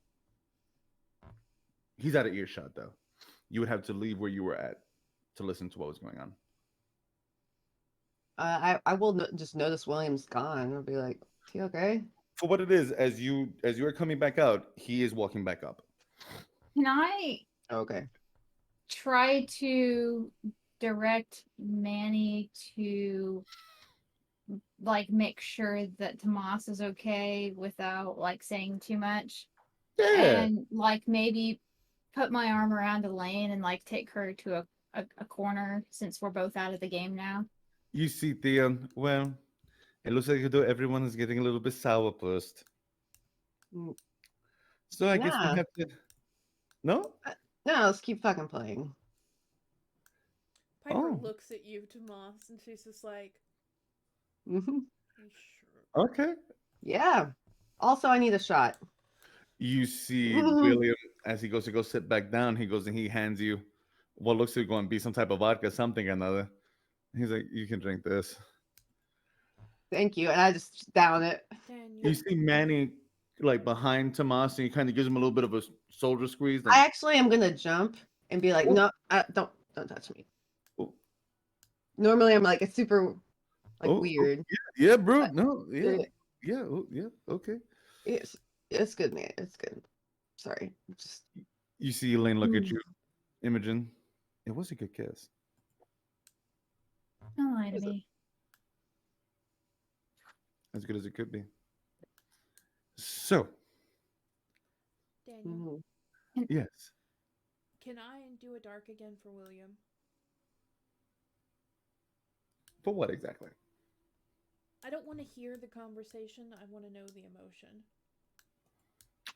He's out of earshot though. You would have to leave where you were at to listen to what was going on. I will just notice William's gone. I'll be like, is he okay? For what it is, as you are coming back out, he is walking back up. Can I Okay. try to direct Manny to like make sure that Tomas is okay without like saying too much? Yeah. And like maybe put my arm around Elaine and like take her to a corner since we're both out of the game now. You see, Theon. Well, it looks like though everyone is getting a little bit sourpussed. Mm, So I guess we Nah. have to. No. No, let's keep fucking playing. Piper Oh. looks at you, Tomas, and she's just like, Hmm. "You sure?" Okay. Yeah. Also, I need a shot. You see Mhm. William as he goes to go sit back down. He goes and he hands you what looks to going to be some type of vodka, something or another. He's like, "You can drink this." Thank you. And I just down it. You Daniel. see Manny like behind Tomas, and he kind of gives him a little bit of a shoulder squeeze. I Like, actually am gonna jump and be like, oh, no, don't touch me. oh, Normally, I'm like, it's super like oh, weird. yeah, bro. But No, yeah, it- yeah, oh, yeah. Okay. it's good, man. It's good. Sorry. Just You see Elaine look at mm, you, Imogen. It was a good kiss. Don't lie to is it- me. As good as it could be. So, Daniel, mhm. yes. can I do a dark again for William? For what exactly? I don't want to hear the conversation. I want to know the emotion.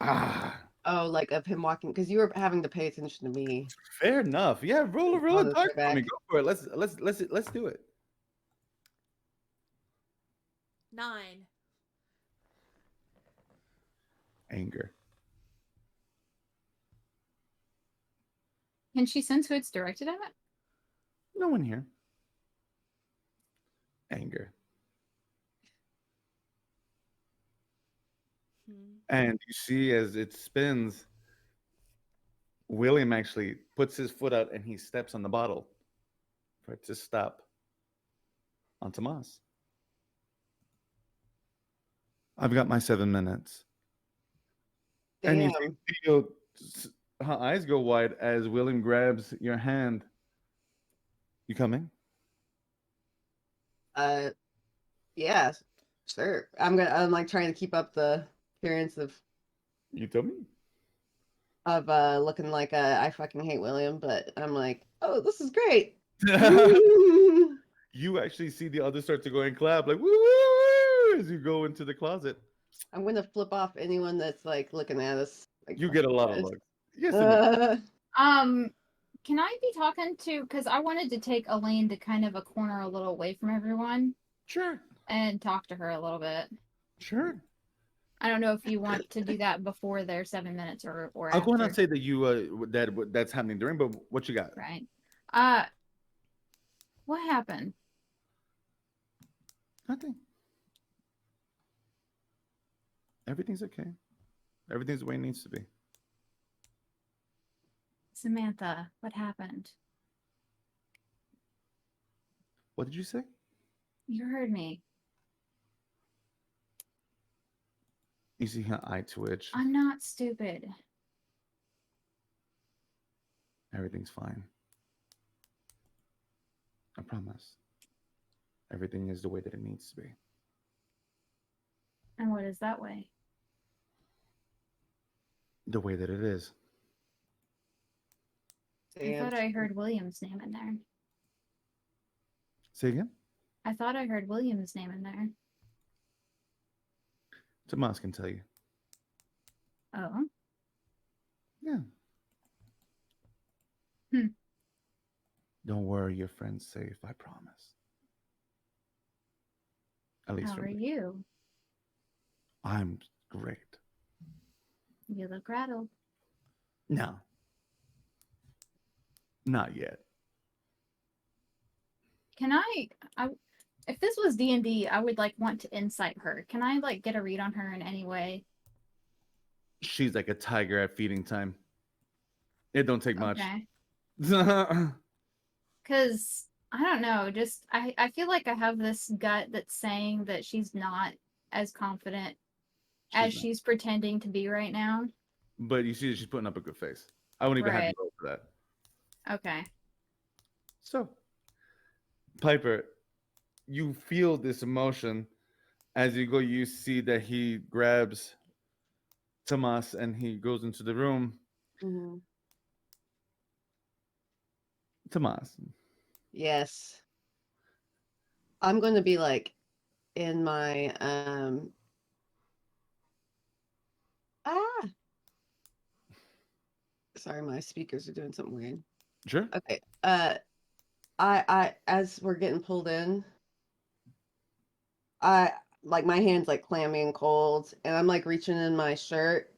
Ah, Oh, like of him walking because you were having to pay attention to me fair enough. Yeah, roll a on this dark way for me. back. Go for it. Let's do it. 9. Anger. Can she sense who it's directed at? No one here. Anger. And you see as it spins, William actually puts his foot out and he steps on the bottle for it to stop on Tomas. I've got my 7 minutes. And you Damn. see Theo, her eyes go wide as William grabs your hand. You coming? Yeah, sure. I'm like trying to keep up the appearance You tell me. of looking like I fucking hate William, but I'm like, oh, this is great. Woo! You actually see the others start to go and clap like woo, woo, woo, as you go into the closet. I'm gonna flip off anyone that's like looking at us. Like, You fuck get a you lot of guys. looks. Yes, and Can I be talking to? Because I wanted to take Elaine to kind of a corner a little away from everyone sure, and talk to her a little bit. sure. I don't know if you want to do that before their 7 minutes or I'll after. go ahead and say that you that's happening during. But what you got? Right. What happened? Nothing. Everything's okay. Everything's the way it needs to be. Samantha, what happened? What did you say? You heard me. You see her eye twitch. I'm not stupid. Everything's fine. I promise. Everything is the way that it needs to be. And what is that way? The way that it is. I thought I heard William's name in there. Say again? I thought I heard William's name in there. Tomas can tell you. Oh. Yeah. Hmm. Don't worry, your friend's safe, I promise. At least How for are me. you? I'm great. You look rattled. No. Not yet. Can I if this was D&D, I would like want to insight her. Can I like get a read on her in any way? She's like a tiger at feeding time. It don't take much. Okay. Yeah. Cuz I don't know. Just I feel like I have this gut that's saying that she's not as confident as She's not. she's pretending to be right now. But you see that she's putting up a good face. I won't even have you Right. roll for that. Okay. So, Piper, you feel this emotion as you go. You see that he grabs Tomas and he goes into the room. Mhm. Tomas, Yes. I'm going to be like in my ah sorry, my speakers are doing something weird. sure. Okay. I as we're getting pulled in, I like my hands like clammy and cold, and I'm like reaching in my shirt,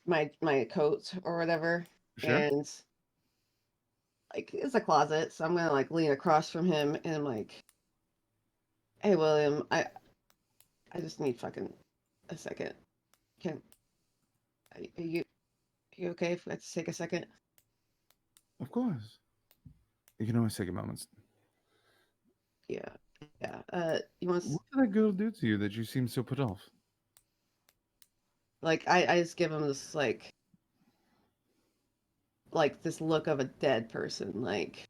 my coat or whatever, Sure. and like it's a closet, so I'm gonna like lean across from him, and I'm like, "Hey, William, I just need fucking a second. Can are you okay if I have to take a second?" Of course. You can always take a moment. Yeah, yeah. You want What did that girl do to you that you seem so put off? like I just give him this like this look of a dead person, like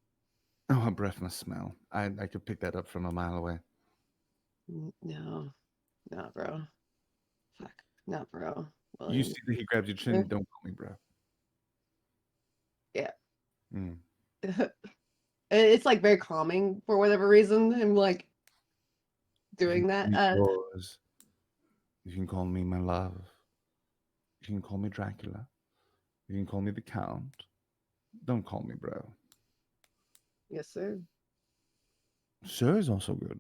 Oh, her breath must smell. I could pick that up from a mile away. No, not bro. Fuck, not bro. You William. see that he grabs your Yeah. chin. Don't call me, bro. Yeah. Mm. It's like very calming for whatever reason. I'm like You can doing call that. me yours. You can call me my love. You can call me Dracula. You can call me the Count. Don't call me bro. Yes, sir. Sir is also good.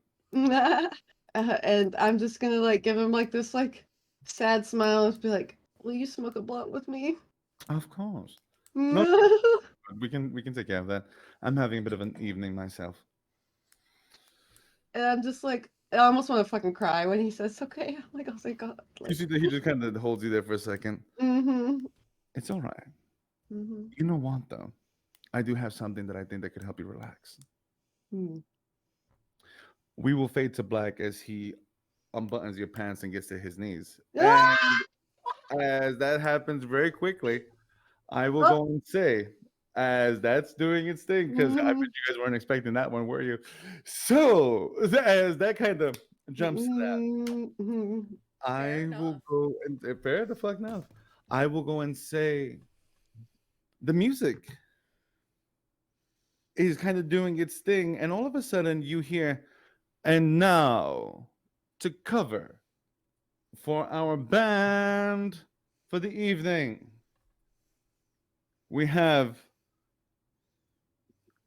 And I'm just gonna like give him like this like sad smile and be like, "Will you smoke a blunt with me?" Of course. No, And we can take care of that. I'm having a bit of an evening myself. I'm just like, I almost want to fucking cry when he says, "Okay." I'm like, oh my god, You like, see that he just kind of holds you there for a second. mm-hmm, It's all right. mm-hmm, You know what though? I do have something that I think that could help you relax. mm. We will fade to black as he unbuttons your pants and gets to his knees. And Ah! as that happens very quickly, I will Oh, go and say, as that's doing its thing, because I bet mm-hmm, you guys weren't expecting that one, were you? So, as that kind of jumps to that, mm-hmm. Fair I will enough. go and fair the fuck enough. I will go and say the music is kind of doing its thing, and all of a sudden you hear, and now to cover for our band for the evening, we have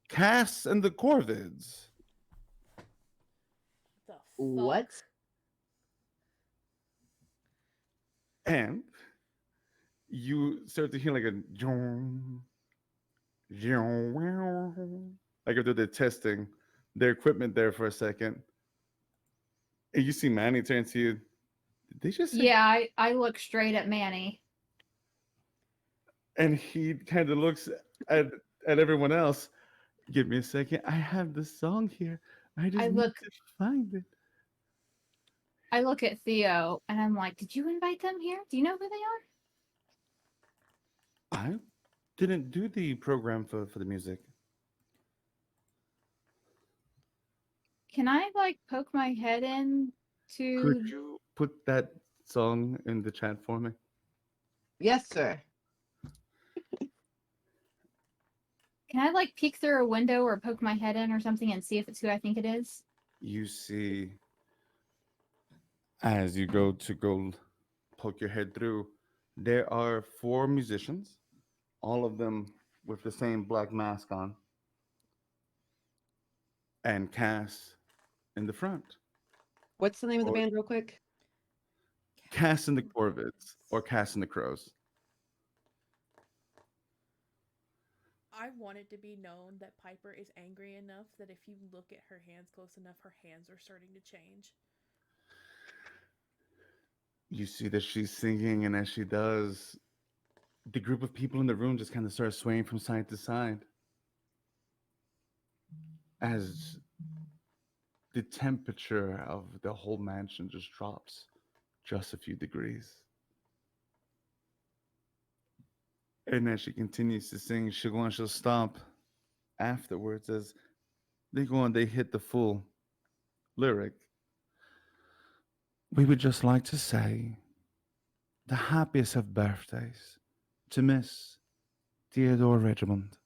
Cass and the Corvids. The fuck? What? And you start to hear like a jong, jong, like if they're testing their equipment there for a second. And you see Manny turn to you. Did they just say? Yeah, I look straight at Manny. And he kind of looks at at everyone else. Give me a second. I have the song here. I I just need look to find it. I look at Theo and I'm like, "Did you invite them here? Do you know who they are?" I didn't do the program for the music. Can I like poke my head in Could to you put that song in the chat for me? Yes, sir. can I like peek through a window or poke my head in or something and see if it's who I think it is? You see, as you go poke your head through, there are four musicians, all of them with the same black mask on, and Cass in the front. What's the name of the Or band, real quick? Cass and the Casting Corvids, or Corvids. Cass and the Crows. I want it to be known that Piper is angry enough that if you look at her hands close enough, her hands are starting to change. You see that she's singing, and as she does, the group of people in the room just kind of starts swaying from side to side. as the temperature of the whole mansion just drops just a few degrees. And as she continues to sing, she'll go and she'll stop afterwards as they go and they hit the full lyric. We would just like to say the happiest of birthdays to Miss Theodore Regiment.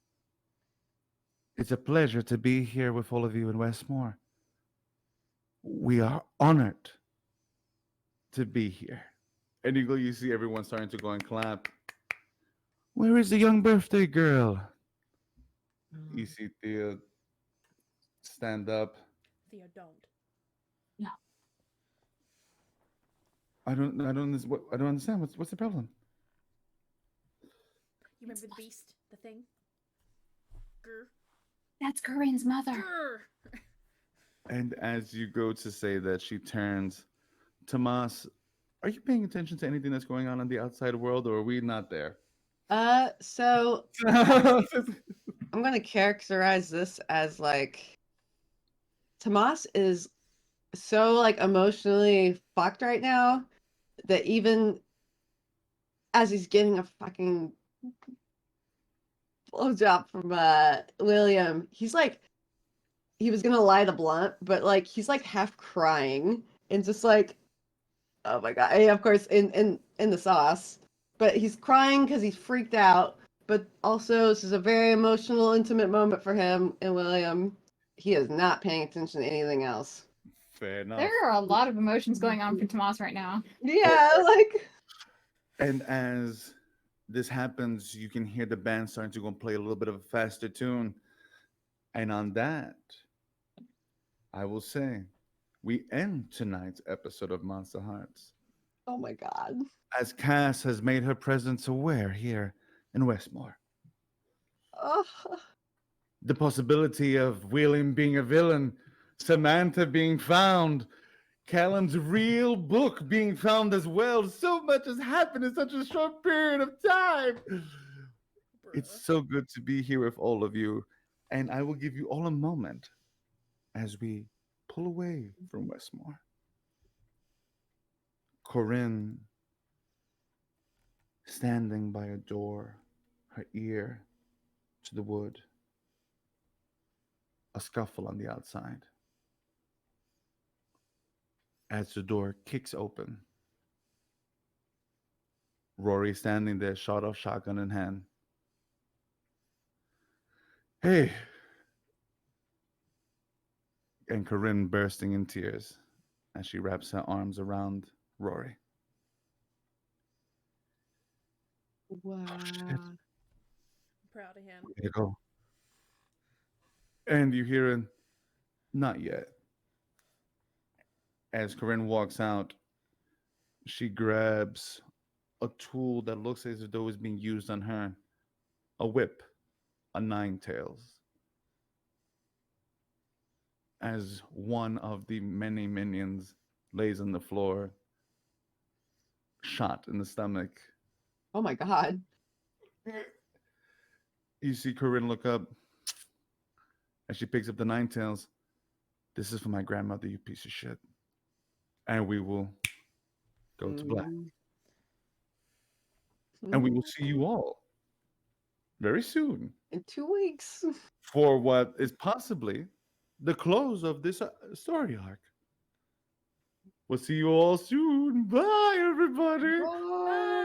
It's a pleasure to be here with all of you in Westmore. We are honored to be here. And you see everyone starting to go and clap. Where is the young birthday girl? You see Theo stand up. Theo, don't. I don't understand. What's the problem? You remember the beast? The thing? Grr. That's Corinne's mother. Grr. And as you go to say that, she turns. Tomas, are you paying attention to anything that's going on in the outside world, or are we not there? So I'm gonna characterize this as like Tomas is so like emotionally fucked right now that even as he's getting a fucking blowjob from William, he's like he was gonna light a blunt, but like he's like half crying and just like oh my god, and of course in the sauce, but he's crying because he's freaked out. But also, this is a very emotional, intimate moment for him and William. He is not paying attention to anything else. Fair enough. There are a lot of emotions going on for Tomas right now. Yeah, like And as this happens, you can hear the band starting to go and play a little bit of a faster tune. And on that, I will say, we end tonight's episode of Monsterhearts. oh my god. As Cass has made her presence aware here in Westmore. Oh, The possibility of William being a villain, Samantha being found, Callum's real book being found as well. So much has happened in such a short period of time. It's so good to be here with all of you. And I will give you all a moment as we pull away from Westmore. Corinne standing by a door, her ear to the wood. A scuffle on the outside. As the door kicks open, Rory standing there, shot off shotgun in hand. Hey! And Corinne bursting in tears as she wraps her arms around Rory. wow. I'm proud of him. Way to go. And you hear it, not yet. As Corinne walks out, she grabs a tool that looks as though it's being used on her, a whip, a nine tails. As one of the many minions lays on the floor, shot in the stomach. Oh my god. You see Corinne look up as she picks up the nine tails. This is for my grandmother, you piece of shit. And we will go to black. And we will see you all very soon In 2 weeks. for what is possibly the close of this story arc. We'll see you all soon. Bye, everybody. Bye.